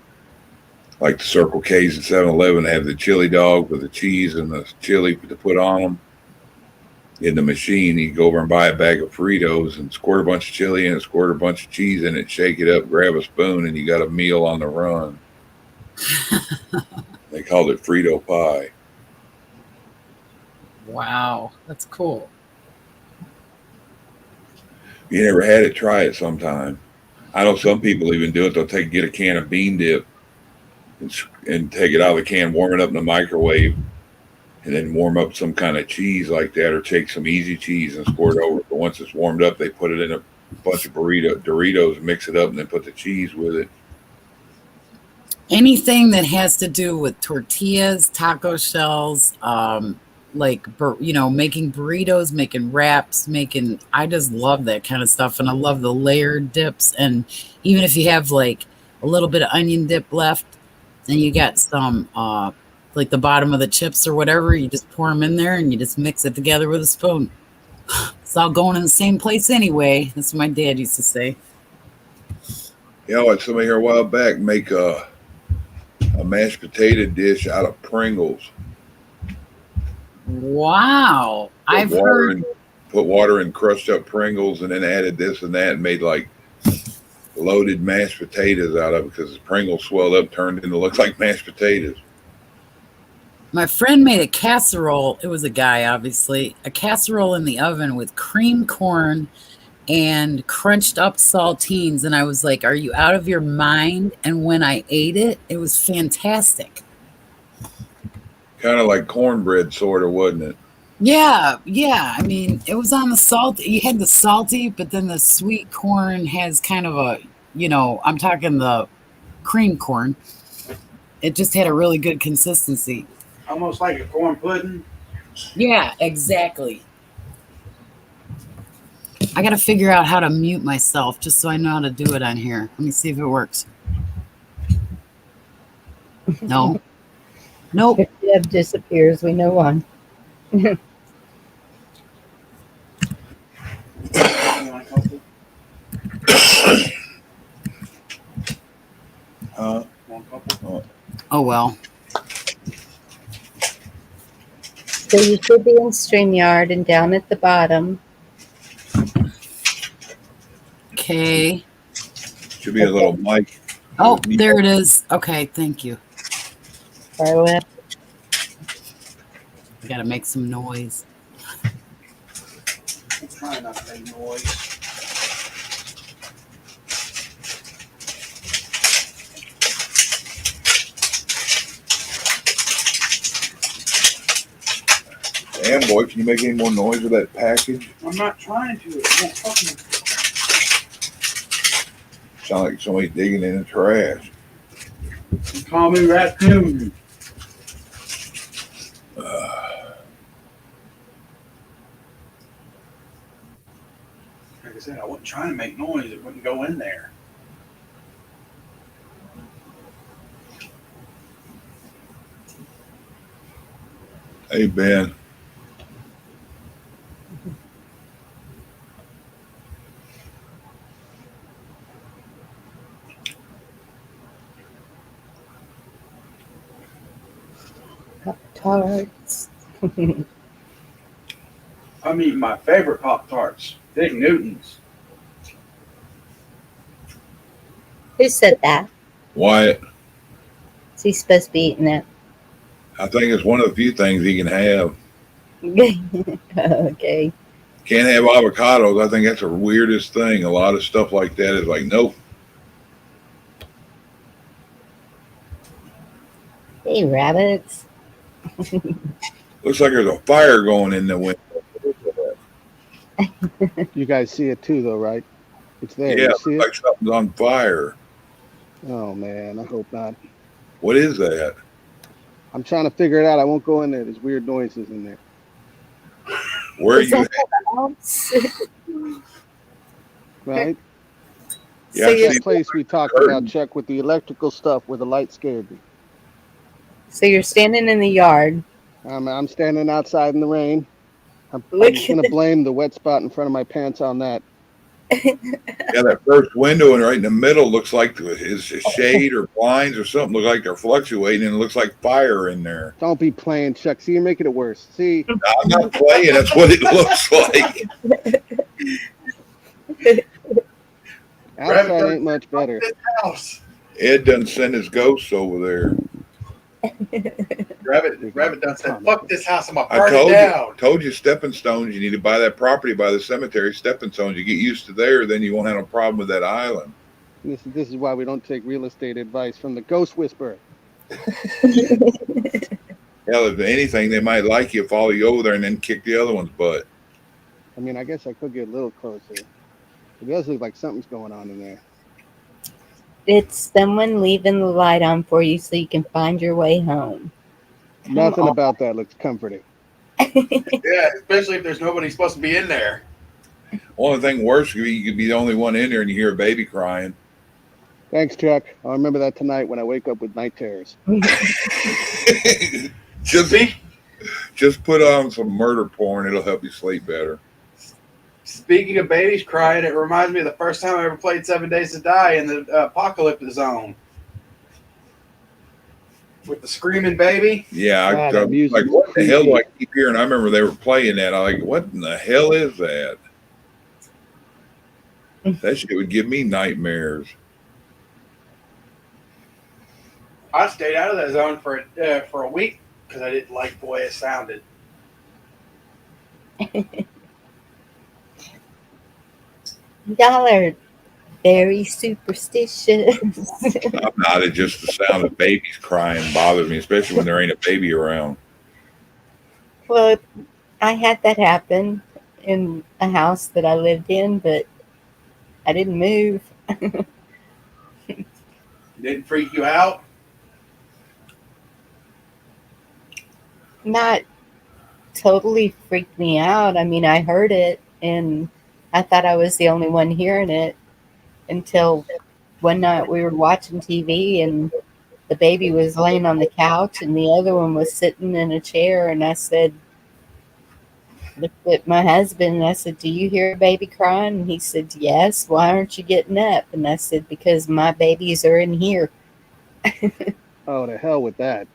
Like the Circle K's and 7-Eleven have the chili dog with the cheese and the chili to put on them. In the machine, you go over and buy a bag of Fritos and squirt a bunch of chili in it, squirt a bunch of cheese in it, shake it up, grab a spoon, and you got a meal on the run. They called it Frito pie. Wow, that's cool. If you never had it, try it sometime. I know some people even do it. They'll get a can of bean dip and take it out of the can, warm it up in the microwave, and then warm up some kind of cheese like that, or take some easy cheese and squirt it over. But once it's warmed up, they put it in a bunch of Doritos, mix it up, and then put the cheese with it. Anything that has to do with tortillas, taco shells, like, making burritos, making wraps, I just love that kind of stuff. And I love the layered dips. And even if you have like a little bit of onion dip left and you got some, like the bottom of the chips or whatever, you just pour them in there and you just mix it together with a spoon. It's all going in the same place anyway. That's what my dad used to say. Like somebody here a while back make a mashed potato dish out of Pringles. Wow. Put water in crushed up Pringles and then added this and that and made like loaded mashed potatoes out of it because the Pringles swelled up, turned into look like mashed potatoes. My friend made a casserole. It was a guy, obviously. A casserole in the oven with cream corn and crunched up saltines. And I was like, are you out of your mind? And when I ate it, it was fantastic. Kind of like cornbread, sort of, wasn't it? Yeah. I mean, it was on the salt. You had the salty, but then the sweet corn has kind of a, I'm talking the cream corn. It just had a really good consistency. Almost like a corn pudding. Yeah, exactly. I got to figure out how to mute myself just so I know how to do it on here. Let me see if it works. No. Nope. If Deb disappears, we know why. Oh, well. So you should be in StreamYard and down at the bottom. Okay. Should be a little mic. Oh, there it is. Okay, thank you. Far left. I got to make some noise. I'm trying not to make noise. Damn, boy, can you make any more noise with that package? I'm not trying to. It won't fucking. Sound like somebody digging in the trash. Call me raccoon. Like I said, I wasn't trying to make noise. It wouldn't go in there. Hey, Ben. Pop-Tarts. I'm eating my favorite Pop-Tarts. Big Newtons. Who said that? Wyatt. Is he supposed to be eating that? I think it's one of the few things he can have. Okay. Can't have avocados. I think that's the weirdest thing. A lot of stuff like that is like, nope. Hey, rabbits. Looks like there's a fire going in the window. You guys see it too, though, right? It's there. Yeah, You see like it? something's on fire. Oh man, I hope not. What is that? I'm trying to figure it out. I won't go in there. There's weird noises in there. Where are Is you? that the house? Right? Yeah, So I've you're That seen place we talked about, Chuck, with the electrical stuff where the light scared me. so you're standing in the yard. I'm standing outside in the rain. I'm Look just at gonna blame the wet spot in front of my pants on that. Yeah, that first window and right in the middle looks like is shade or blinds or something. Look like they're fluctuating, and it looks like fire in there. Don't be playing, Chuck. See, you're making it worse. See, I'm not playing. That's what it looks like. Rabbit outside done ain't much fuck better. this house. Ed doesn't send his ghosts over there. Rabbit done said, fuck this house, I'm gonna I burn it down. told you stepping stones. You need to buy that property by the cemetery. Stepping stones. You get used to there, then you won't have a problem with that island. This is why we don't take real estate advice from the ghost whisperer. Hell, if anything, they might like you, follow you over there, and then kick the other one's butt. I mean, I guess I could get a little closer. It does look like something's going on in there. It's someone leaving the light on for you so you can find your way home. Come Nothing on. about that looks comforting. Yeah, especially if there's nobody supposed to be in there. Only thing worse could be you could be the only one in there and you hear a baby crying. Thanks, Chuck. I'll remember that tonight when I wake up with night terrors. just put on some murder porn. It'll help you sleep better. Speaking of babies crying, it reminds me of the first time I ever played 7 Days to Die in the Apocalypse Zone. With the screaming baby. Yeah, God, I that music like, is what the hell do I creepy. keep hearing? I remember they were playing that. I like, what in the hell is that? That shit would give me nightmares. I stayed out of that zone for a week because I didn't like the way it sounded. Y'all are very superstitious. I'm not. It's just the sound of babies crying bothers me, especially when there ain't a baby around. Well, I had that happen in a house that I lived in, but I didn't move. Didn't freak you out? Not totally freaked me out. I mean, I heard it and I thought I was the only one hearing it until one night we were watching TV and the baby was laying on the couch and the other one was sitting in a chair. And I said, looked at my husband and I said, do you hear a baby crying? And he said, yes. Why aren't you getting up? And I said, because my babies are in here. Oh, to hell with that.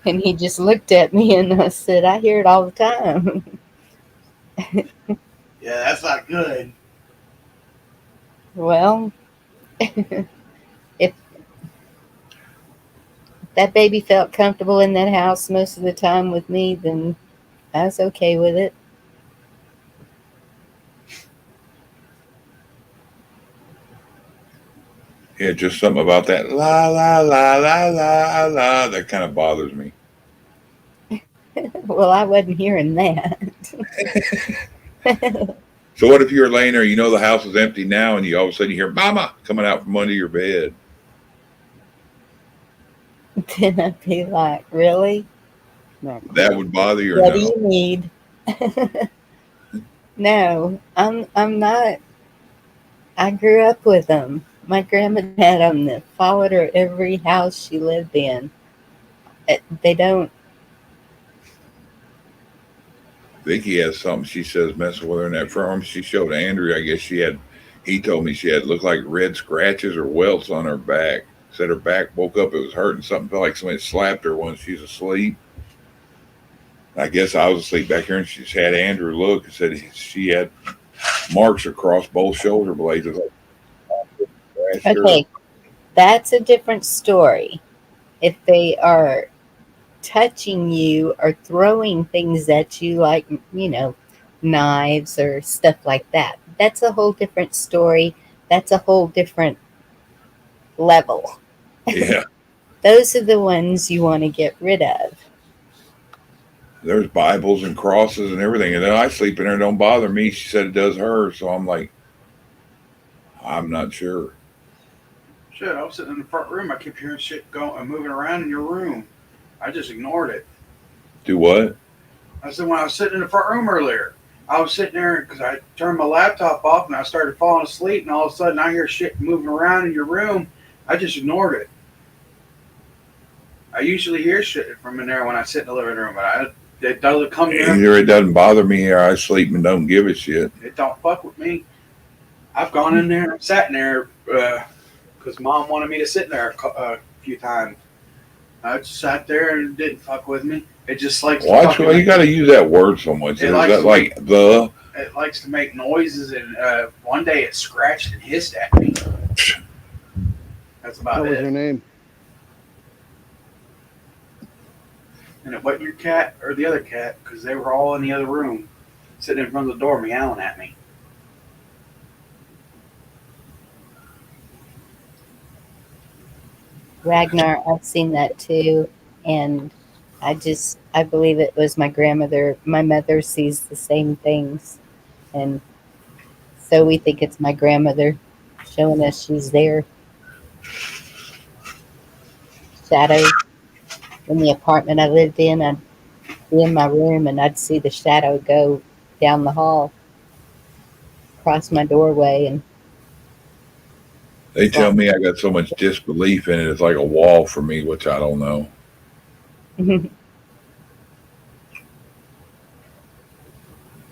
And he just looked at me and I said, I hear it all the time. Yeah, that's not good. Well, if that baby felt comfortable in that house most of the time with me, then I was okay with it. Yeah, just something about that la la la la la la that kind of bothers me. Well, I wasn't hearing that. So what if you're laying there, you know the house is empty now, and you all of a sudden you hear "Mama" coming out from under your bed? Then I'd be like, really? Not That cool. would bother you or What do no? you need? No, I'm not. I grew up with them. My grandma had them that followed her every house she lived in. They don't. Vicky has something she says messing with her in that farm. She showed Andrew. I guess he told me she had looked like red scratches or welts on her back. Said her back woke up, it was hurting. Something felt like somebody slapped her when she's asleep. I guess I was asleep back here and she just had Andrew look and said she had marks across both shoulder blades. It was like, Okay, that's a different story. If they are touching you or throwing things at you, like, knives or stuff like that, that's a whole different story. That's a whole different level. Yeah. Those are the ones you want to get rid of. There's Bibles and crosses and everything. And then I sleep in there, it don't bother me. She said it does her. So I'm like, I'm not sure. Shit, I was sitting in the front room. I kept hearing shit going and moving around in your room. I just ignored it. Do what? I said when I was sitting in the front room earlier, I was sitting there because I turned my laptop off and I started falling asleep, and all of a sudden I hear shit moving around in your room. I just ignored it. I usually hear shit from in there when I sit in the living room, but it doesn't come near. Either it doesn't bother me or I sleep and don't give a shit. It don't fuck with me. I've gone in there and sat in there because Mom wanted me to sit in there a few times. I just sat there and it didn't fuck with me. It just likes to Watch, well, you got to use that word so much. Is that like the? It likes to make noises, and one day it scratched and hissed at me. That's about What was it. her name? And it wasn't your cat or the other cat because they were all in the other room, sitting in front of the door, meowing at me. Ragnar, I've seen that too, and I believe it was my grandmother. My mother sees the same things, and so we think it's my grandmother showing us she's there. Shadow in the apartment I lived in, I'd be in my room and I'd see the shadow go down the hall, across my doorway, and They tell me I got so much disbelief in it, it's like a wall for me, which I don't know. I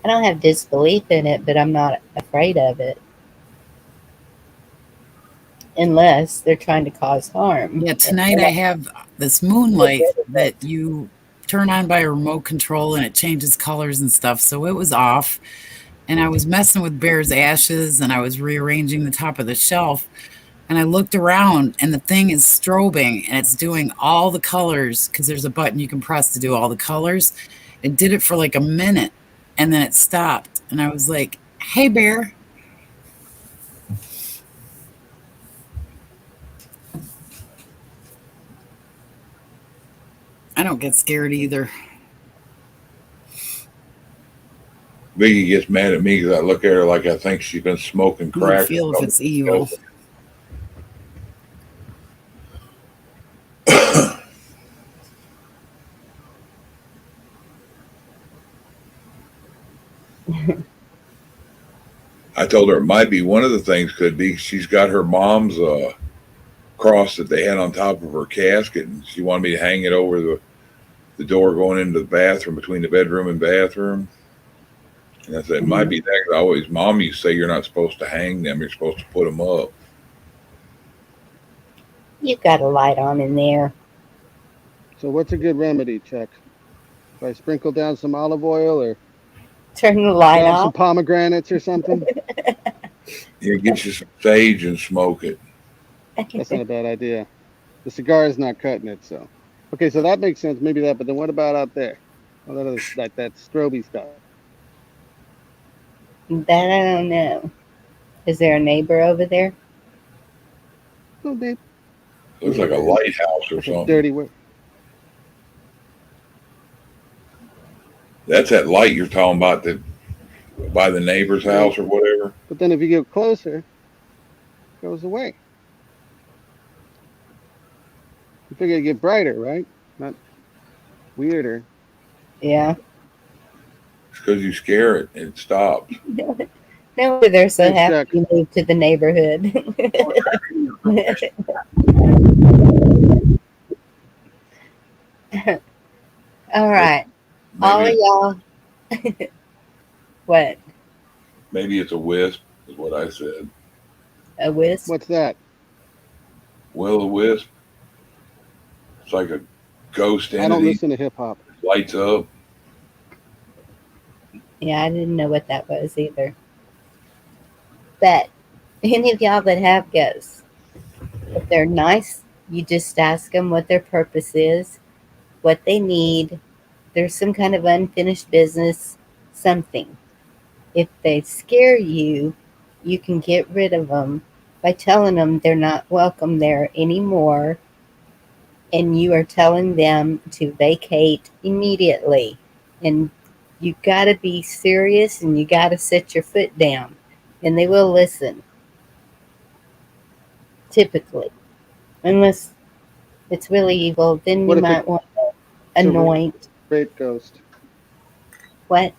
don't have disbelief in it, but I'm not afraid of it. Unless they're trying to cause harm. Yeah, tonight I have this moonlight that you turn on by a remote control and it changes colors and stuff. So it was off. And I was messing with Bear's ashes and I was rearranging the top of the shelf. And I looked around and the thing is strobing and it's doing all the colors because there's a button you can press to do all the colors. It did it for like a minute and then it stopped. And I was like, hey, Bear. I don't get scared either. Biggie gets mad at me because I look at her like I think she's been smoking You crack. feel if it's evil. I told her it might be one of the things could be she's got her mom's cross that they had on top of her casket, and she wanted me to hang it over the door going into the bathroom between the bedroom and bathroom. And I said, it might be that 'cause always mom used to say you're not supposed to hang them, you're supposed to put them up. You've got a light on in there. So what's a good remedy, Chuck? If I sprinkle down some olive oil or Turn the light grab some off. pomegranates or something? Yeah, get you some sage and smoke it. That's not a bad idea. The cigar is not cutting it, so. Okay, so that makes sense. Maybe that, but then what about out there? All that other, like that stroby stuff. That I don't know. Is there a neighbor over there? No, babe. Looks like a lighthouse or That's a something. dirty word. That's that light you're talking about that by the neighbor's house or whatever. But then if you get closer, it goes away. You figure it get brighter, right? Not weirder. Yeah. It's because you scare it and it stops. No, they're so Thanks, happy Chuck. you moved to the neighborhood. All right. All of Maybe, y'all. What? maybe it's a wisp, is what I said. A wisp? What's that? Will o' wisp. It's like a ghost I don't entity. listen to hip hop. Lights up. Yeah, I didn't know what that was either. But any of y'all that have ghosts, if they're nice, you just ask them what their purpose is, what they need. There's some kind of unfinished business, something. If they scare you, you can get rid of them by telling them they're not welcome there anymore, and you are telling them to vacate immediately. And you got to be serious and you got to set your foot down, and they will listen. Typically, unless it's really evil, then What you if might it want to It's a anoint. rape ghost. What?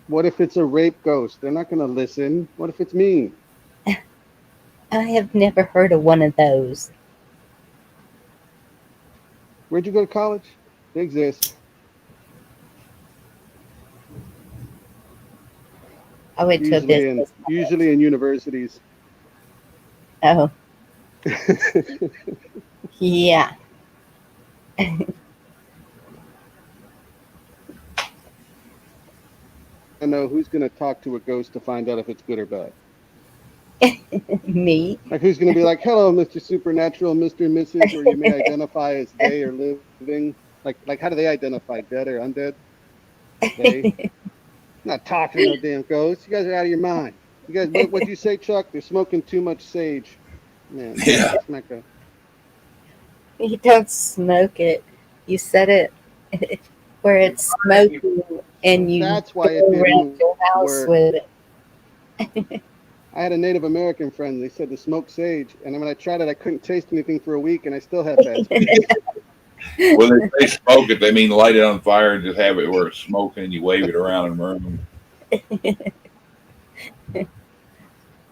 What if it's a rape ghost? They're not going to listen. What if it's me? I have never heard of one of those. Where'd you go to college? They exist. I went to a business college. Usually in universities. Oh, yeah. I know who's going to talk to a ghost to find out if it's good or bad. Me. Like who's going to be like, "Hello, Mr. Supernatural, Mr. and Mrs." Or you may identify as they or living. Like how do they identify, dead or undead? They. I'm not talking to no damn ghosts. You guys are out of your mind. You guys, what'd you say, Chuck? They're smoking too much sage. Man, Yeah. that's not good. You don't smoke it. You set it where it's smoking and you That's go why it around didn't your house work. with it. I had a Native American friend. They said to smoke sage, and then when I tried it, I couldn't taste anything for a week, and I still had bad smells. When they smoke it, they mean light it on fire and just have it where it's smoking and you wave it around in the room.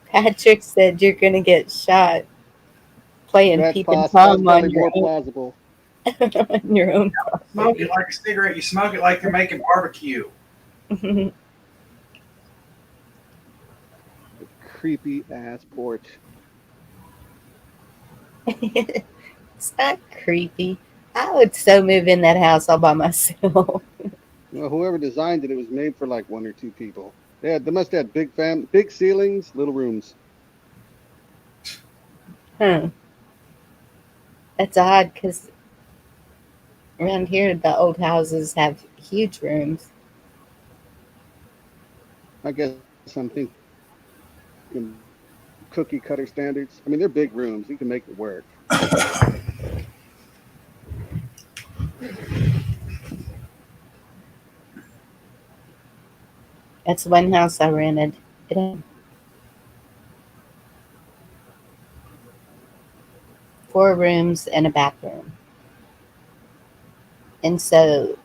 Patrick said you're going to get shot playing That's peeping possible. That's tom probably on your more own, plausible. on your own Smoke it like a cigarette. You smoke it like you're making barbecue. property. Creepy ass porch. It's not creepy. I would so move in that house all by myself. Well, whoever designed it, it was made for like one or two people. They must have big ceilings, little rooms. Huh. That's odd because around here the old houses have huge rooms. I guess I'm thinking cookie cutter standards. I mean, they're big rooms. You can make it work. That's one house I rented. It had 4 rooms and a bathroom. And so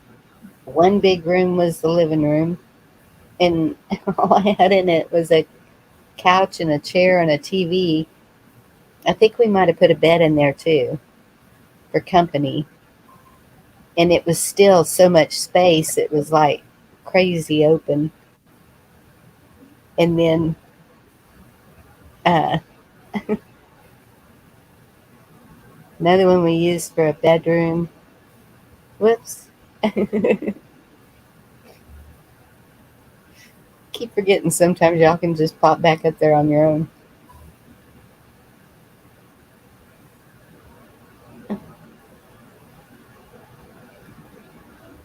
one big room was the living room, and all I had in it was a couch and a chair and a TV. I think we might have put a bed in there too for company. And it was still so much space, it was like crazy open. And then uh, another one we used for a bedroom. Whoops. Keep forgetting sometimes y'all can just pop back up there on your own.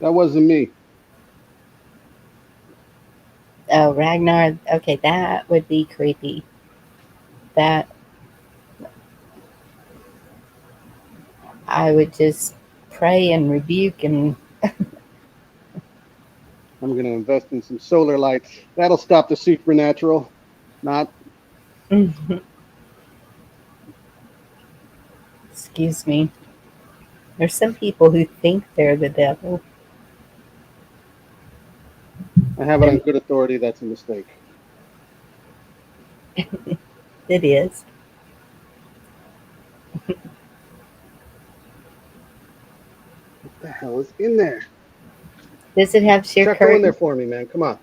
That wasn't me. Oh, Ragnar. Okay, that would be creepy. That I would just pray and rebuke and I'm going to invest in some solar lights. That'll stop the supernatural. Not. excuse me. There's some people who think they're the devil. I have it on good authority. That's a mistake. It is. What the hell is in there? Does it have sheer Chuck, go in there curtain for me, man. Come on.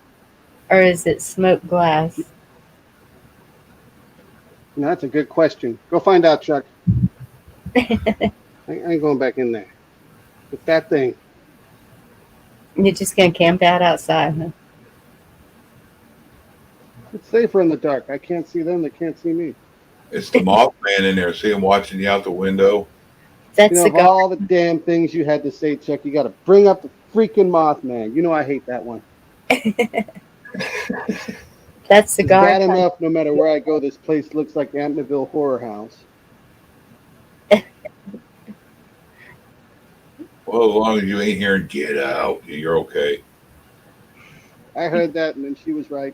or is it smoked glass? No, that's a good question. Go find out, Chuck. I ain't going back in there. It's that thing. You're just gonna camp out outside, huh? It's safer in the dark. I can't see them. They can't see me. It's the Mothman in there. See him watching you out the window. That's You know, the of all the damn things you had to say, Chuck, you got to bring up the freaking Mothman. You know I hate that one. That's the It's guard. bad enough, no matter where I go, this place looks like Amityville Horror House. Well, as long as you ain't hearing "get out," you're okay. I heard that, and then she was right.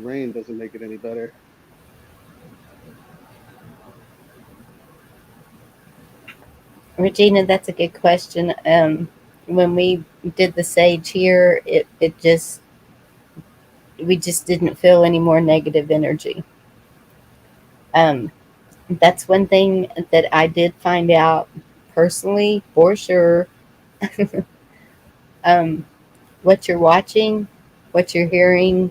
rain doesn't make it any better. Regina, that's a good question. When we did the sage here, it just we just didn't feel any more negative energy. Um, that's one thing that I did find out personally for sure. um, what you're watching, what you're hearing,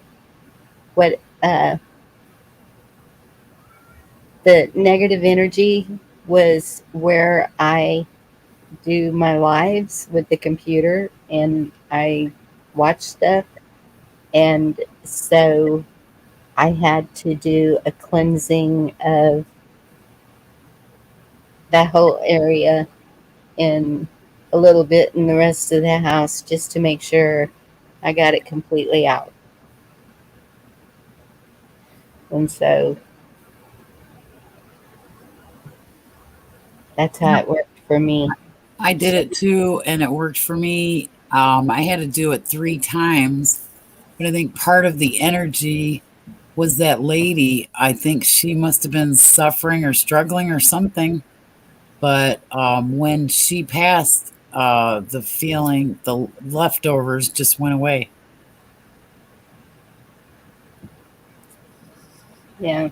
what the negative energy was where I do my lives with the computer and I watch stuff. And so I had to do a cleansing of that whole area and a little bit in the rest of the house just to make sure I got it completely out. And so that's how it worked for me. I did it too, and it worked for me. I had to do it 3 times, but I think part of the energy was that lady. I think she must have been suffering or struggling or something. But when she passed, the feeling, the leftovers just went away. Yeah.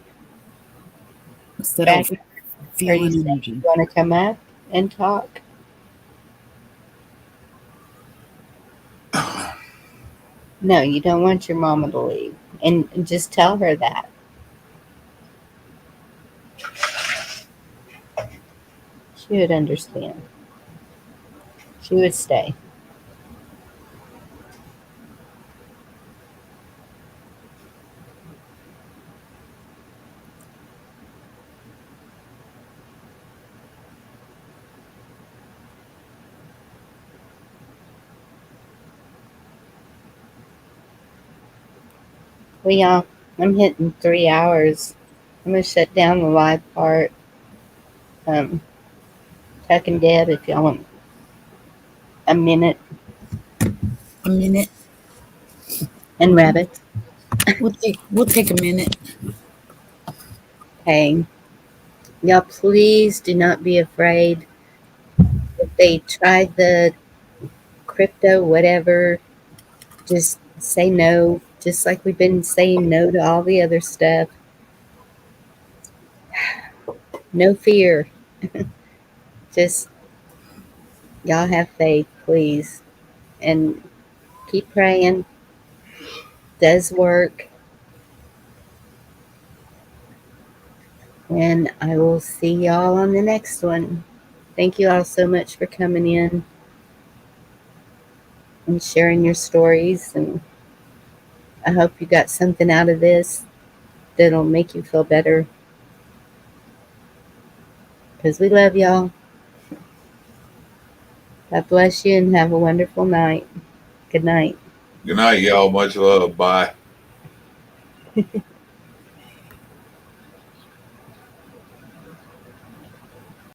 Instead of Ragnar, are you feeling saying you energy. want to come up and talk? No, you don't want your mama to leave. And just tell her that. She would understand. She would stay. Well, y'all, I'm hitting 3 hours. I'm going to shut down the live part. Um, Tuck and Deb, if y'all want a minute, A minute. and Rabbit. We'll take a minute. Hey, y'all, please do not be afraid. If they try the crypto, whatever, just say no. Just like we've been saying no to all the other stuff. No fear. Just y'all have faith, please. And keep praying. Does work. And I will see y'all on the next one. Thank you all so much for coming in and sharing your stories. And I hope you got something out of this that'll make you feel better. Because we love y'all. God bless you and have a wonderful night. Good night. Good night, y'all. Much love. Bye.